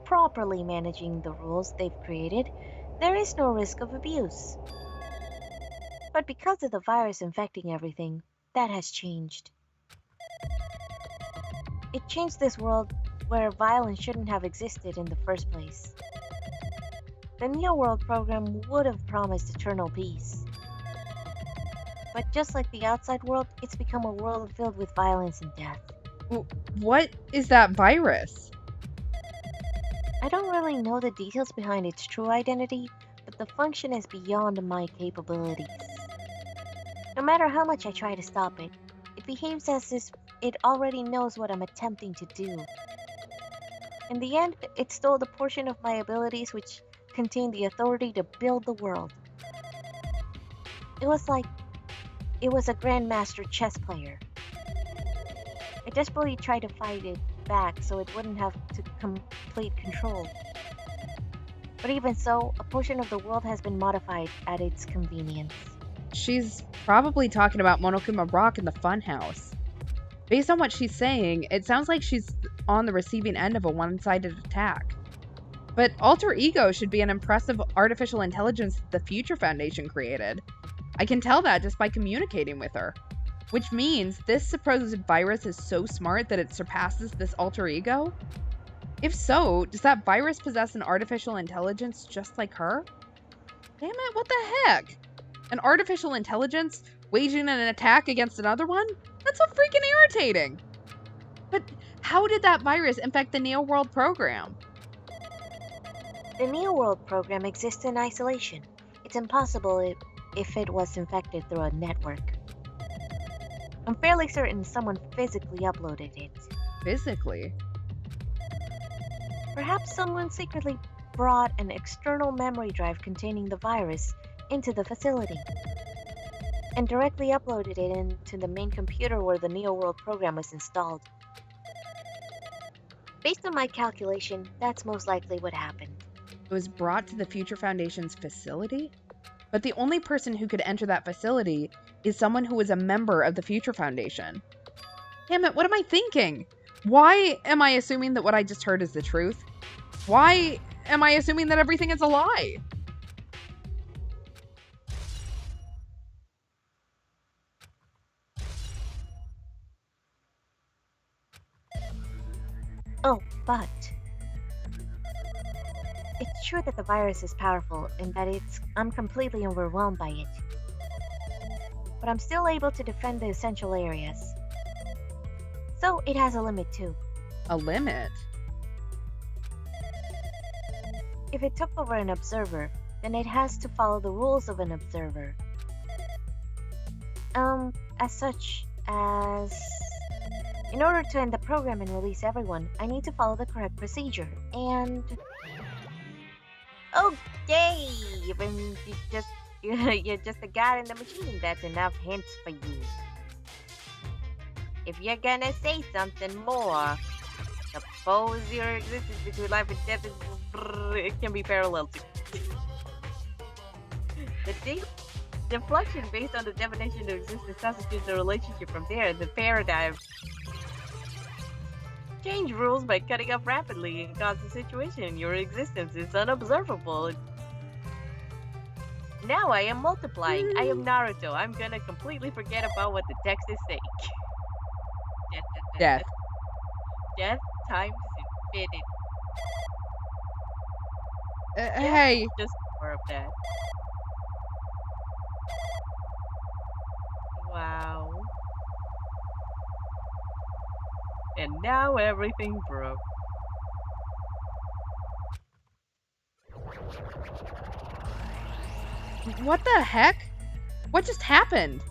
properly managing the rules they've created, there is no risk of abuse. But because of the virus infecting everything, that has changed. It changed this world where violence shouldn't have existed in the first place. The Neo World program would have promised eternal peace. But just like the outside world, it's become a world filled with violence and death. What is that virus? I don't really know the details behind its true identity, but the function is beyond my capabilities. No matter how much I try to stop it, it behaves as if it already knows what I'm attempting to do. In the end, it stole the portion of my abilities which contained the authority to build the world. It was like it was a grandmaster chess player. I desperately tried to fight it back so it wouldn't have to complete control. But even so, a portion of the world has been modified at its convenience. She's probably talking about Monokuma Rock in the funhouse. Based on what she's saying, it sounds like she's on the receiving end of a one-sided attack. But Alter Ego should be an impressive artificial intelligence that the Future Foundation created. I can tell that just by communicating with her. Which means this supposed virus is so smart that it surpasses this Alter Ego? If so, does that virus possess an artificial intelligence just like her? Damn it, what the heck? An artificial intelligence waging an attack against another one? That's so freaking irritating! But how did that virus infect the Neo World program? The Neo World program exists in isolation. It's impossible if it was infected through a network. I'm fairly certain someone physically uploaded it. Physically? Perhaps someone secretly brought an external memory drive containing the virus into the facility and directly uploaded it into the main computer where the Neo World program was installed. Based on my calculation, that's most likely what happened. It was brought to the Future Foundation's facility? But the only person who could enter that facility is someone who is a member of the Future Foundation. Damn it, what am I thinking? Why am I assuming that what I just heard is the truth? Why am I assuming that everything is a lie? Oh, but it's true that the virus is powerful and that I'm completely overwhelmed by it. But I'm still able to defend the essential areas. So it has a limit too. A limit? If it took over an observer, then it has to follow the rules of an observer. As such as... In order to end the program and release everyone, I need to follow the correct procedure, and... Okay, when you're just a guy in the machine, that's enough hints for you. If you're gonna say something more, suppose your existence between life and death it can be parallel to. The deflection based on the definition of existence constitutes a relationship from there. The paradigm change rules by cutting up rapidly in constant situation. Your existence is unobservable. Now I am multiplying. I am Naruto. I'm gonna completely forget about what the text is saying. Death. Death times infinity. Hey. Just more of that. Wow. And now everything broke. What the heck? What just happened?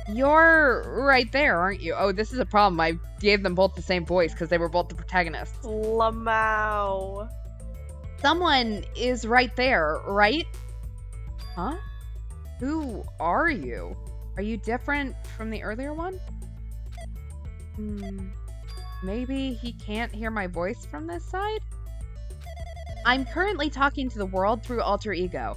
You're right there, aren't you? Oh, this is a problem. I gave them both the same voice because they were both the protagonists. Lamau. Someone is right there, right? Huh? Who are you? Are you different from the earlier one? Maybe he can't hear my voice from this side? I'm currently talking to the world through alter ego.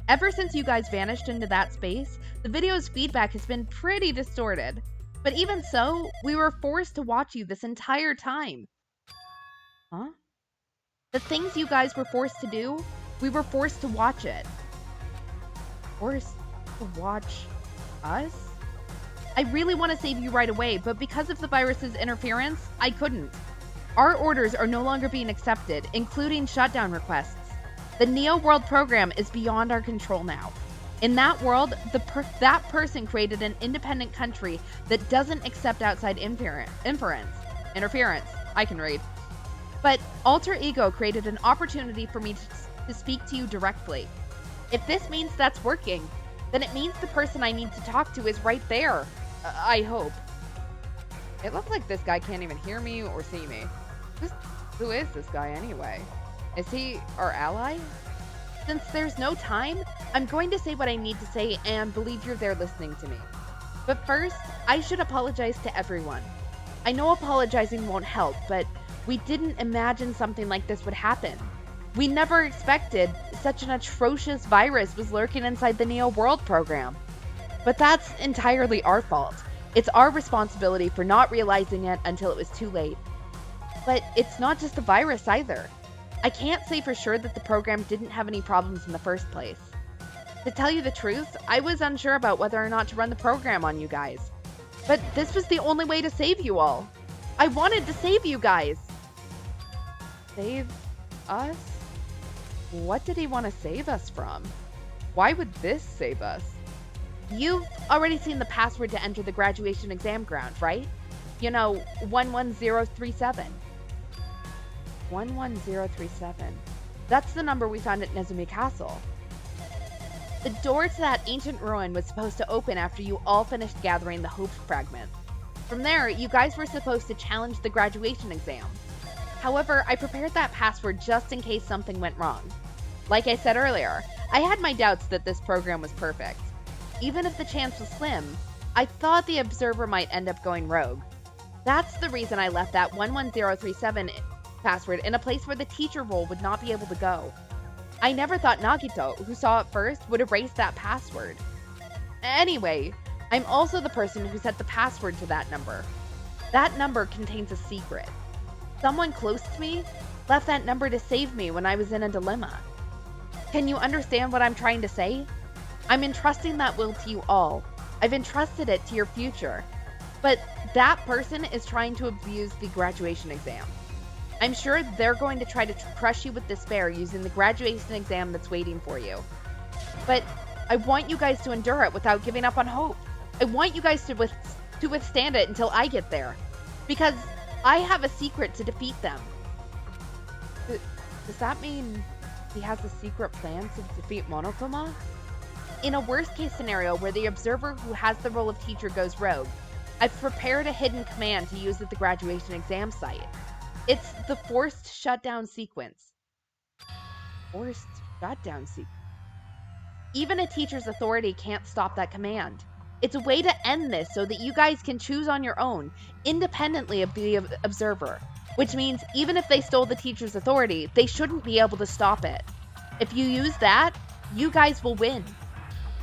Ever since you guys vanished into that space, the video's feedback has been pretty distorted. But even so, we were forced to watch you this entire time. Huh? The things you guys were forced to do, we were forced to watch it. Forced to watch us? I really want to save you right away, but because of the virus's interference, I couldn't. Our orders are no longer being accepted, including shutdown requests. The Neo World program is beyond our control now. In that world, that person created an independent country that doesn't accept outside interference. I can read. But Alter Ego created an opportunity for me to speak to you directly. If this means that's working, then it means the person I need to talk to is right there. I hope. It looks like this guy can't even hear me or see me. Who is this guy anyway? Is he our ally? Since there's no time, I'm going to say what I need to say and believe you're there listening to me. But first, I should apologize to everyone. I know apologizing won't help, but we didn't imagine something like this would happen. We never expected such an atrocious virus was lurking inside the Neo World program. But that's entirely our fault. It's our responsibility for not realizing it until it was too late. But it's not just the virus either. I can't say for sure that the program didn't have any problems in the first place. To tell you the truth, I was unsure about whether or not to run the program on you guys. But this was the only way to save you all. I wanted to save you guys. Save us? What did he want to save us from? Why would this save us? You've already seen the password to enter the graduation exam ground, right? You know, 11037. 11037. That's the number we found at Nezumi Castle. The door to that ancient ruin was supposed to open after you all finished gathering the Hope fragments. From there, you guys were supposed to challenge the graduation exam. However, I prepared that password just in case something went wrong. Like I said earlier, I had my doubts that this program was perfect. Even if the chance was slim, I thought the observer might end up going rogue. That's the reason I left that 11037 password in a place where the teacher role would not be able to go. I never thought Nagito, who saw it first, would erase that password. Anyway, I'm also the person who set the password to that number. That number contains a secret. Someone close to me left that number to save me when I was in a dilemma. Can you understand what I'm trying to say? I'm entrusting that will to you all. I've entrusted it to your future. But that person is trying to abuse the graduation exam. I'm sure they're going to try to crush you with despair using the graduation exam that's waiting for you. But I want you guys to endure it without giving up on hope. I want you guys to withstand it until I get there. Because I have a secret to defeat them. Does that mean he has a secret plan to defeat Monokuma? In a worst-case scenario where the observer who has the role of teacher goes rogue, I've prepared a hidden command to use at the graduation exam site. It's the forced shutdown sequence. Forced shutdown sequence? Even a teacher's authority can't stop that command. It's a way to end this so that you guys can choose on your own, independently of the observer. Which means even if they stole the teacher's authority, they shouldn't be able to stop it. If you use that, you guys will win.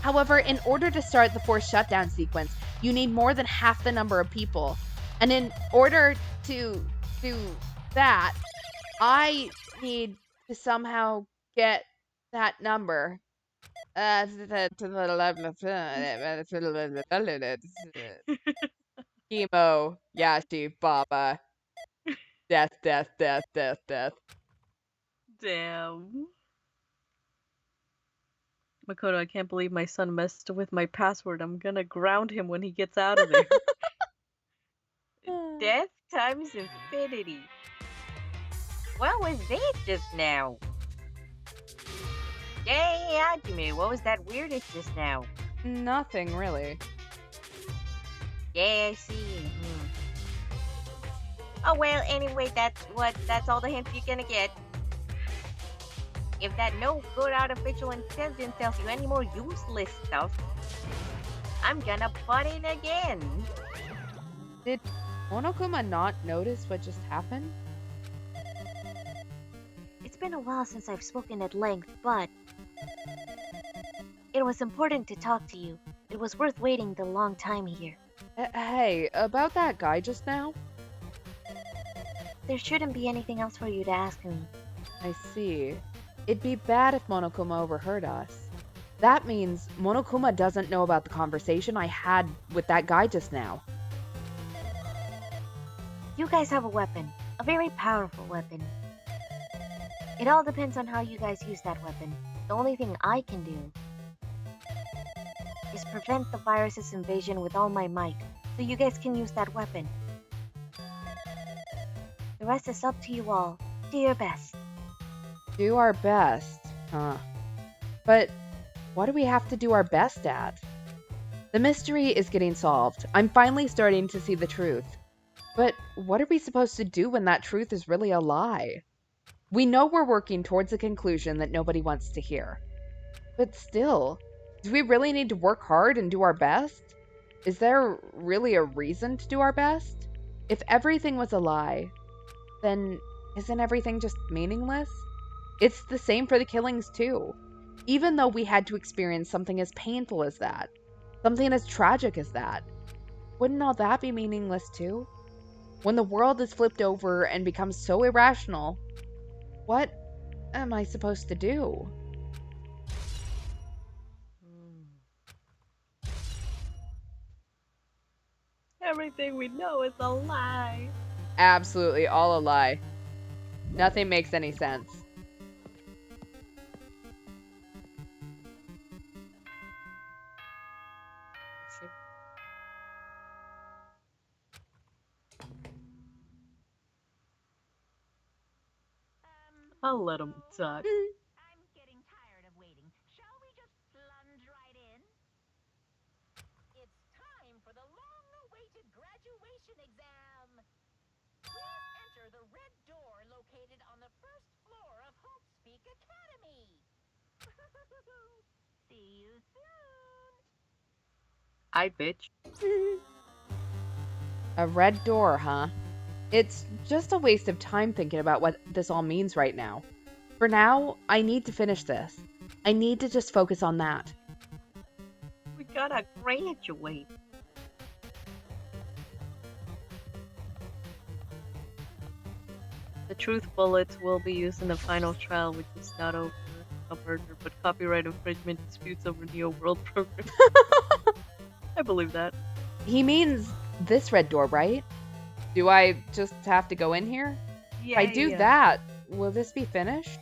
However, in order to start the forced shutdown sequence, you need more than half the number of people. And in order to do that, I need to somehow get that number. Chemo, Yashi, Baba. Death, death, death, death, death. Damn. Makoto, I can't believe my son messed with my password. I'm gonna ground him when he gets out of there. Death times infinity. What was that just now? Yay, Hajime, what was that weirdness just now? Nothing, really. Yeah, I see. Oh well, anyway, that's all the hints you're gonna get. If that no good artificial intelligence tells you any more useless stuff, I'm gonna butt in again. Did Monokuma not notice what just happened? It's been a while since I've spoken at length, but it was important to talk to you. It was worth waiting the long time here. Hey, about that guy just now? There shouldn't be anything else for you to ask me. I see. It'd be bad if Monokuma overheard us. That means Monokuma doesn't know about the conversation I had with that guy just now. You guys have a weapon. A very powerful weapon. It all depends on how you guys use that weapon. The only thing I can do is prevent the virus's invasion with all my might, so you guys can use that weapon. The rest is up to you all. Do your best. Do our best, huh? But what do we have to do our best at? The mystery is getting solved. I'm finally starting to see the truth. But what are we supposed to do when that truth is really a lie? We know we're working towards a conclusion that nobody wants to hear. But still, do we really need to work hard and do our best? Is there really a reason to do our best? If everything was a lie, then isn't everything just meaningless? It's the same for the killings too. Even though we had to experience something as painful as that, something as tragic as that, wouldn't all that be meaningless too? When the world is flipped over and becomes so irrational, what am I supposed to do? Everything we know is a lie. Absolutely all a lie. Nothing makes any sense. I'll let him talk. I'm getting tired of waiting. Shall we just plunge right in? It's time for the long-awaited graduation exam. Please enter the red door See you soon. I bitch. A red door, huh? It's just a waste of time thinking about what this all means right now. For now, I need to finish this. I need to just focus on that. We gotta graduate. The truth bullets will be used in the final trial, which is not over a murder, but copyright infringement disputes over Neo World program. I believe that. He means this red door, right? Do I just have to go in here? If I do that, will this be finished?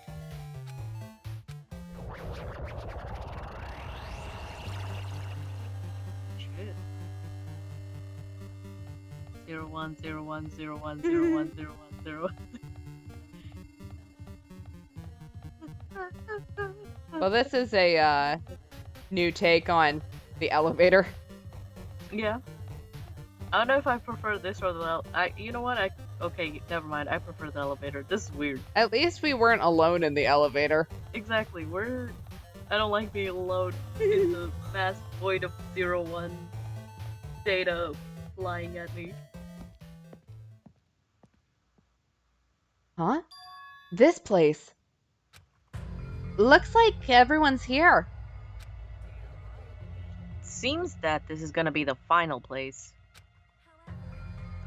Shit. 010101010101. Well, this is a new take on the elevator. Yeah. I don't know if I prefer this or the you know what? Okay, never mind. I prefer the elevator. This is weird. At least we weren't alone in the elevator. Exactly. I don't like being alone in the vast void of 01 data flying at me. Huh? This place. Looks like everyone's here. Seems that this is gonna be the final place.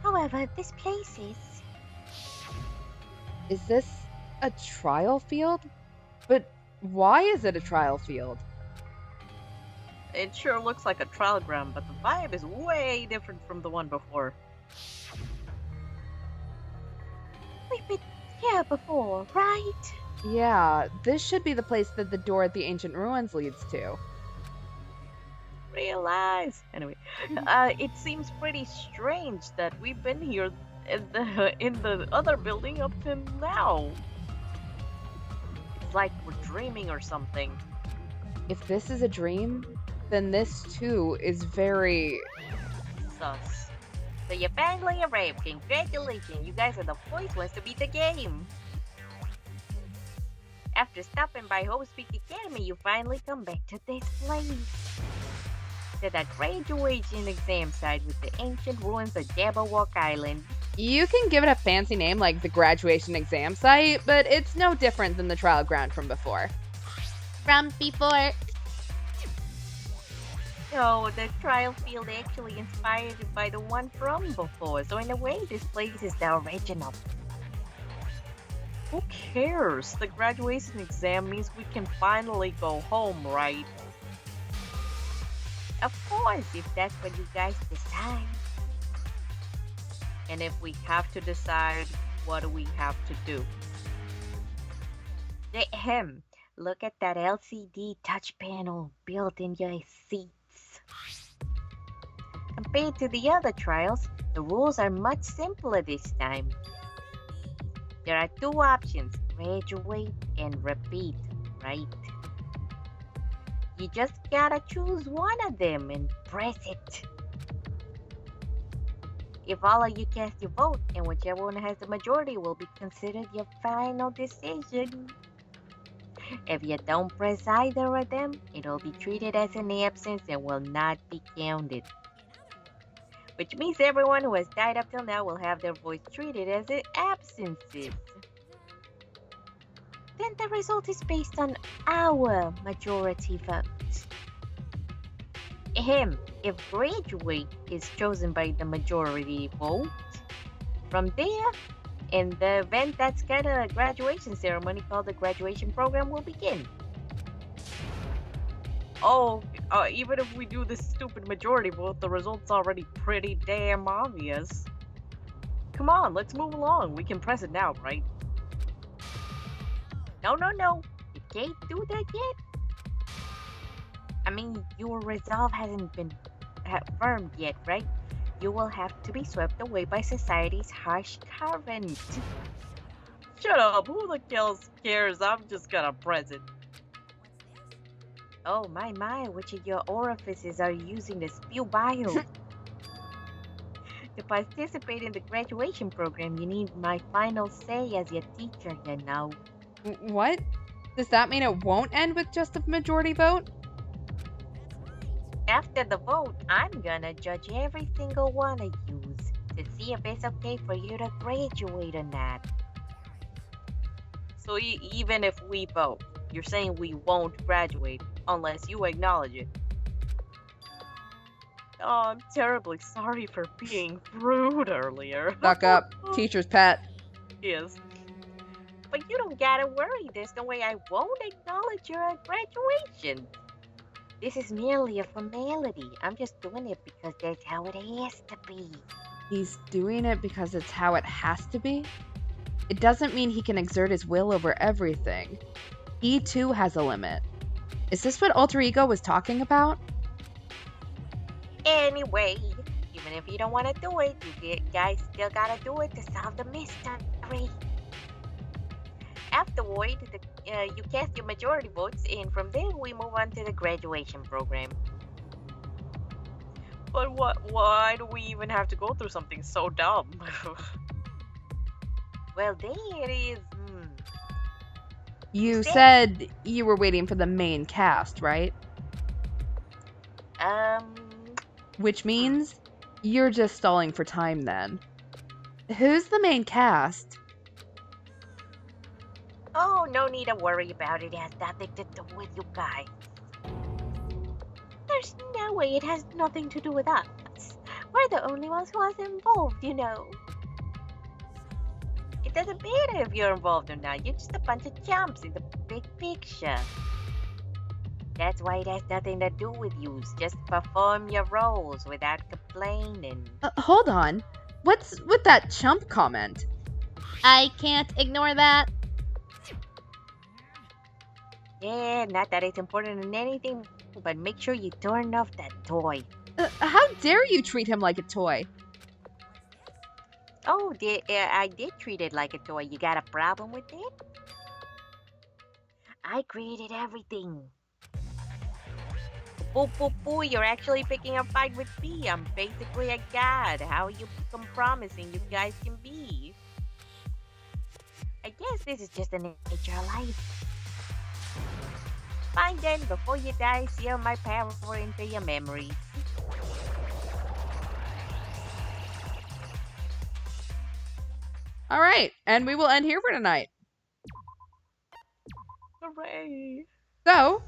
However, this place is. Is this a trial field? But why is it a trial field? It sure looks like a trial ground, but the vibe is way different from the one before. We've been here before, right? Yeah, this should be the place that the door at the ancient ruins leads to. Realize. Anyway, it seems pretty strange that we've been here in the other building up to now. It's like we're dreaming or something. If this is a dream, then this too is very... Sus. So you finally arrived. Congratulations, you guys are the first ones to beat the game. After stopping by Hope Speak Academy, you finally come back to this place. To the graduation exam site with the ancient ruins of Jabberwock Island. You can give it a fancy name like the graduation exam site, but it's no different than the trial ground from before. From before. So the trial field actually inspired by the one from before. So in a way, this place is the original. Who cares? The graduation exam means we can finally go home, right? Of course, if that's what you guys decide. And if we have to decide, what do we have to do? Ahem. Look at that LCD touch panel built in your seats. Compared to the other trials, the rules are much simpler this time. There are two options, graduate and repeat, right? You just gotta choose one of them and press it. If all of you cast your vote, and whichever one has the majority will be considered your final decision. If you don't press either of them, it'll be treated as an absence and will not be counted. Which means everyone who has died up till now will have their voice treated as absences. Then the result is based on our majority vote. If graduate is chosen by the majority vote, from there, in the event that's got a graduation ceremony called the graduation program will begin. Oh, even if we do this stupid majority vote, the result's already pretty damn obvious. Come on, let's move along. We can press it now, right? No. You can't do that yet. I mean, your resolve hasn't been affirmed yet, right? You will have to be swept away by society's harsh current. Shut up, who the hell cares? I'm just gonna press it. Oh my, which of your orifices are you using to spew bile? To participate in the graduation program, you need my final say as your teacher, you know. What? Does that mean it won't end with just a majority vote? After the vote, I'm gonna judge every single one of yous to see if it's okay for you to graduate or not. So even if we vote, you're saying we won't graduate unless you acknowledge it. Oh, I'm terribly sorry for being rude earlier. Suck up. Teacher's pet. Yes. But you don't gotta worry. There's no way I won't acknowledge your graduation. This is merely a formality. I'm just doing it because that's how it has to be. He's doing it because it's how it has to be? It doesn't mean he can exert his will over everything. He too has a limit. Is this what Alter Ego was talking about? Anyway, even if you don't want to do it, you guys still gotta do it to solve the mystery. Afterward, you cast your majority votes, and from there we move on to the graduation program. But why do we even have to go through something so dumb? Well, there is. You said you were waiting for the main cast, right? Hmm. Which means you're just stalling for time then. Who's the main cast? Oh, no need to worry about it. It has nothing to do with you guys. There's no way it has nothing to do with us. We're the only ones who are involved, you know. It doesn't matter if you're involved or not. You're just a bunch of chumps in the big picture. That's why it has nothing to do with you. Just perform your roles without complaining. Hold on. What's with that chump comment? I can't ignore that. Yeah, not that it's important in anything, but make sure you turn off that toy. How dare you treat him like a toy? Oh, I did treat it like a toy. You got a problem with it? I created everything. Boo, boo, boo, you're actually picking a fight with me. I'm basically a god. How you become promising you guys can be? I guess this is just the nature of life. Fine then, before you die, seal my power into your memories. All right, and we will end here for tonight. Hooray! So,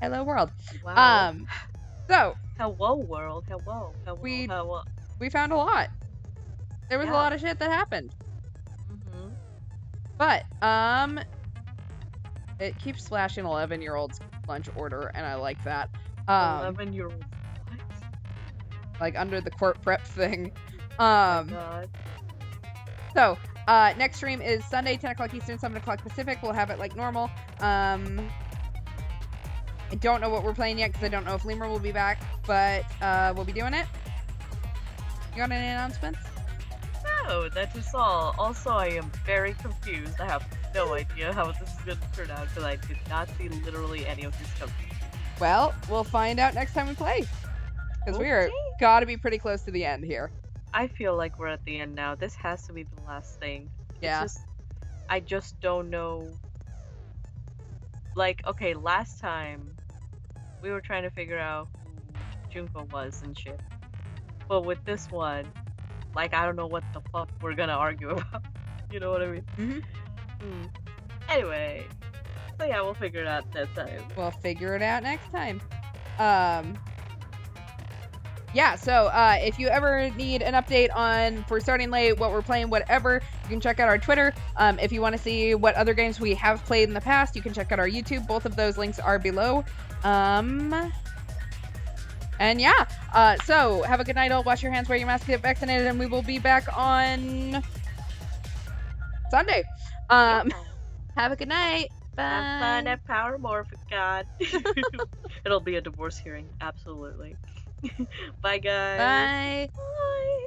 hello world. Wow. So Hello world. Hello. Hello. we found a lot. There was a Yeah. lot of shit that happened, Mm-hmm. but it keeps flashing 11-year-old's lunch order, and I like that. 11-year-old. What? Like under the court prep thing. Oh my God. So, next stream is Sunday, 10 o'clock Eastern, 7 o'clock Pacific. We'll have it like normal. I don't know what we're playing yet because I don't know if Lemur will be back, but we'll be doing it. You got any announcements? No, that is all. Also, I am very confused. I have no idea how this is going to turn out because I did not see literally any of this coming. Well, we'll find out next time we play. Because we are Okay. gotta be pretty close to the end here. I feel like we're at the end now. This has to be the last thing. Yeah. I just don't know. Like, okay, last time we were trying to figure out who Junko was and shit. But with this one, like, I don't know what the fuck we're gonna argue about. You know what I mean? Mm-hmm. Anyway, so yeah, we'll figure it out that time. We'll figure it out next time. Yeah, so if you ever need an update on for starting late, what we're playing, whatever, you can check out our Twitter. If you want to see what other games we have played in the past, you can check out our YouTube. Both of those links are below. And yeah, so have a good night all. Wash your hands, wear your mask, get vaccinated, and we will be back on Sunday. Have a good night. Bye. Have fun at Power Morphic, God. It'll be a divorce hearing, absolutely. Bye, guys. Bye. Bye.